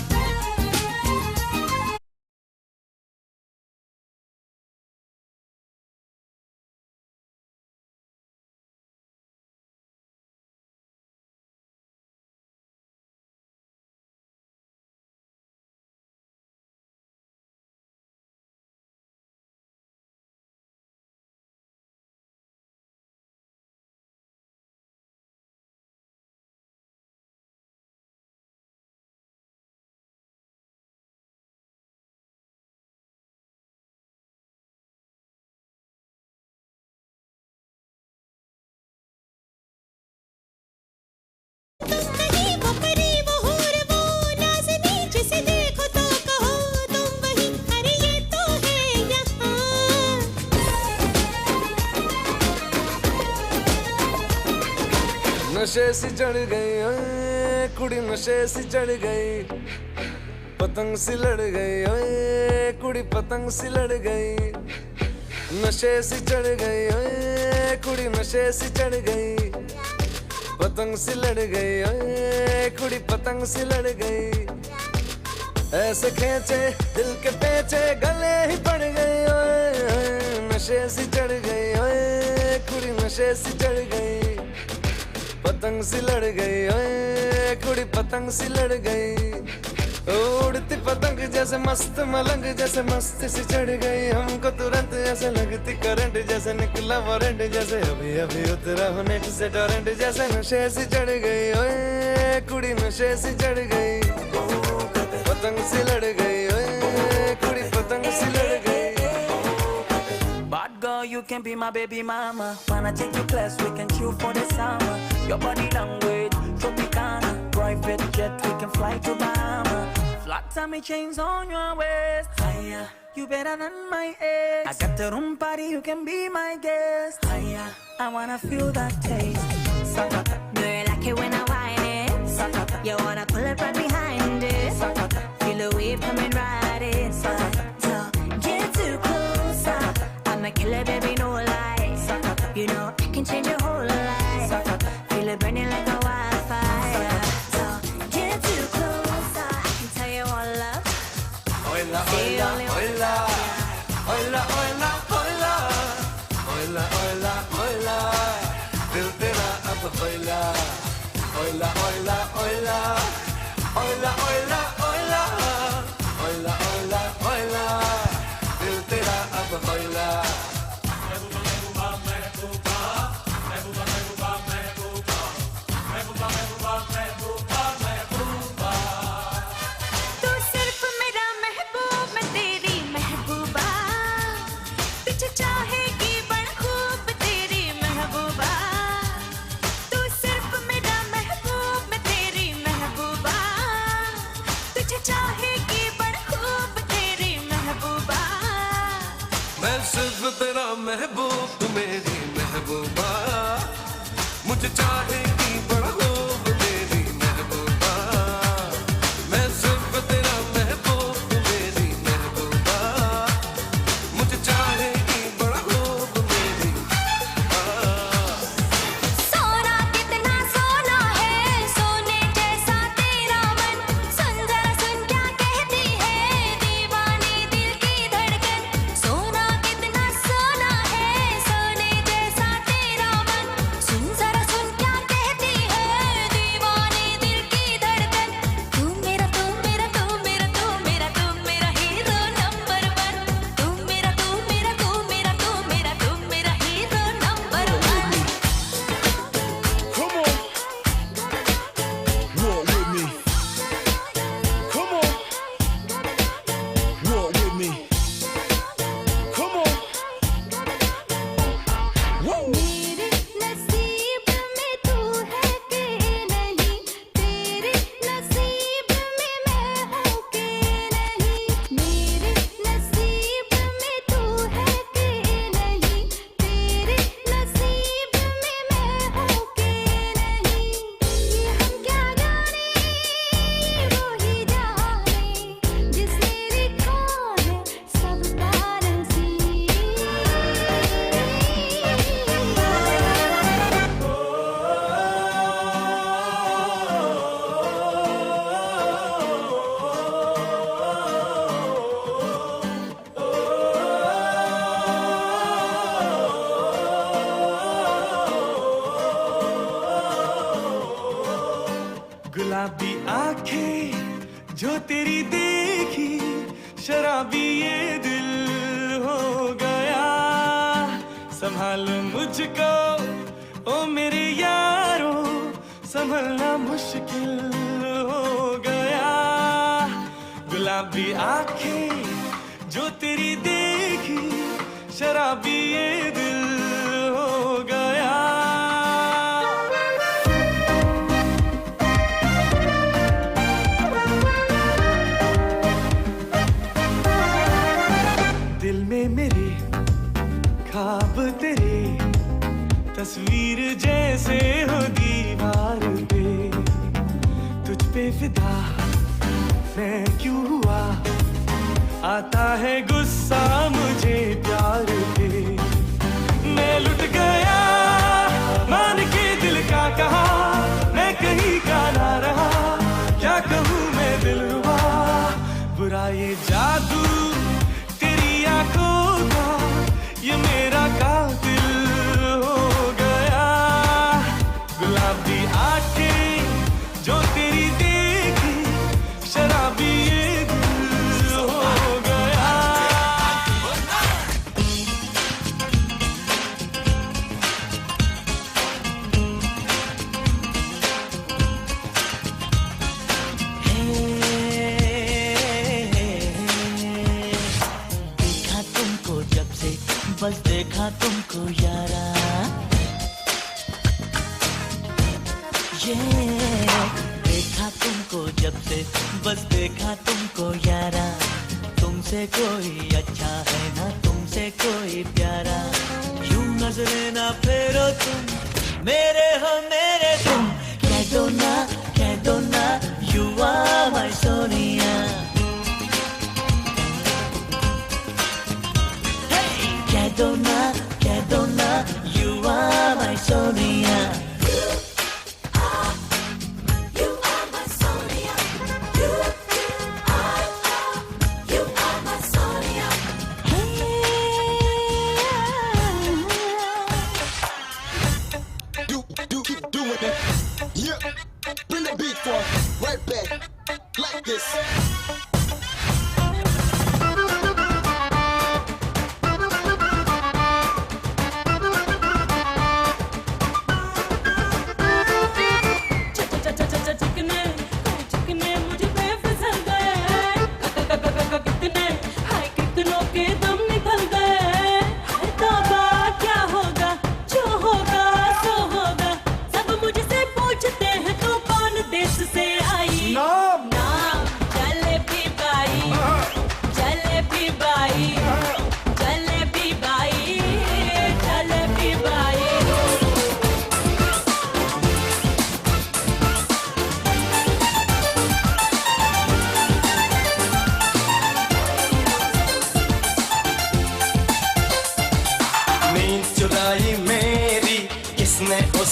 नशे सी चढ़ गई ओए कुड़ी नशे सी चढ़ गई पतंग सी लड़ गई ओए कुड़ी पतंग सी लड़ गई नशे सी चढ़ गई ओए कुड़ी नशे सी चढ़ गई पतंग सी लड़ गई ओए कुड़ी पतंग सी लड़ गई ऐसे खींचे दिल के पेचे गले ही पड़ गई ओए नशे सी चढ़ गई ओए कुड़ी नशे सी चढ़ गई पतंग सी लड़ गई ओए कुड़ी पतंग सी लड़ गई उड़ती पतंग जैसे मस्त मलंग जैसे मस्ती सी चढ़ गई हमको तुरंत ऐसे लगती करंट जैसे निकला वारंट जैसे अभी अभी उतरा हूँ नेट से टोरेंट जैसे नशे सी चढ़ गई ओए कुड़ी नशे सी चढ़ गई पतंग सी लड़ गई ओए कुड़ी पतंग सी लड़ गई Bad girl, you can be my baby mama. Wanna take you class, we can chill for the summer. Your body language, Tropicana. Private jet, we can fly to Bahama. Flat tummy chains on your waist. Hiya, you better than my ex. I got the room party, you can be my guest. Hiya, I wanna feel that taste. Sakata. Do you like it when I whine it? Sakata. You wanna pull it right behind it? Sakata. Feel the wave coming right in. Sakata. So get too close. I'm a killer, baby, no lie. You know I can change your whole life. Feel it burning like a wildfire. So get too close. I can tell you all love. Oila, oila, oila, oila, oila, oila, oila, oila, oila, दिल तेरा अब ओइला, ओइला, ओइला, ओइला, ओइला, ओइला, ओइला, ओइला, ओइला, ओइला, दिल तेरा अब ओइला. तू सिर्फ मेरा महबूब मैं तेरी महबूबा तुझे चाहेगी बड़ खूब तेरी महबूबा तू सिर्फ मेरा महबूब मैं तेरी महबूबा तुझे चाहेगी बड़ खूब तेरी महबूबा मैं सिर्फ तेरा महबूब तू मेरी महबूबा मुझे चाहेगी बड़ा खूब मेरी महबूबा मैं सिर्फ तेरा महबूब तू मेरी महबूबा मुझे चाहेगी बड़ा खूब मेरी सोना कितना सोना है सोने जैसा तेरा मन सुन जरा सुन क्या कहती है दीवानी दिल की धड़कन सोना कितना सोना है सोने जैसा तेरा मन सुन जरा सुन क्या कहती है दीवानी दिल की धड़कन तू मेरा तू मेरा तू मेरा तू मेरा तू मेरा हीरो नंबर वन तू मेरा तू मेरा तू मेरा तू मेरा तू मेरा hero number one Come on, walk with me. Come on, walk with me. Come on, whoa. मेरे नसीब में तू है कि नहीं तेरे नसीब में मैं हूँ कि नहीं मेरे नसीब में तू है कि नहीं तेरे नसीब में मैं हूँ कि नहीं ये हम क्या जाने वो ही जाने जिसने लिखा है सब तारसी गुलाबी आंखें जो तेरी देखी शराबी ये दिल हो गया संभालो मुझको ओ मेरे यारो संभलना मुश्किल हो गया गुलाबी आंखें जो तेरी देखी शराबी ये दिल हो गया दिल में मेरे ख्वाब तेरे तस्वीर जैसे हो दीवार पे तुझ पे फिदा मैं क्यों हुआ आता है गुस्सा मुझे प्यार पे मैं लुट गया मान के दिल का कहा यारा, ये देखा तुमको जब से, बस देखा तुमको यारा, तुमसे कोई अच्छा है ना तुमसे कोई प्यारा, यूं नजरे ना फेरो तुम, मेरे हो मेरे तुम, कह दो ना you are my Sonia, hey कह दो ना you are my Sonia, you are my Sonia, you are my Sonia, keep doing it, yeah, bring the beat for right back, like this.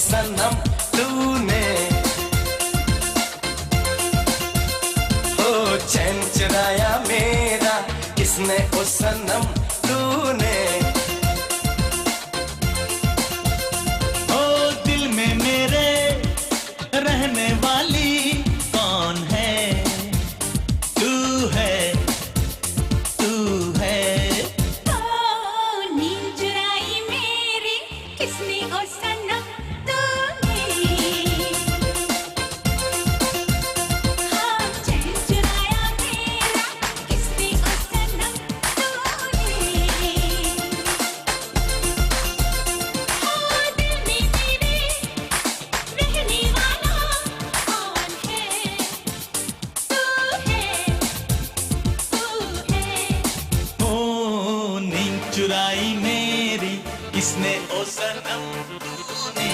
सनम तूने, ओ चैन चुराया मेरा किसने ओ सनम तूने, ओ दिल में मेरे रहने वाली कौन है, तू है तू है, ओ नींद चुराई मेरी किसने ओ सनम तूने, हाँ चैन चुराया मेरा किसने ओ सनम तूने, हाँ दिल में मेरे रहने वाला कौन है, तू है ओ नींद चुराई मेरी किसने ओ सनम तूने,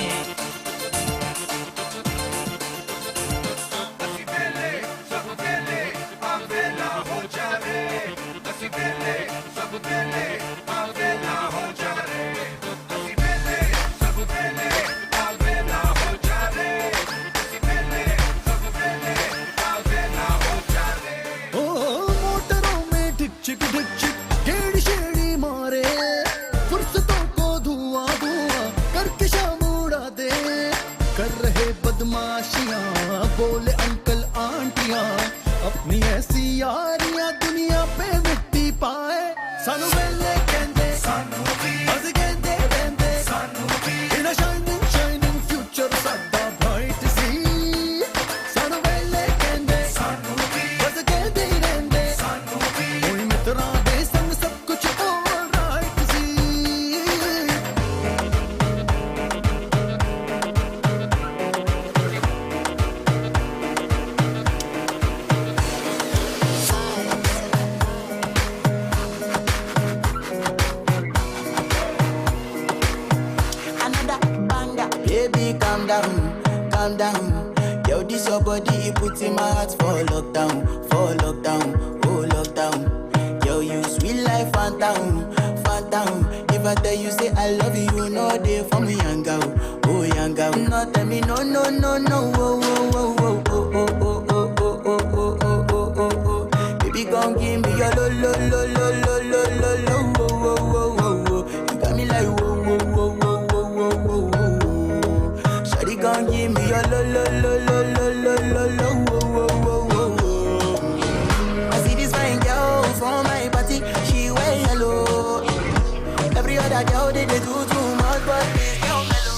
ओ मोटरों में ढिक चिक टेढ़ी शेढ़ी मारे, फुर्सतों को धुआं धुआं करके शाम उड़ा दे, कर रहे बदमाशियां बोले अंकल आंटियां, अपनी ऐसी यारियां दुनिया पे मिट्टी पाए, सानू वेले कहंदे सानू भी बस कहंदे रहंदे सानू भी इन शाइनिंग शाइनिंग फ्यूचर साਡਾ ब्राइट सी, सानू वेले कहंदे सानू भी बस कहंदे ही रहंदे सानू भी कोई मित्रा दे संग सब कुछ alright C, another banger, baby calm down, yo this your body it puts in my heart for lockdown, oh lockdown, yo you sweet life phantom, if I tell you say I love you, no day for me young girl, oh young girl, no tell me no, oh, baby gon' give me your lo, you got me like shawty gon' give me your lo, I see this fine girl from my party, she wear yellow, every other girl they do too much, but this girl mellow,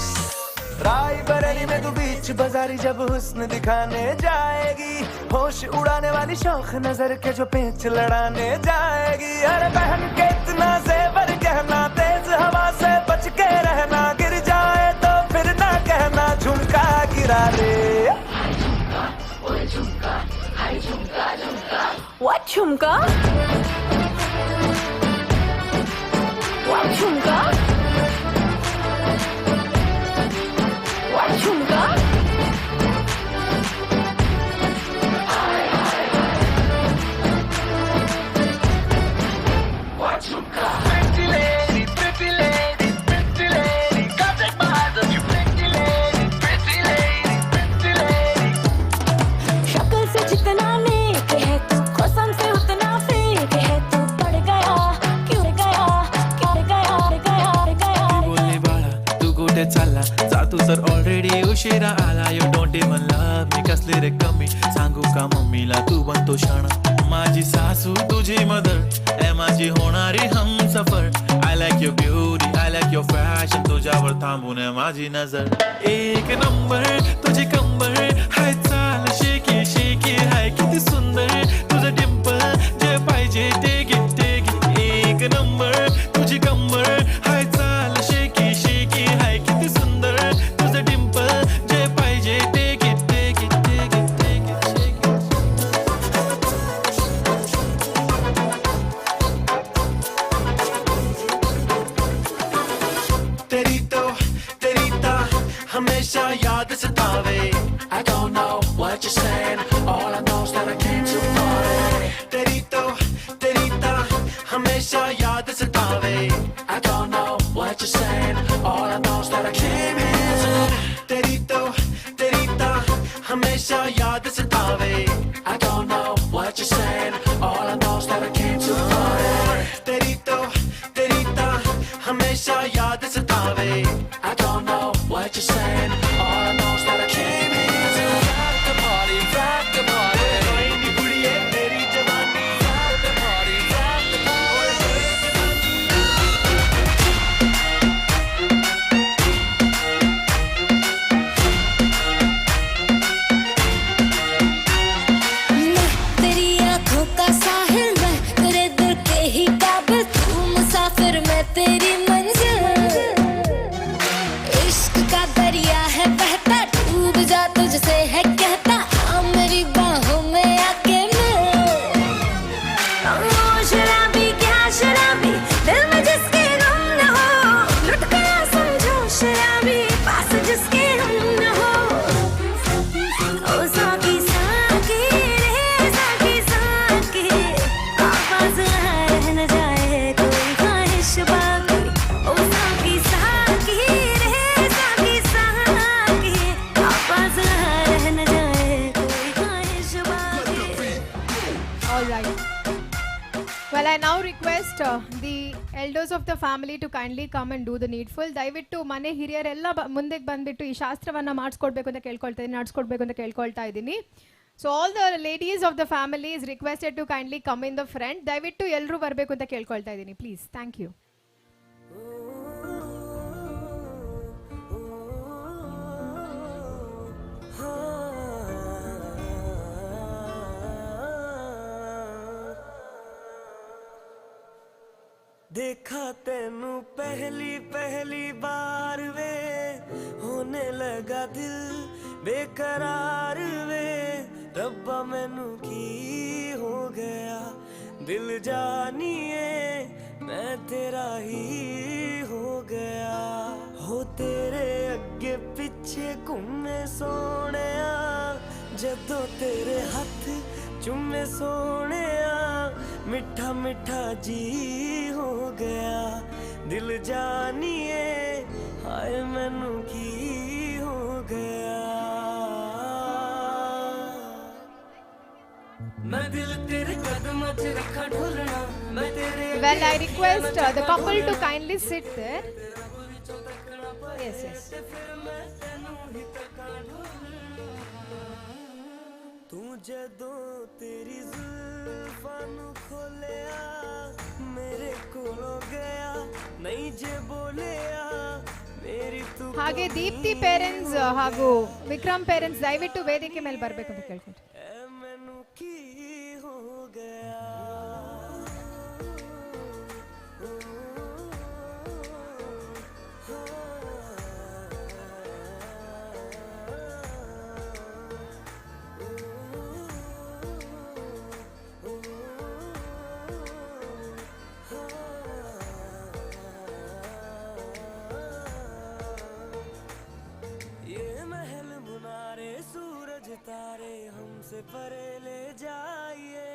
Rae Bareli में तू बीच बाजारी जब हुस्न दिखाने जाएगी, होश उड़ाने वाली शौक नजर के जो पेच लड़ाने जाएगी, अरे बहन के इतना जेवर गहना तेज हवा से बच के तेरा रे What झुमका? What झुमका? What झुमका? Pretty lady, pretty lady, pretty lady, come take my eyes off you, pretty lady, pretty lady, pretty lady. शक्ल से जितना नेक है तू, कसम से उतना फेक है तू। पड़ गया, क्यों गया, क्यों गया, गया, गया। बोले बाळा तू कुठे चालला जा तू तर ऑलरेडी उशिरा आला you don't even love me कसले रे कमी सांगू का मम्मीला तू बनतो शाणा माझी सासू तुझी मदर ए माझी होणारी Humsafar I like your beauty I like your fashion तुझ्यावर थांबून आहे माझी नजर एक नंबर तुझी कंबर हाय चाल शेकी शेकी हाय किती सुंदर तुझं डिंपल जे पाहिजे टेक इट एक नंबर तुझी कंबर हाय चाल शेकी शेकी हाय किती सुंदर तुझं डिंपल जे पाहिजे टेक इट तेरी हमेशा याद सतावे I don't know what you're saying all I know is that I came too far तेरी हमेशा याद सतावे I don't know what you're saying all I know is that I came here तेरी हमेशा याद सतावे I don't know what you're saying all I know is that I came too far तेरी हमेशा याद सतावे I don't know what you're saying all I know is that I came here to rock the party कोई नी कुड़िए तेरी जवानी rock the party मैं तेरी आँखों का साहिल मैं तेरे दिल के ही काबिल तू मुसाफिर मैं तेरी मंजिल इश्क का दरिया है बहता डूब जा तुझसे है कहता आ मेरी बाहों में आके मिल ओ शराबी क्या शराबी दिल में जिसके गम न हो लुट गया समझो शराबी पास जिसके हम न हो ओ साकी साकी रे साकी साकी आवाज रह न जाए कोई ख्वाहिश बाकी ओ साकी साकी रे साकी साकी आवाज रह न जाए कोई ख्वाहिश बाकी। All right. Well, I now request the elders of the family to kindly come and do the needful. ದಯವಿಟ್ಟು ಮನೆ ಹಿರಿಯರೆಲ್ಲ ಮುಂದಕ್ಕೆ ಬಂದ್ಬಿಟ್ಟು ಈ ಶಾಸ್ತ್ರವನ್ನ ಮಾಡಿಸ್ಕೊಡ್ಬೇಕು ಅಂತ ಕೇಳ್ಕೊಳ್ತಾ ಇದ್ದೀನಿ, ನಡೆಸ್ಕೊಡ್ಬೇಕು ಅಂತ ಕೇಳ್ಕೊಳ್ತಾ ಇದ್ದೀನಿ. So all the ladies of the family is requested to kindly come in the front. ದಯವಿಟ್ಟು ಎಲ್ಲರೂ ಬರಬೇಕು ಅಂತ ಕೇಳ್ಕೊಳ್ತಾ ಇದ್ದೀನಿ ಪ್ಲೀಸ್. Thank you. देखा तेनू पहली बार वे होने लगा दिल बेकरार वे रब्बा मैनू की हो गया दिल जानिए मैं तेरा ही हो गया हो तेरे अगे पिछे घूमे सोने जदों तेरे हाथ चुमे सोने मिठा मिठा जी हो गया दिल जानिए हाय मैनू की हो गया मैं दिल तेरे कदमों च रखा ढोलना मैं तेरे Well, I request the couple to kindly sit there. Yes, yes. तू जदों तेरी जुल्फां नू खोलिया मेरे कोलों गया नहीं जे बोलिया मेरी तू ಹಾಗೆ ದೀಪ್ತಿ ಪೇರೆಂಟ್ಸ್ ಹಾಗೂ ವಿಕ್ರಮ್ ಪೇರೆಂಟ್ಸ್ ದಯವಿಟ್ಟು ವೇದಿಕೆ ಮೇಲೆ ಬರಬೇಕು ಅಂತ ಕೇಳ್ಕೊಂಡ್ರಿ. मैनू की हो गया हमसे परे ले जाइए,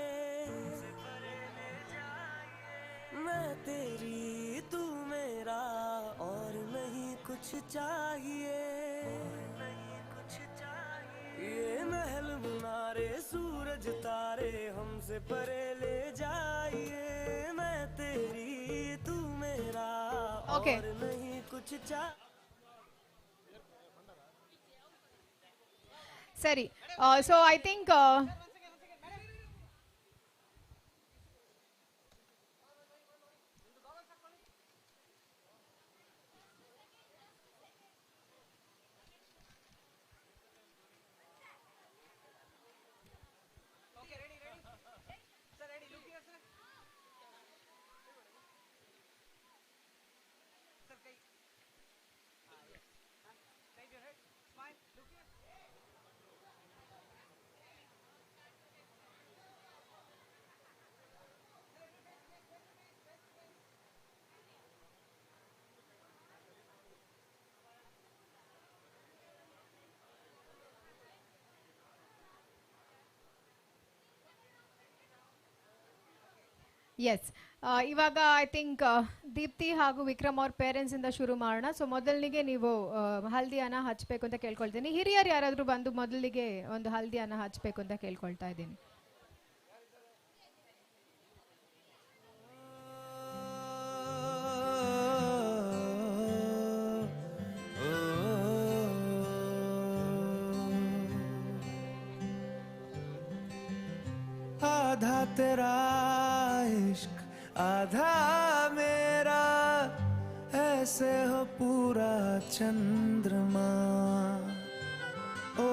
मैं तेरी तू मेरा और नहीं कुछ चाहिए, ये महल मुनारे सूरज तारे हमसे परे ले जाइए, मैं तेरी तू मेरा Okay. और नहीं कुछ चाहिए। Sari. So I think yes ಇವಾಗ ಐ ಥಿಂಕ್ ದೀಪ್ತಿ ಹಾಗೂ ವಿಕ್ರಮ್ ಅವ್ರ ಪೇರೆಂಟ್ಸ್ ಇಂದ ಶುರು ಮಾಡೋಣ. ಸೊ ಮೊದಲಿಗೆ ನೀವು ಹಲ್ದಿಯನ್ನ ಹಚ್ಚಬೇಕು ಅಂತ ಕೇಳ್ಕೊಳ್ತೀನಿ. ಹಿರಿಯರು ಯಾರಾದರೂ ಬಂದು ಮೊದಲಿಗೆ ಒಂದು ಹಲ್ದಿಯನ್ನ ಹಚ್ಚಬೇಕು ಅಂತ ಕೇಳ್ಕೊಳ್ತಾ ಇದ್ದೀನಿ. आधा तेरा इश्क आधा मेरा, ऐसे हो पूरा चंद्रमा, ओ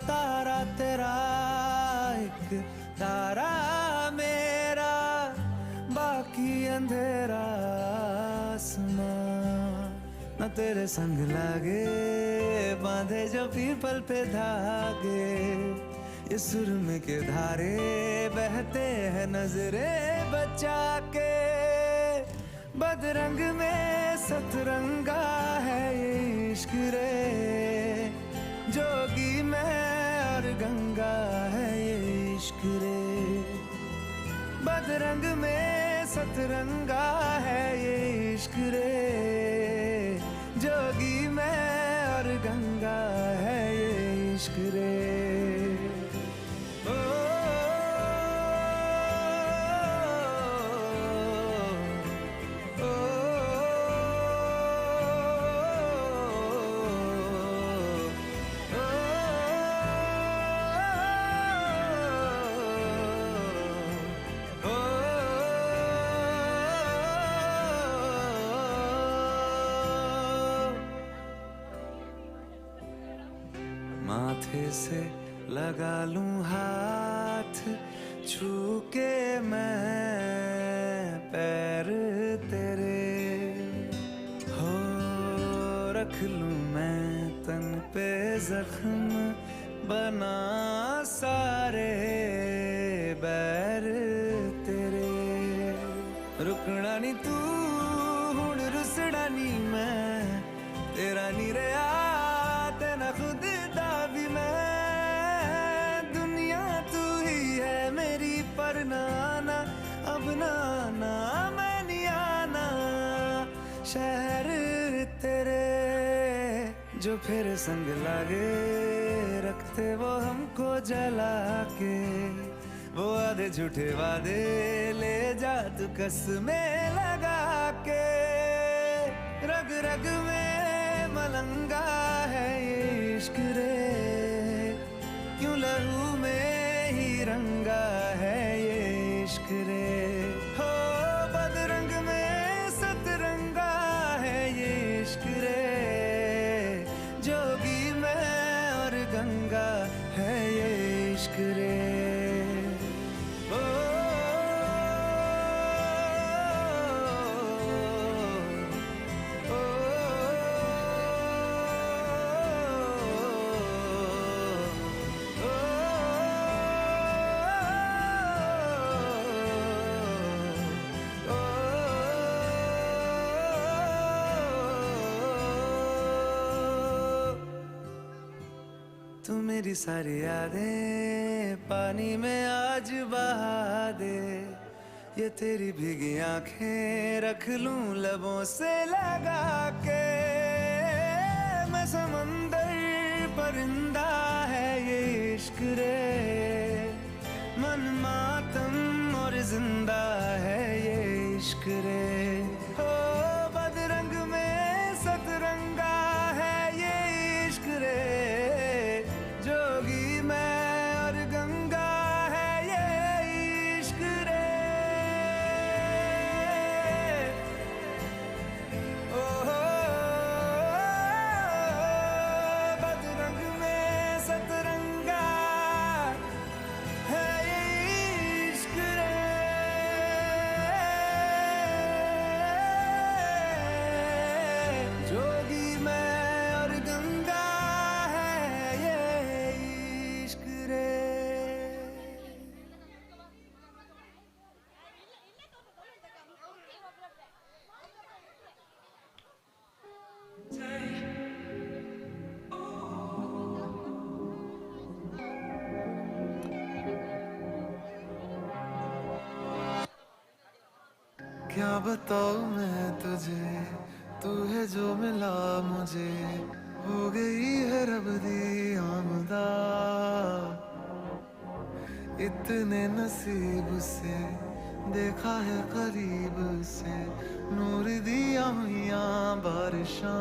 तारा तेरा एक तारा मेरा, बाकी अंधेरा आसमां, न तेरे संग लागे बांधे जो पीपल पे धागे, ये सुरमे के धारे बहते हैं नजरे बचा के, बदरंग में सतरंगा है ये इश्क रे, जोगी में और गंगा है ये इश्क रे, बदरंग में सतरंगा है ये इश्क रे, जोगी में और गंगा है ये इश्क रे। माथे से लगा लूं हाथ छू के मैं पैर तेरे, हो रख लूं मैं तन पे जख्म बना सारे बैर तेरे, रुकना नी तू हुण रुसड़ा नी मैं तेरा नी रहा तेना खुद दा भी मैं, दुनिया तू ही है मेरी पर नाना अब नाना मैं नहीं आना, शहर तेरे जो फिर संग लागे रखते वो हमको जला के, वो आधे झूठे वादे ले जा तू कसमें लगा के, रग रग में मलंगा है ये इश्क रे, क्यों लहू में ही रंगा है ये इश्क रे, हो बदरंग में सतरंगा है ये इश्क रे, जोगी में और गंगा है ये इश्क रे। तू मेरी सारी यादें पानी में आज बहा दे, ये तेरी भीगी आंखें रख लूं लबों से लगा के। मैं समंदर परिंदा है ये इश्क रे, मन मातम और जिंदा है ये इश्क रे। हो बदरंग में सतरंगा है ये इश्क रे, जोगी मैं और गंगा है ये इश्क रे। ओ बदरंग में सतरंगा है ये इश्क रे, जोगी मैं और गंगा है ये इश्क रे। क्या बताऊं मैं तुझे, तू है जो मिला मुझे, हो गई है रब दी आमदा। इतने नसीब से देखा है करीब से, नूर दिया हुआ बारिशां।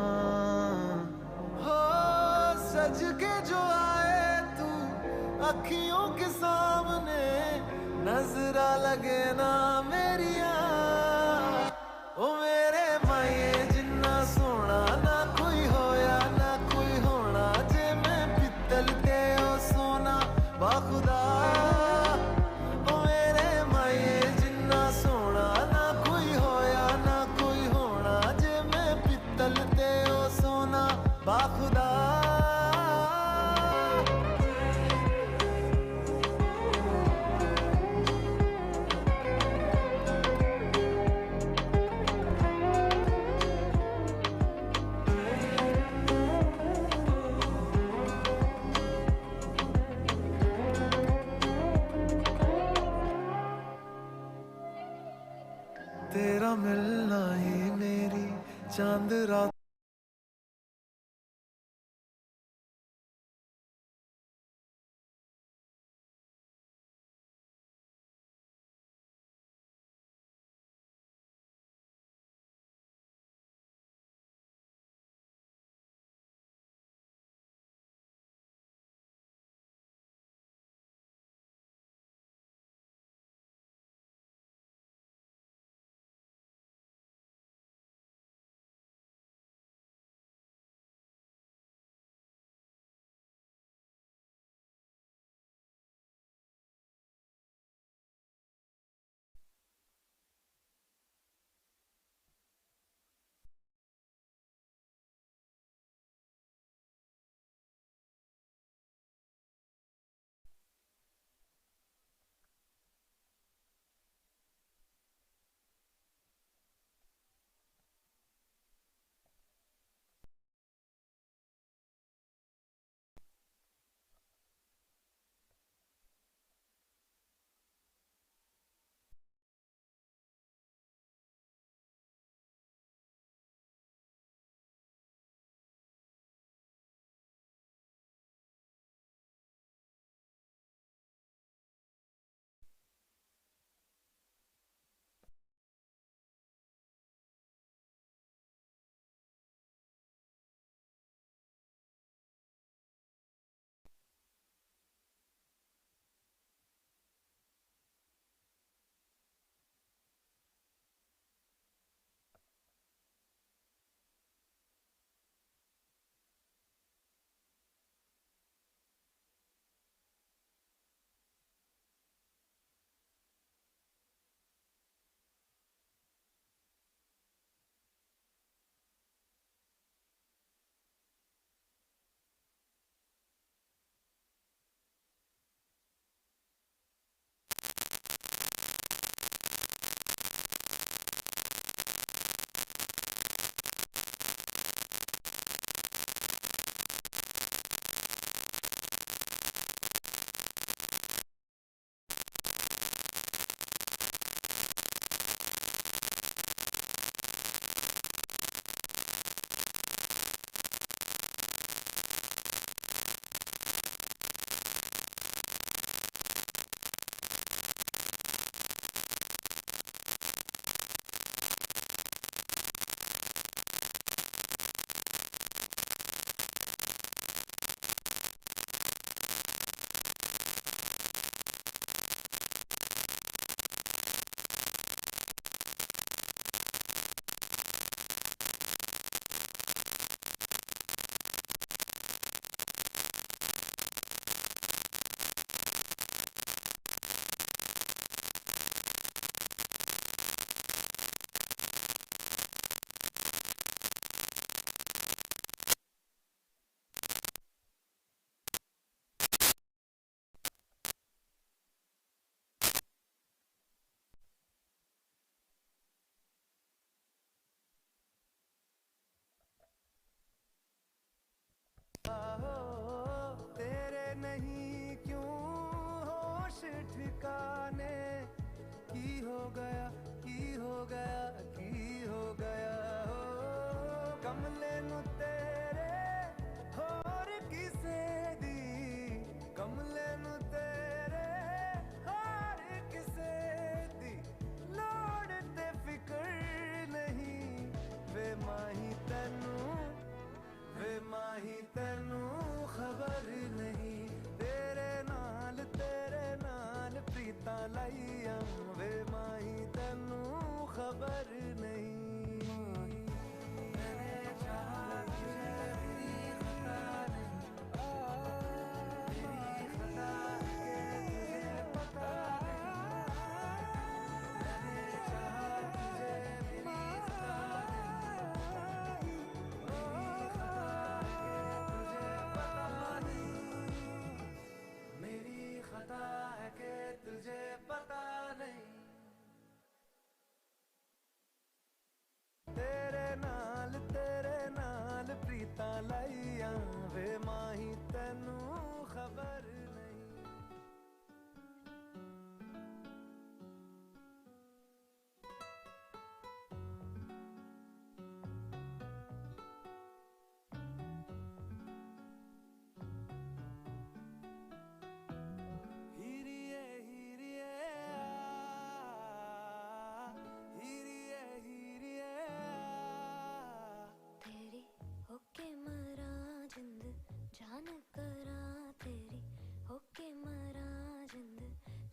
हो सज के जो आए तू अखियों के सामने, नजरा लगे ना मेरिया। ओ मेरे माये जिन्ना सोना ना कोई होया ना कोई होना, जे मैं पित्तल ते ओ सोना बाखुदा। ओ मेरे माये जिन्ना सोना ना कोई होया ना कोई होना, जे मैं पित्तल ते ओ सोना बाखुदा। तेरा मिलना ही मेरी चांद रात हो तेरे नहीं क्यों होश ठिकाने की हो गया की हो गया की हो गया हो कमले नु तेरे होर किसे दी कमले नु तेरे होर किसे दी लोड़ ते फिक्र नहीं वे माही तेनू खबर नहीं तेरे नाल प्रीता लाइया वे माही तेनू खबर नहीं मैंने चाहा तुझे मेरी खता नहीं मेरी खता है तुझे पता नहीं मैंने चाहा तुझे मेरी खता नहीं मेरी खता है कि तुझे पता नहीं तेरे नाल प्रीता लाइया वे माही तेनू खबर नहीं हीरिए हीरिए हीरिए हीरिए तेरी होके मरा जिंद जान करा तेरी होके मरा जिंद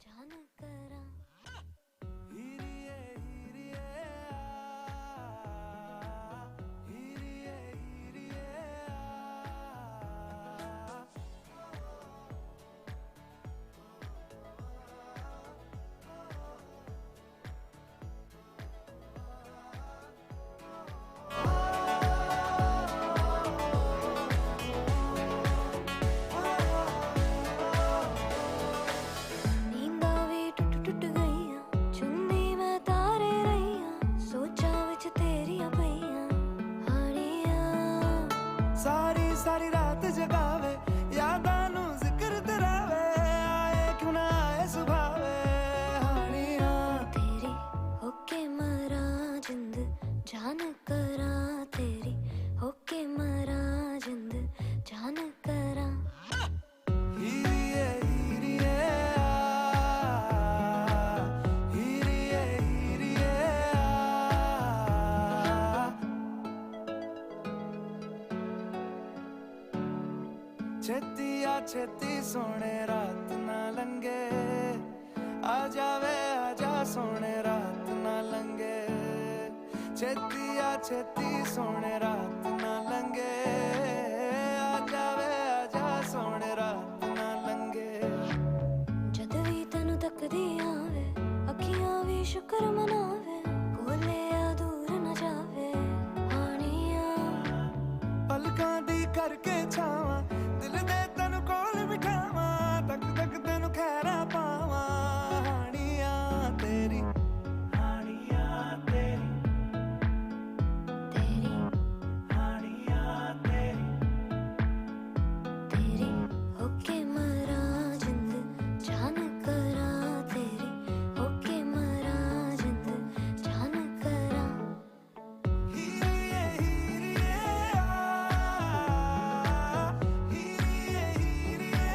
जान करा हीरिए हीरिए हीरिए हीरिए नींदा भी टुट टुट गईया चुन्नी मैं तारे रहिया सोचा विच तेरिया पईया हानिया सारी सारी रात जगावे यादां नू जिक्र तरावे आए क्यों ना आए सुभावे हानिया तेरी होके मरा जिंद जान करा तेरी होके मरा जिंद जान करा हीरिए हीरिए हीरिए हीरिए छेती आ छेती सोने रात ना लंगे आ जावे आजा सोने रात ना लंगे छेती आ छेती सोने रात ना लंगे आ जावे आजा सोने रात ना लंगे जद भी तैनू तकदी आवे अखियां भी शुक्र मनावे कोले आ दूर न जावे हानिया पलकां दी करके छावां दिल दे तैनू कोल बिठावां तक तक तैनू खैरा पावां हानिया तेरी हानिया तेरी तेरी हानिया तेरी तेरी होके मरा जिंद जान करा तेरी होके मरा जिंद जान करा हीरिए हीरिए हीरिए हीरिए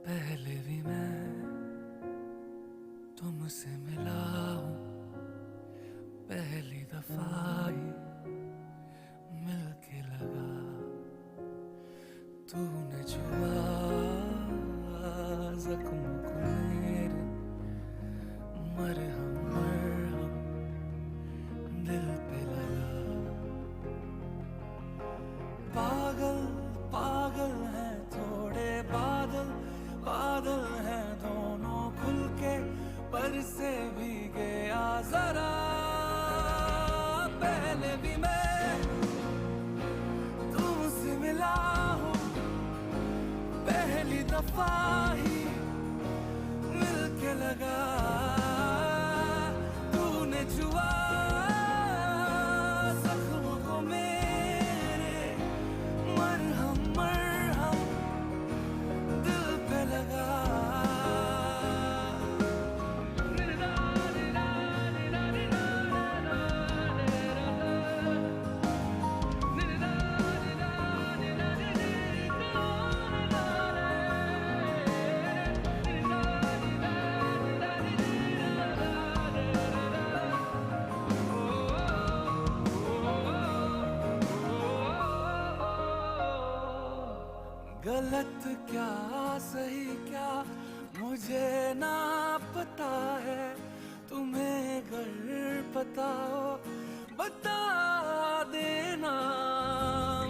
पहले भी मैं तुमसे मिला हूँ पहली दफा ही मिलके लगा तूने छुआ जख्मों को मेरे, मरहम मरहम दिल पे लगा। पागल पागल हैं थोड़े बादल, बादल हैं दोनों खुल के, पर से भीगे आ जरा। पहले भी मैं तुमसे मिला हूँ, पहली दफा ही मिलके लगा। तूने छुआ जख्मों को मेरे, मरहम मरहम दिल पे लगा। गलत क्या सही क्या मुझे ना पता है, तुम्हें अगर पता हो बता देना।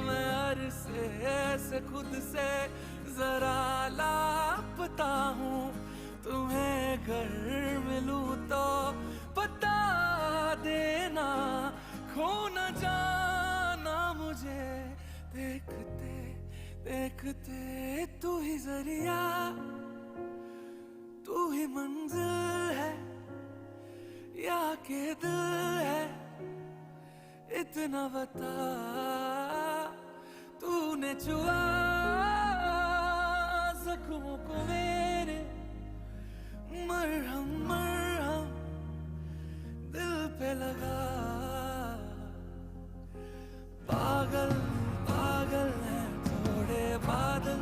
मैं अरसे से खुद से जरा लापता हूँ, तुम्हें अगर मिलूं तो बता देना। खो न जाना मुझे देखते देखते, तू ही जरिया तू ही मंजिल है या के दिल है, इतना बता। तूने छुआ जख्मों को मेरे, मरहम मरहम दिल पे लगा। पागल पागल है थोड़े बादल,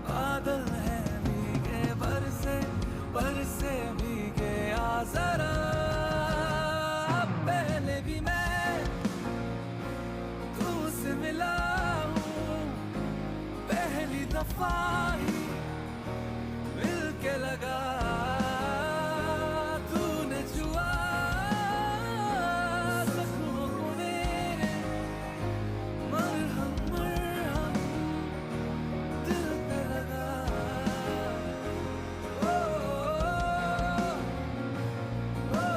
बादल है भीगे बरसे भीगे आ जरा। पहले भी मैं तुमसे मिला हूँ, पहली दफा ही मिलके लगा। तूने छुआ जख्मों को मेरे, मरहम मरहम दिल पे लगा। ओ, ओ, ओ,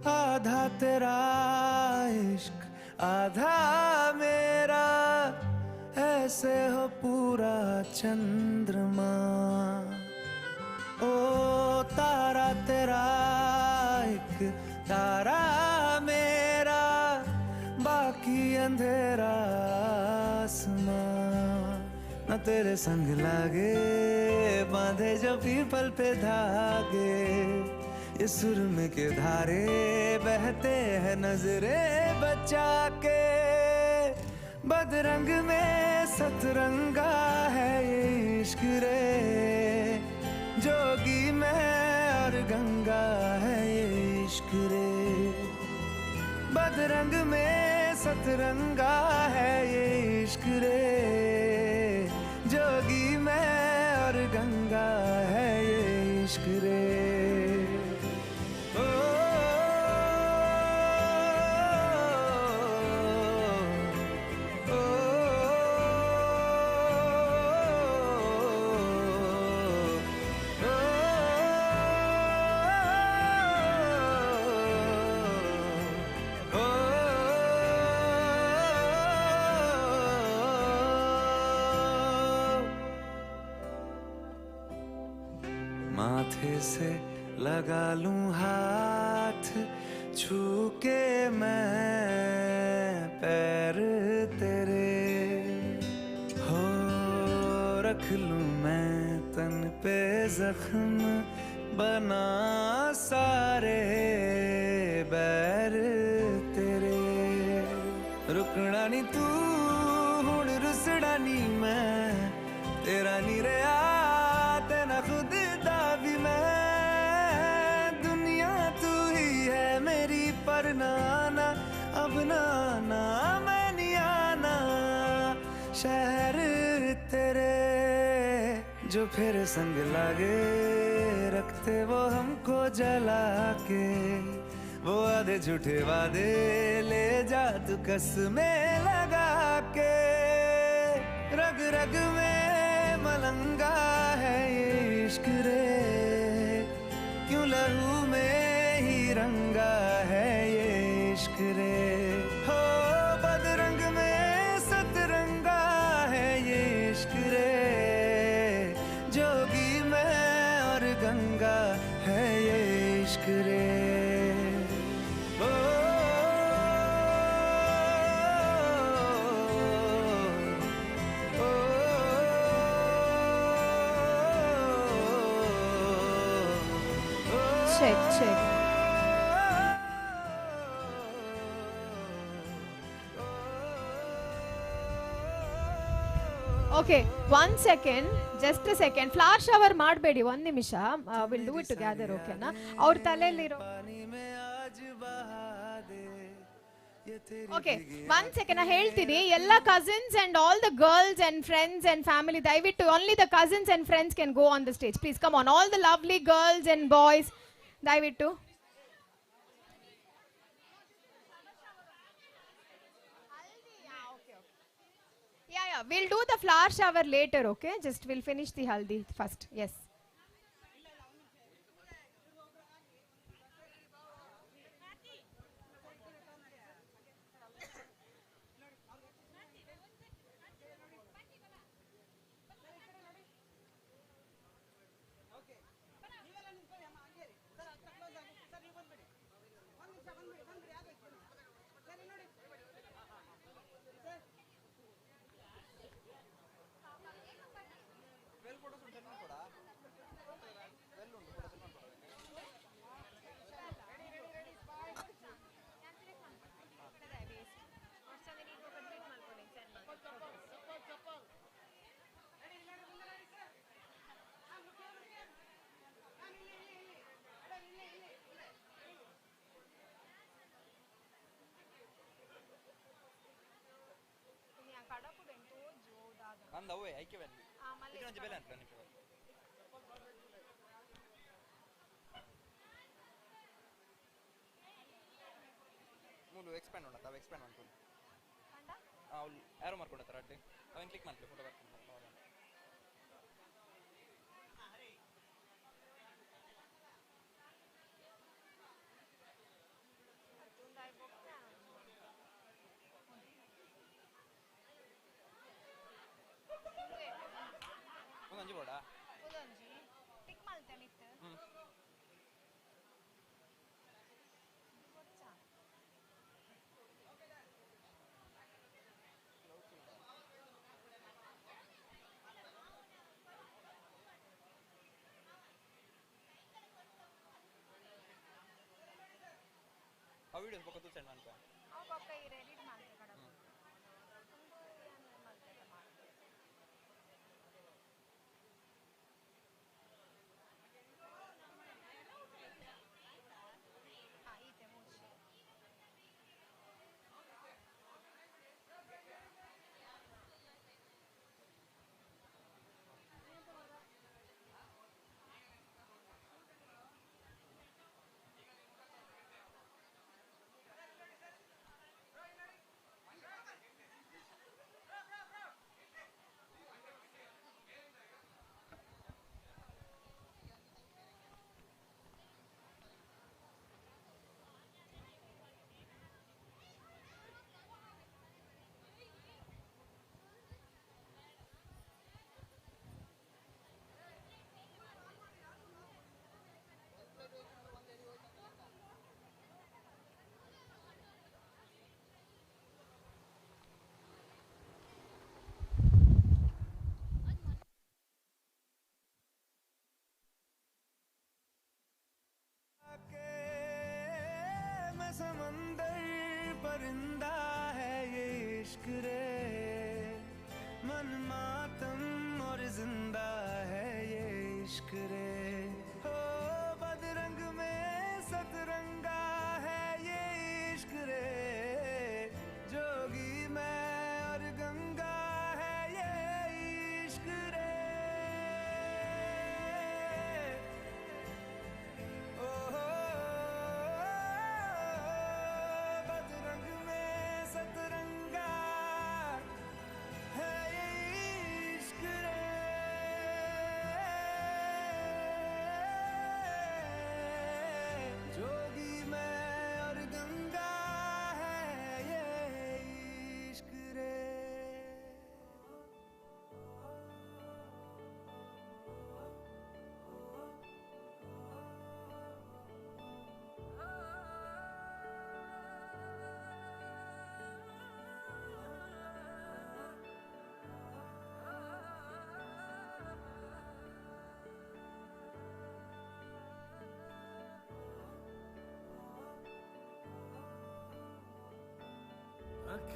आधा तेरा इश्क आधा मेरा, ऐसे हो पूरा चंद्रमा। ओ तारा तेरा एक तारा मेरा, बाकी अंधेरा आसमां। न तेरे संग लागे बांधे जो पीपल पे धागे, इस सुरम के धारे बहते हैं नजरे बचा के। बदरंग में सतरंगा है ये इश्क रे, जोगी में और गंगा है ये इश्क रे। बदरंग में सतरंगा है ये इश्क रे, जोगी में और गंगा है ये इश्क रे। माथे से लगा लूं हाथ छू के मैं पैर तेरे हो रख लूं मैं तन पे जख्म बना सारे बैर तेरे रुकना नी तू हुण रुसड़ा नी मैं तेरा नी रहा तेना खुद दा भी मैं दुनिया तू ही है मेरी पर नाना अब नाना मैं नहीं आना शहर तेरे जो फिर संग लागे रखते वो हमको जला के वो आधे झूठे वादे ले जा तू कसमें लगा के रग रग में मलंगा है ये इश्क रे क्यों लहू में ही रंगा है ये इश्क रे हो बदरंग में सतरंगा है ये इश्क रे जोगी मैं और गंगा है ये इश्क रे ओ, check. Okay, 1 second, just a second. Flower shower ಮಾಡಬೇಡಿ 1 ನಿಮಿಷ. We'll do it together, okay na? ಅವ್ರ ತಲೆಯಲ್ಲಿರೋ Okay, 1 second. ನಾ ಹೇಳ್ತೀನಿ ಎಲ್ಲ cousins and all the girls and friends and family ದಯವಿಟ್ಟು only the cousins and friends can go on the stage. Please come on. All the lovely girls and boys ದಯವಿಟ್ಟು Yeah, we'll do the flower shower later, okay? Just we'll finish the haldi first. Yes. ಅಂದವೇ ಐಕ್ಯವೆಲ್ಲಿ ಇದೊಂದು ಬೆಲೆ ಅಂತ ನಿಮಗೆ ಮೂಲು expand ಉಂಟು ಅವು expand ಮಾಡ್ಕೊಂಡು ಅವ್ರು ಯಾರು ಮಾಡ್ಕೊಂಡಾರ ಅಡ್ಡಿ ಅವನ್ ಕ್ಲಿಕ್ ಮಾಡ್ಲಿ ಫೋಟೋ ಬರ್ಕೊಂಡು ಒಂದೊಂಜಿ ಬೋಡ ಟಿಕ್ ಮಾಡ್ತೇನೆ ಆ ವಿಡಿಯೋಸ್ ಪಕ್ಕ ಸೆಂಡ್ ಮಾಡ್ತಾ ಪಕ್ಕ ಎಡಿಟ್ ಮಾಡ್ತೆ ಕಡ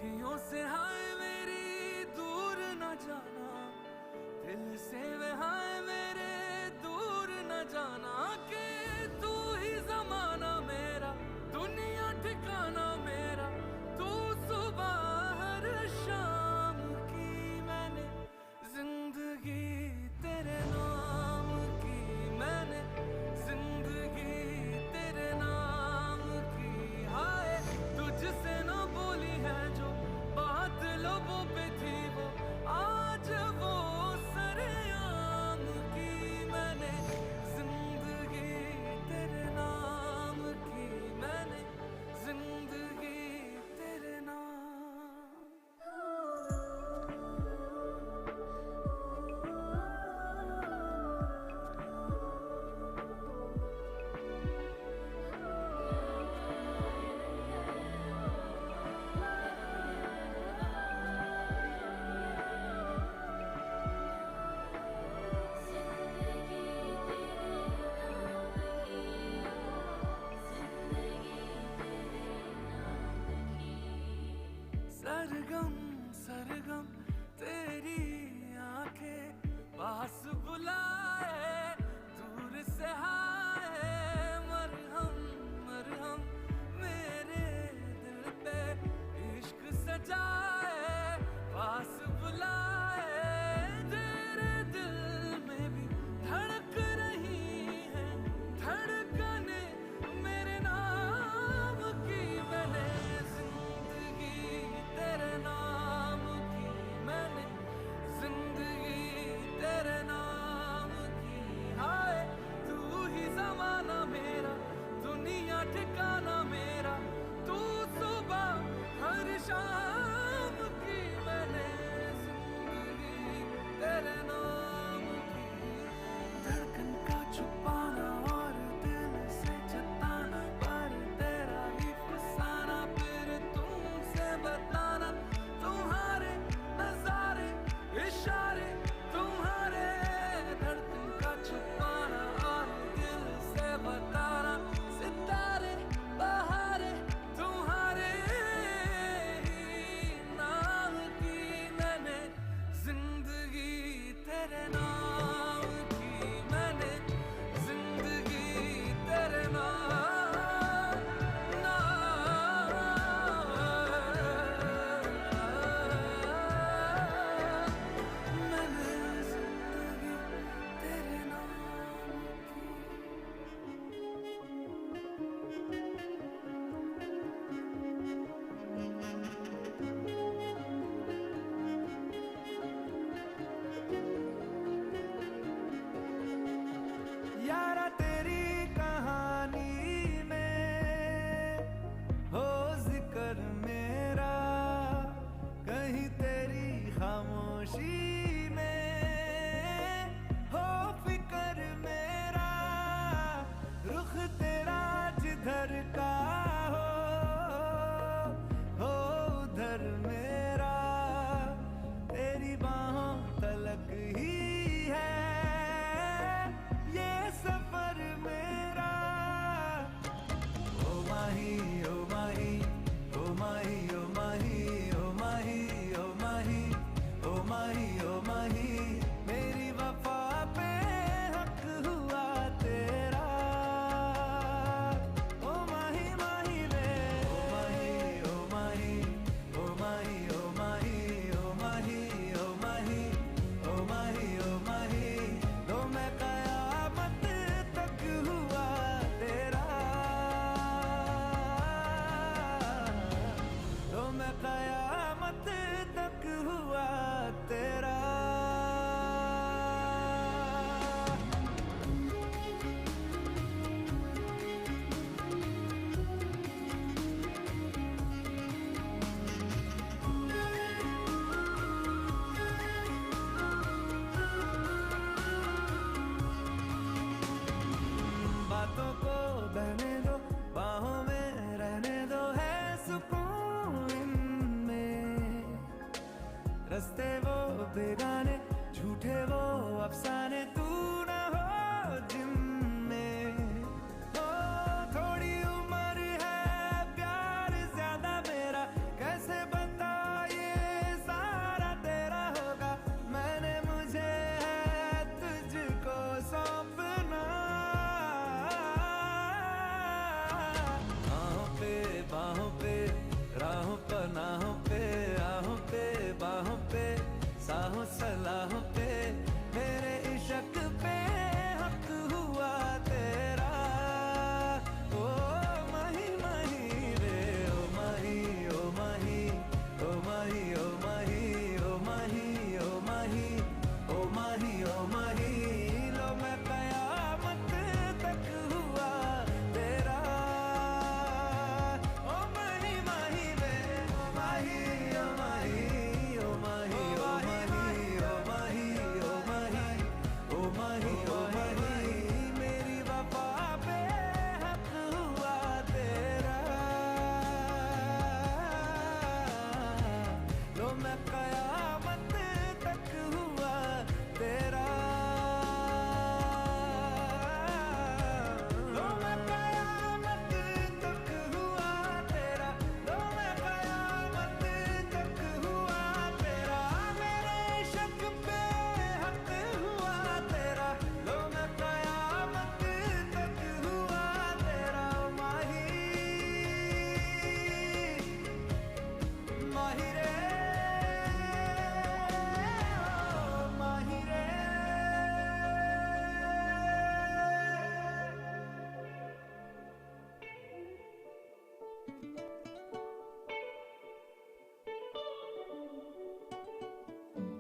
अखियों से हाय मेरी दूर न जाना, दिल से वे हाय मेरे दूर न जाना, कि तू ही जमाना मेरा, दुनिया ठिकाना मेरा, तू सुबह हर शाम की मैंने जिंदगी तेरे नाम की, मैंने जिंदगी तेरे नाम की। हाय तुझसे ना बोली है जो बात लोगों पे थी, वो आज वो सरेआम की, मैंने जिंदगी तेरे नाम की, मैंने जिंदगी तेरे नाम। सरगम सरगम तेरी आंखें पास बुलाए, दूर से हाय मरहम मरहम मेरे दिल पे इश्क सजाए, पास बुलाए, तेरे दिल में भी धड़क रही है धड़कने मेरे नाम की, मैंने जिंदगी तेरे नाम की, मैंने जिंदगी तेरे नाम की। हाय तू ही जमाना मेरा, दुनिया ठिकाना मेरा, तू सुबह हर शाम की, मैंने जिंदगी तेरे नाम की। धड़कन का छुपाना और दिल से जताना, पर तेरा ही फसाना, फिर तुमसे बताना, तुम्हारे नजारे इशारे तुम्हारे, धड़कन का छुपाना और दिल से बताना, सितारे बहारे तुम्हारे ही नाम की, मैंने जिंदगी तेरे नाम की, मैंने जिंदगी तेरे नाम मैंने जिंदगी तेरे नाम की।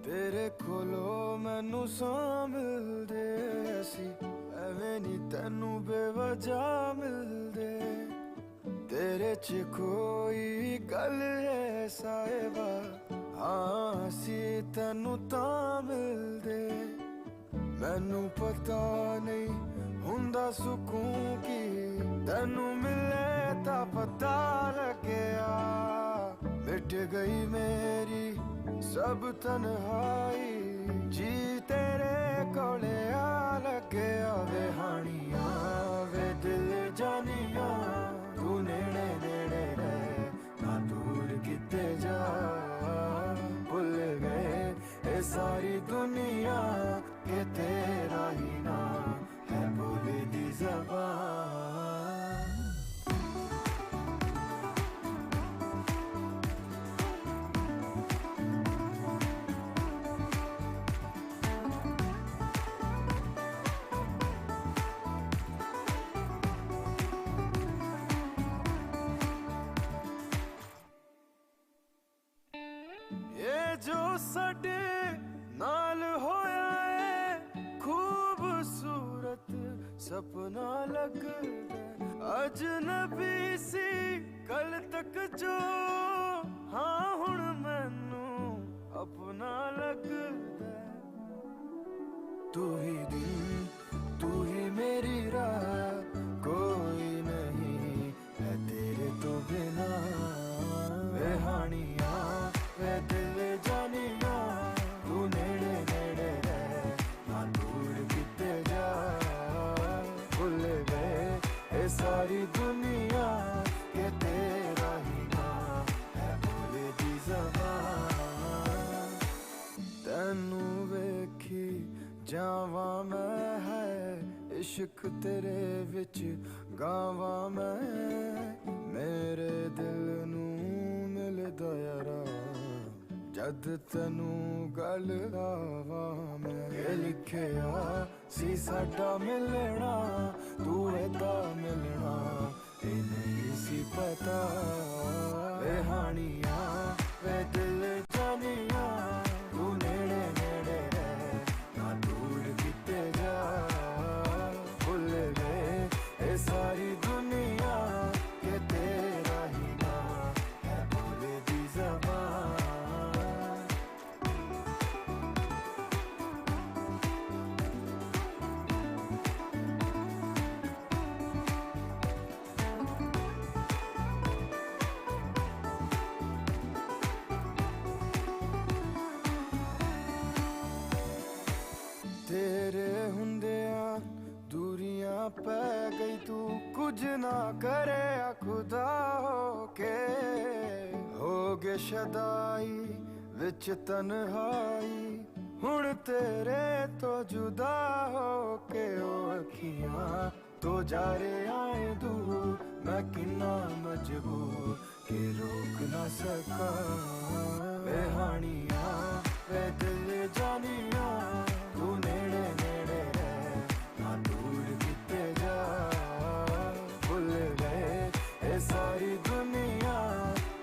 तेरे कोलो मैनू सौ मिलदे सी एवें नी तैनू बेवजह मिलदे तेरे च कोई गल है साहिबा हाँ सी तैनू तां मिलदे मैनू पता नहीं हुंदा सुकून की तैनू मिले ता पता लग्या मिट गई मेरी सब तन्हाई जी तेरे कोले आ लग्या वे हानिया वे दिल जानिया तू नेड़े नेड़े रह ना दूर किते जा भुल गए ये सारी दुनिया के तेरा ही नाम है बोले दी ज़बान जो साडे नाल होया है खूबसूरत सपना लगदा अजनबी सी कल तक जो हाँ हुण मैनू अपना लगदा तू ही दिन तू ही मेरी राह कोई नहीं है तेरे तो बिना वे हानिया वे दिल जानिया तू नेड़े नेड़े रह ना दूर किते जा भुल गए ये सारी दुनिया के तेरा ही नाम है बोले दी ज़बान तैनू वेखी जावा मैं है इश्क तेरे विच गावा मैं मेरे दिल नू मिलदा यारा जद तैनू गल लावा मैं ये लिखिया सी साडा मिलना तू एदा मिलना ये नहीं सी पता वे हानिया वे दिल जानिया तू नेड़े नेड़े रह ना दूर किते जा भुल गए ये सारी दुनिया के तेरा ही नाम है बोले दी ज़बान तेरे हुंदिया दूरियां पै गई तू कुछ ना करे खुदा हो गे शदाई विच तन्हाई हुण तेरे तो जुदा हो के ओ अखियां तो जा रे आए दूर मैं किन्ना मजबूर के रोक ना सका वे हानिया वे दिल जानिया तू नेड़े नेड़े रह ना दूर किते जा भुल गए ये सारी दुनिया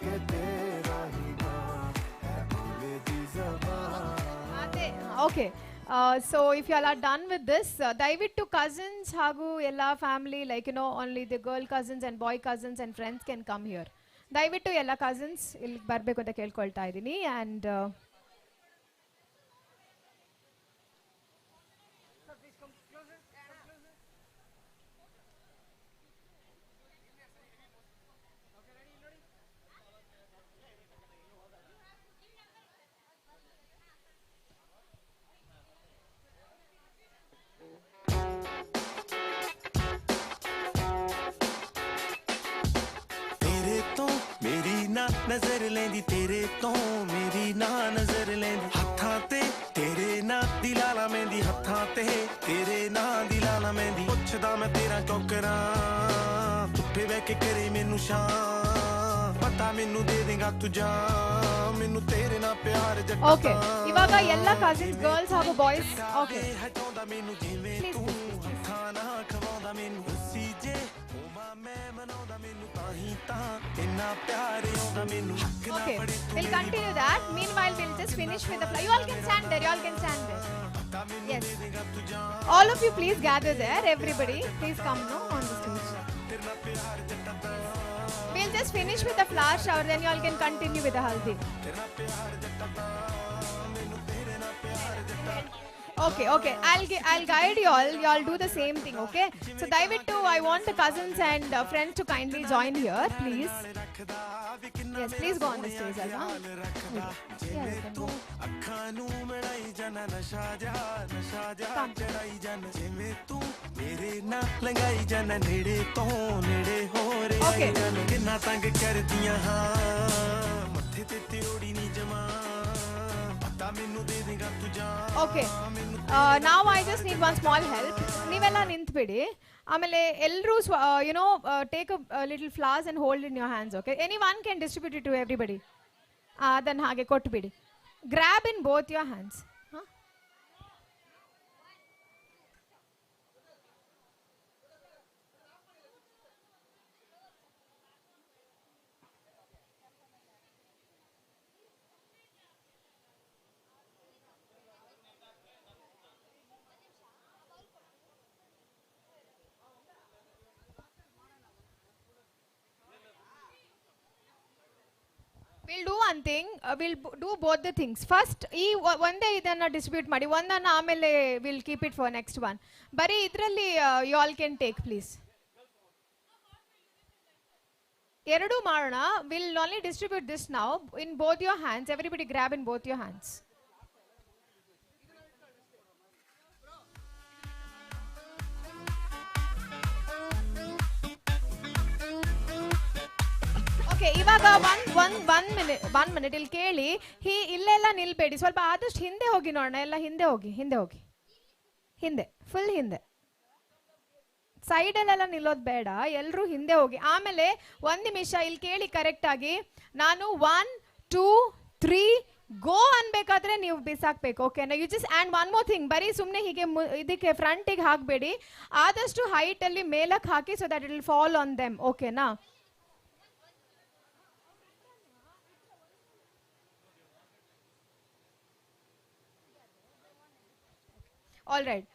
के तेरा ही नाम है बोले दी ज़बान Okay. So if you all are done with this, ದಯವಿಟ್ಟು cousins ಹಾಗೂ ಎಲ್ಲ family like only the girl cousins and boy cousins and friends can come here. ದಯವಿಟ್ಟು ಎಲ್ಲ cousins ಇಲ್ಲಿ ಬರಬೇಕು ಅಂತ ಕೇಳ್ಕೊಳ್ತಾ ಇದ್ದೀನಿ and नजर लेंदी तेरे तो मेरी ना नजर लेंदी हत्थां ते तेरे ना दिलाला मेंदी हत्थां ते तेरे ना दिलाला मेंदी पुछदा मैं तेरा क्यों करा तुठे बह के करे मैनू शान पता मैनू दे देगा तू जा मैनू तेरे ना प्यार जट्टा Okay. ಇವಾಗ ಎಲ್ಲ cousins girls ಹಾಗೂ boys okay हटांदा मैनू जिवें तू हत्थां ना खवांदा मैनू सी जे Okay, we'll continue that. Meanwhile, we'll just finish with the flower. You all can stand there. You all can stand there. Yes. All of you, please gather there. Everybody, please come now on the stage. We'll just finish with the flower shower. Then you all can continue with the haldi. Okay, okay. I'll guide you all. You all do the same thing, okay? So, Daivittu, I want the cousins and friends to kindly join here, please. Yes, please go on the stage, Alva. Okay. Yeah, you can go. Okay. Now I just need one small help. Nivella nintbidi. Amele elru take a little flowers and hold in your hands, okay? Anyone can distribute it to everybody. Then hage kottubidi. Grab in both your hands. Huh? We'll do one thing. Do both the things. First, one day idanna distribute ಮಾಡಿ ಒಂದನ್ನ ಆಮೇಲೆ we'll keep it for next one. ಬರೀ ಇದರಲ್ಲಿ you all can take, please. ಎರಡು ಮಾಡೋಣ. We'll only distribute this now in both your hands. Everybody grab in both your hands. Okay, ಇವಾಗ one minute ಇಲ್ಲಿ ಕೇಳಿ ಇಲ್ಲೆಲ್ಲ ನಿಲ್ಬೇಡಿ, ಸ್ವಲ್ಪ ಆದಷ್ಟು ಹಿಂದೆ ಹೋಗಿ ನೋಡೋಣ. ಎಲ್ಲ ಹಿಂದೆ ಹೋಗಿ ಹಿಂದೆ ಫುಲ್ ಹಿಂದೆ, ಸೈಡಲ್ಲೆಲ್ಲ ನಿಲ್ಲೋದು ಬೇಡ, ಎಲ್ಲರೂ ಹಿಂದೆ ಹೋಗಿ. ಆಮೇಲೆ ಒಂದು ನಿಮಿಷ ಇಲ್ಲಿ ಕೇಳಿ ಕರೆಕ್ಟ್ ಆಗಿ. ನಾನು 1 2 3 ಗೋ ಅನ್ಬೇಕಾದ್ರೆ ನೀವು ಬಿಸಾಕ್ಬೇಕು, ಓಕೆನಾ? You just and one more thing, ಬರೀ ಸುಮ್ಮನೆ ಹೀಗೆ ಇದಕ್ಕೆ ಫ್ರಂಟಿಗೆ ಹಾಕಬೇಡಿ, ಆದಷ್ಟು ಹೈಟಲ್ಲಿ ಮೇಲಕ್ಕೆ ಹಾಕಿ, so that it will fall on them, ಓಕೆನಾ? All right,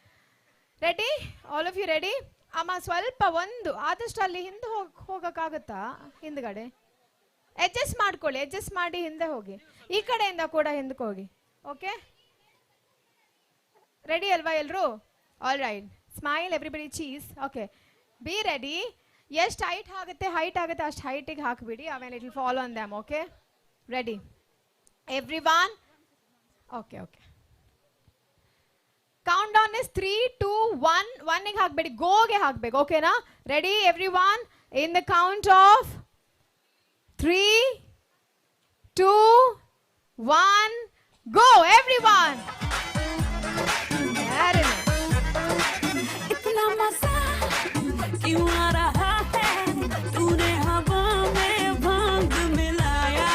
ready? All of you ready? ಅಮ್ಮ ಸ್ವಲ್ಪ ಒಂದು ಆದಷ್ಟು ಅಲ್ಲಿ ಹಿಂದೆ ಹೋಗೋಕ್ಕಾಗುತ್ತಾ? ಹಿಂದ್ಗಡೆ ಅಡ್ಜಸ್ಟ್ ಮಾಡ್ಕೊಳ್ಳಿ, ಅಡ್ಜಸ್ಟ್ ಮಾಡಿ ಹಿಂದೆ ಹೋಗಿ. ಈ ಕಡೆಯಿಂದ ಕೂಡ ಹಿಂದಕ್ಕೆ ಹೋಗಿ, ಓಕೆ? ರೆಡಿ ಅಲ್ವಾ ಎಲ್ಲರೂ? All right, smile everybody, cheese. Okay, be ready. ಎಷ್ಟು ಹೈಟ್ ಆಗುತ್ತೆ ಅಷ್ಟು ಹೈಟಿಗೆ ಹಾಕಿಬಿಡಿ, ಆಮೇಲೆ it will follow on damn, okay? Ready every one? Okay okay, count down is 3 2 1. 1ಗೆ ಹಾಕಬೇಡಿ, ಗೋಗೆ ಹಾಕಬೇಕು, ಓಕೆನಾ? Ready every one? In the count of 3 2 1 go everyone. इतना मजा क्यों आ रहा है, तूने हवा में भांग मिलाया.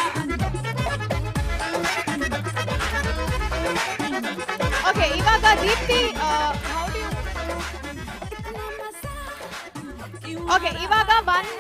Okay, ಇವಾಗ Deepti, how do you? Okay, ಇವಾಗ one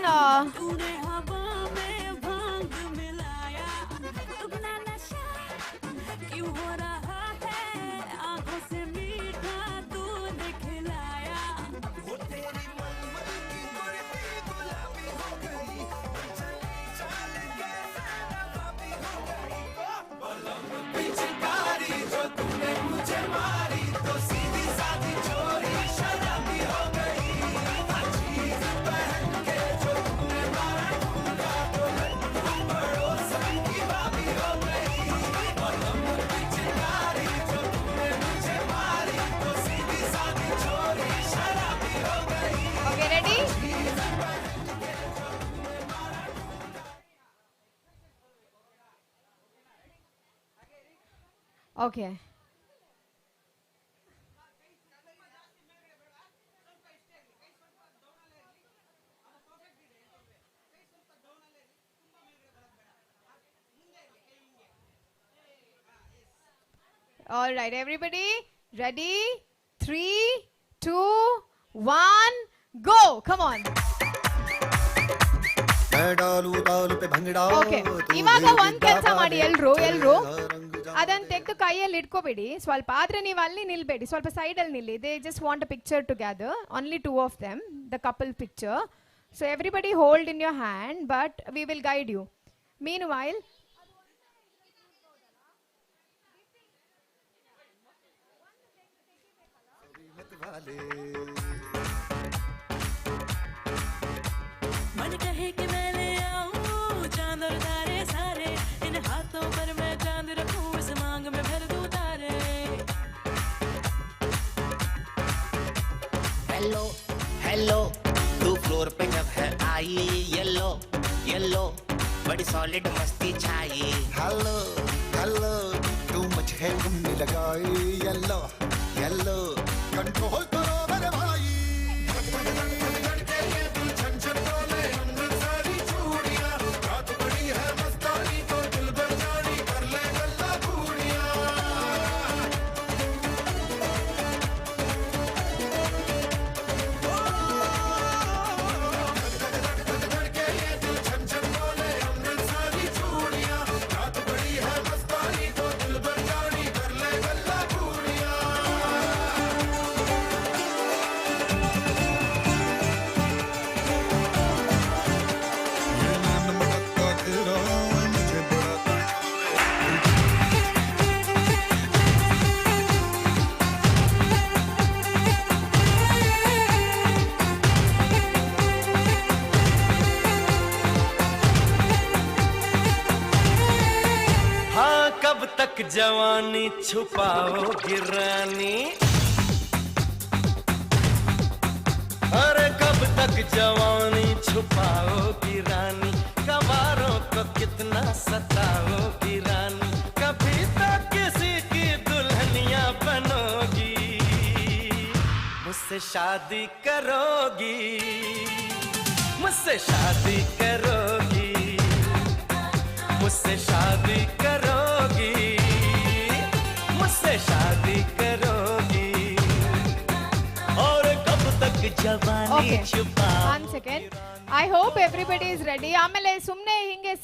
okay. All right, everybody, ready? 3 2 1 go. Come on. मैं डालू ताल पे भंगड़ा ಓಕೆ ಇವಾಗ ಒಂದ್ ಕೆಲಸ ಮಾಡಿ ಎಲ್ರು ಅದನ್ನ ತೆಗೆದು ಕೈಯಲ್ಲಿ ಇಟ್ಕೋಬೇಡಿ ಸ್ವಲ್ಪ ಆದ್ರೆ ನೀವು ಅಲ್ಲಿ ನಿಲ್ಬೇಡಿ ಸ್ವಲ್ಪ ಸೈಡ್ ಅಲ್ಲಿ ನಿಲ್ಲಿ they just want a picture together only 2 of them the couple picture so everybody hold in your hand but we will guide you meanwhile मन कहे कि मैं ले आऊं चांद और तारे सारे इन हाथों पर मैं चांद रखूं इस मांग में भर दूं तारे हेलो हेलो तू फ्लोर पे जब है आई येलो येलो बड़ी सॉलिड मस्ती छाई हेलो हेलो तू मुझे घूमने लगाई येलो येलो कंट्रोल करो मेरे भाई कब तक जवानी छुपाओगी रानी अरे कब तक जवानी छुपाओगी रानी कवारों को कितना सताओगी रानी कभी तक किसी की दुल्हनिया बनोगी मुझसे शादी करोगी मुझसे शादी करोगी मुझसे शादी करोगी मुझसे शादी करोगी और कब तक जवानी छुपा one second I hope everybody is ready ಆಮೇಲೆ ಸುಮ್ಮನೆ ಹಿಂಗೆ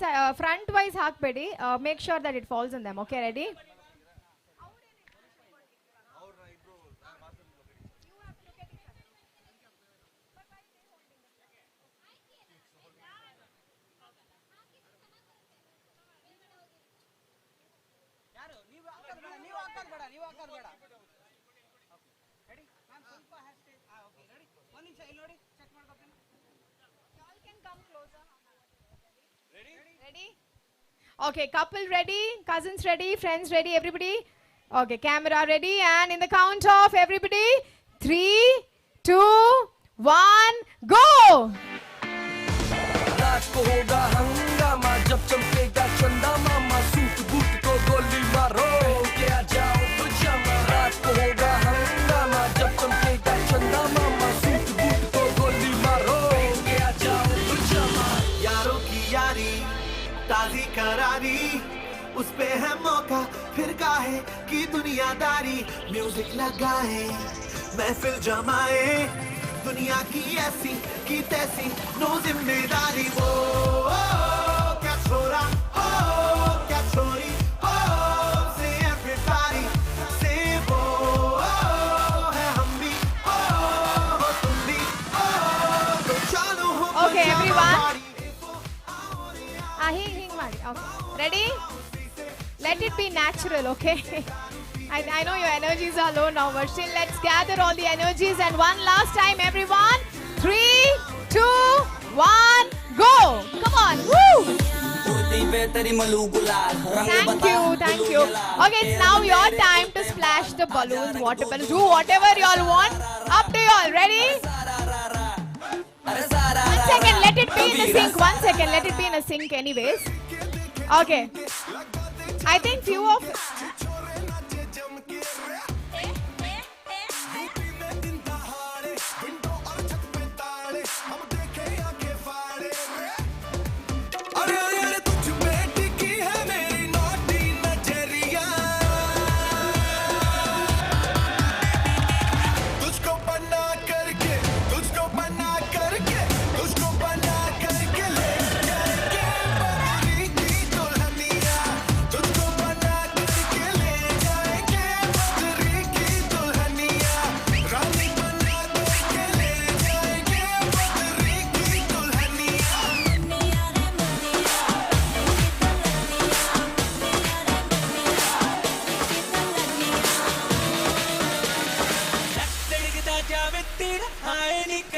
ಫ್ರಂಟ್ ವೈಸ್ ಹಾಕಬೇಡಿ make sure that it falls on them okay ready Ready? Okay, couple ready, cousins ready, friends ready, everybody? Okay, camera ready, and in the count of everybody, 3, 2, 1, go! रात को होगा हंगामा जब चमकेगा चंदा मामा सूट बूट को गोली मारो के आ जाओ पिजामा रात को होगा हंगामा जब चमकेगा चंदा मामा सूट बूट को गोली मारो के आ जाओ पिजामा यारों की यारी ताजी करारी उस पे है मौका फिर काहे की दुनियादारी म्यूजिक लगाए महफिल जमाए दुनिया की ऐसी की तैसी नो जिम्मेदारी वो क्या छोरा हो क्या छोरी हो से everybody से वो है हम भी हो तुम भी हो तो चालू हो Okay, everyone. Hing ಮಾಡಿ. Okay. Ready? Let it be natural, okay? I know your energies are low now, but still let's gather all the energies and one last time, everyone. 3, 2, 1, go! Come on, woo! Thank you. Okay, it's now your time to splash the balloons, water balloons. Do whatever you all want. Up to you all. Ready? 1 second, let it be in a sync. 1 second, let it be in a sync anyways. Okay. I think few of...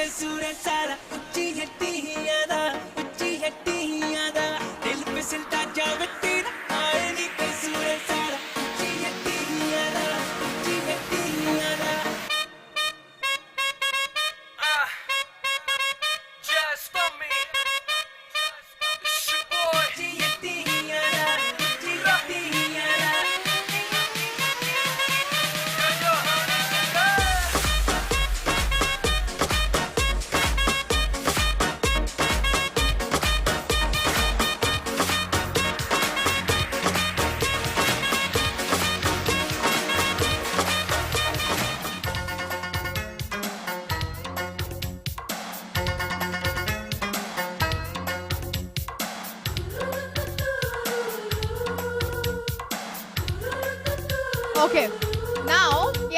कसूर है सारा उच्ची हट्टी ही यादा उच्ची हट्टी ही यादा दिल पे सिलता जावे तेरा आए नी कसूर है सारा उच्ची हट्टी ही यादा उच्ची हट्टी ही यादा Just for me. It's your boy. उच्ची हट्टी ही यादा उच्ची हट्टी ही यादा Okay. Now,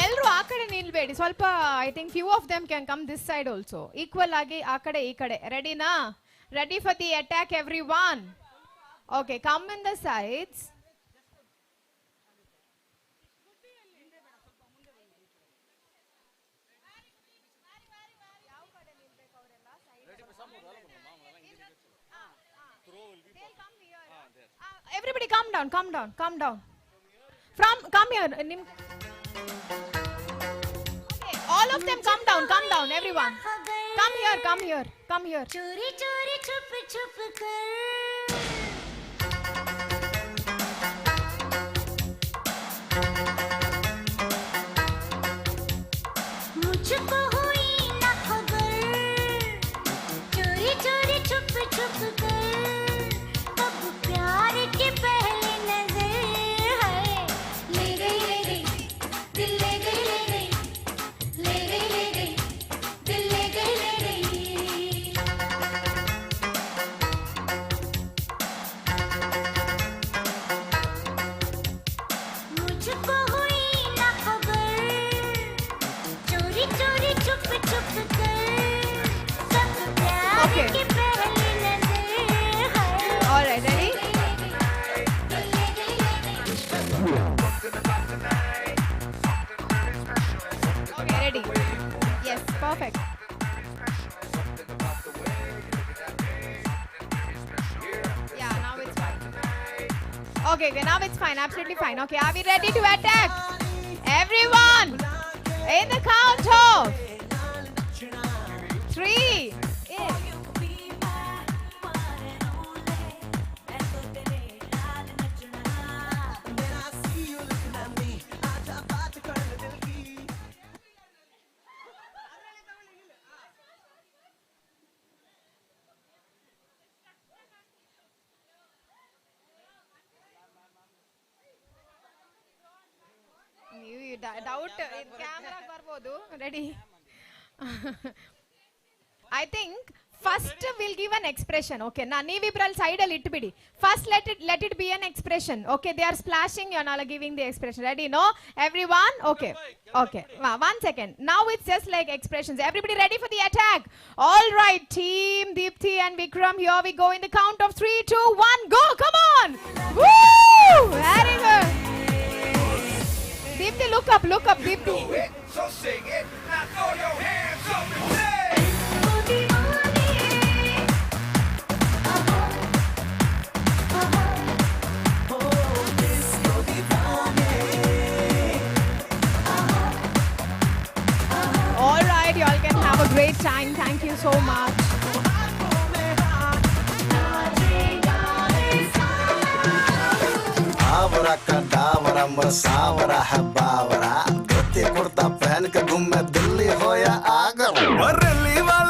ಎಲ್ಲರೂ ಆ ಕಡೆ ನಿಲ್ಬೇಡಿ ಸ್ವಲ್ಪ I think few of them can come this side also equal ಆಗಿ ಆ ಕಡೆ ಈ ಕಡೆ ರೆಡಿನಾ ready for the attack every one okay come in the sides everybody come down from come here okay all of them come down everyone come here चोरी चोरी छुप छुप कर मुझको हुई न खबर चोरी चोरी छुप छुप कर कब प्यार की पहली नजर है ले गई दिल ले गई ले गई दिल ले गई मुझको हुई न खबर चोरी चोरी छुप छुप कर सब प्यार Okay. की पहली नजर है all right ready okay ready yes perfect yeah now it's fine okay now it's fine absolutely fine okay are we ready to attack everyone in the count of 3 doubt camera ಬರ್ಬೋದು ready I think first will give an expression okay ನೀವಿಬ್ರಲ್ಲಿ side ಅಲ್ಲಿ ಇಟ್ಬಿಡಿ first let it be an expression okay they are splashing you are giving the expression ready no everyone okay okay 1 second now it's just like expressions everybody ready for the attack all right team Deepthi and Vikram here we go in the count of 3 2 1 go come on woo very good Deepthi look up Deepthi So sing it, now throw your hands up and say. all right you all can have a great time thank you so much आवरा का डावरा मसावरा है बावरा धोती कुर्ता पहन के घूमे दिल्ली हो या Agra rally वाला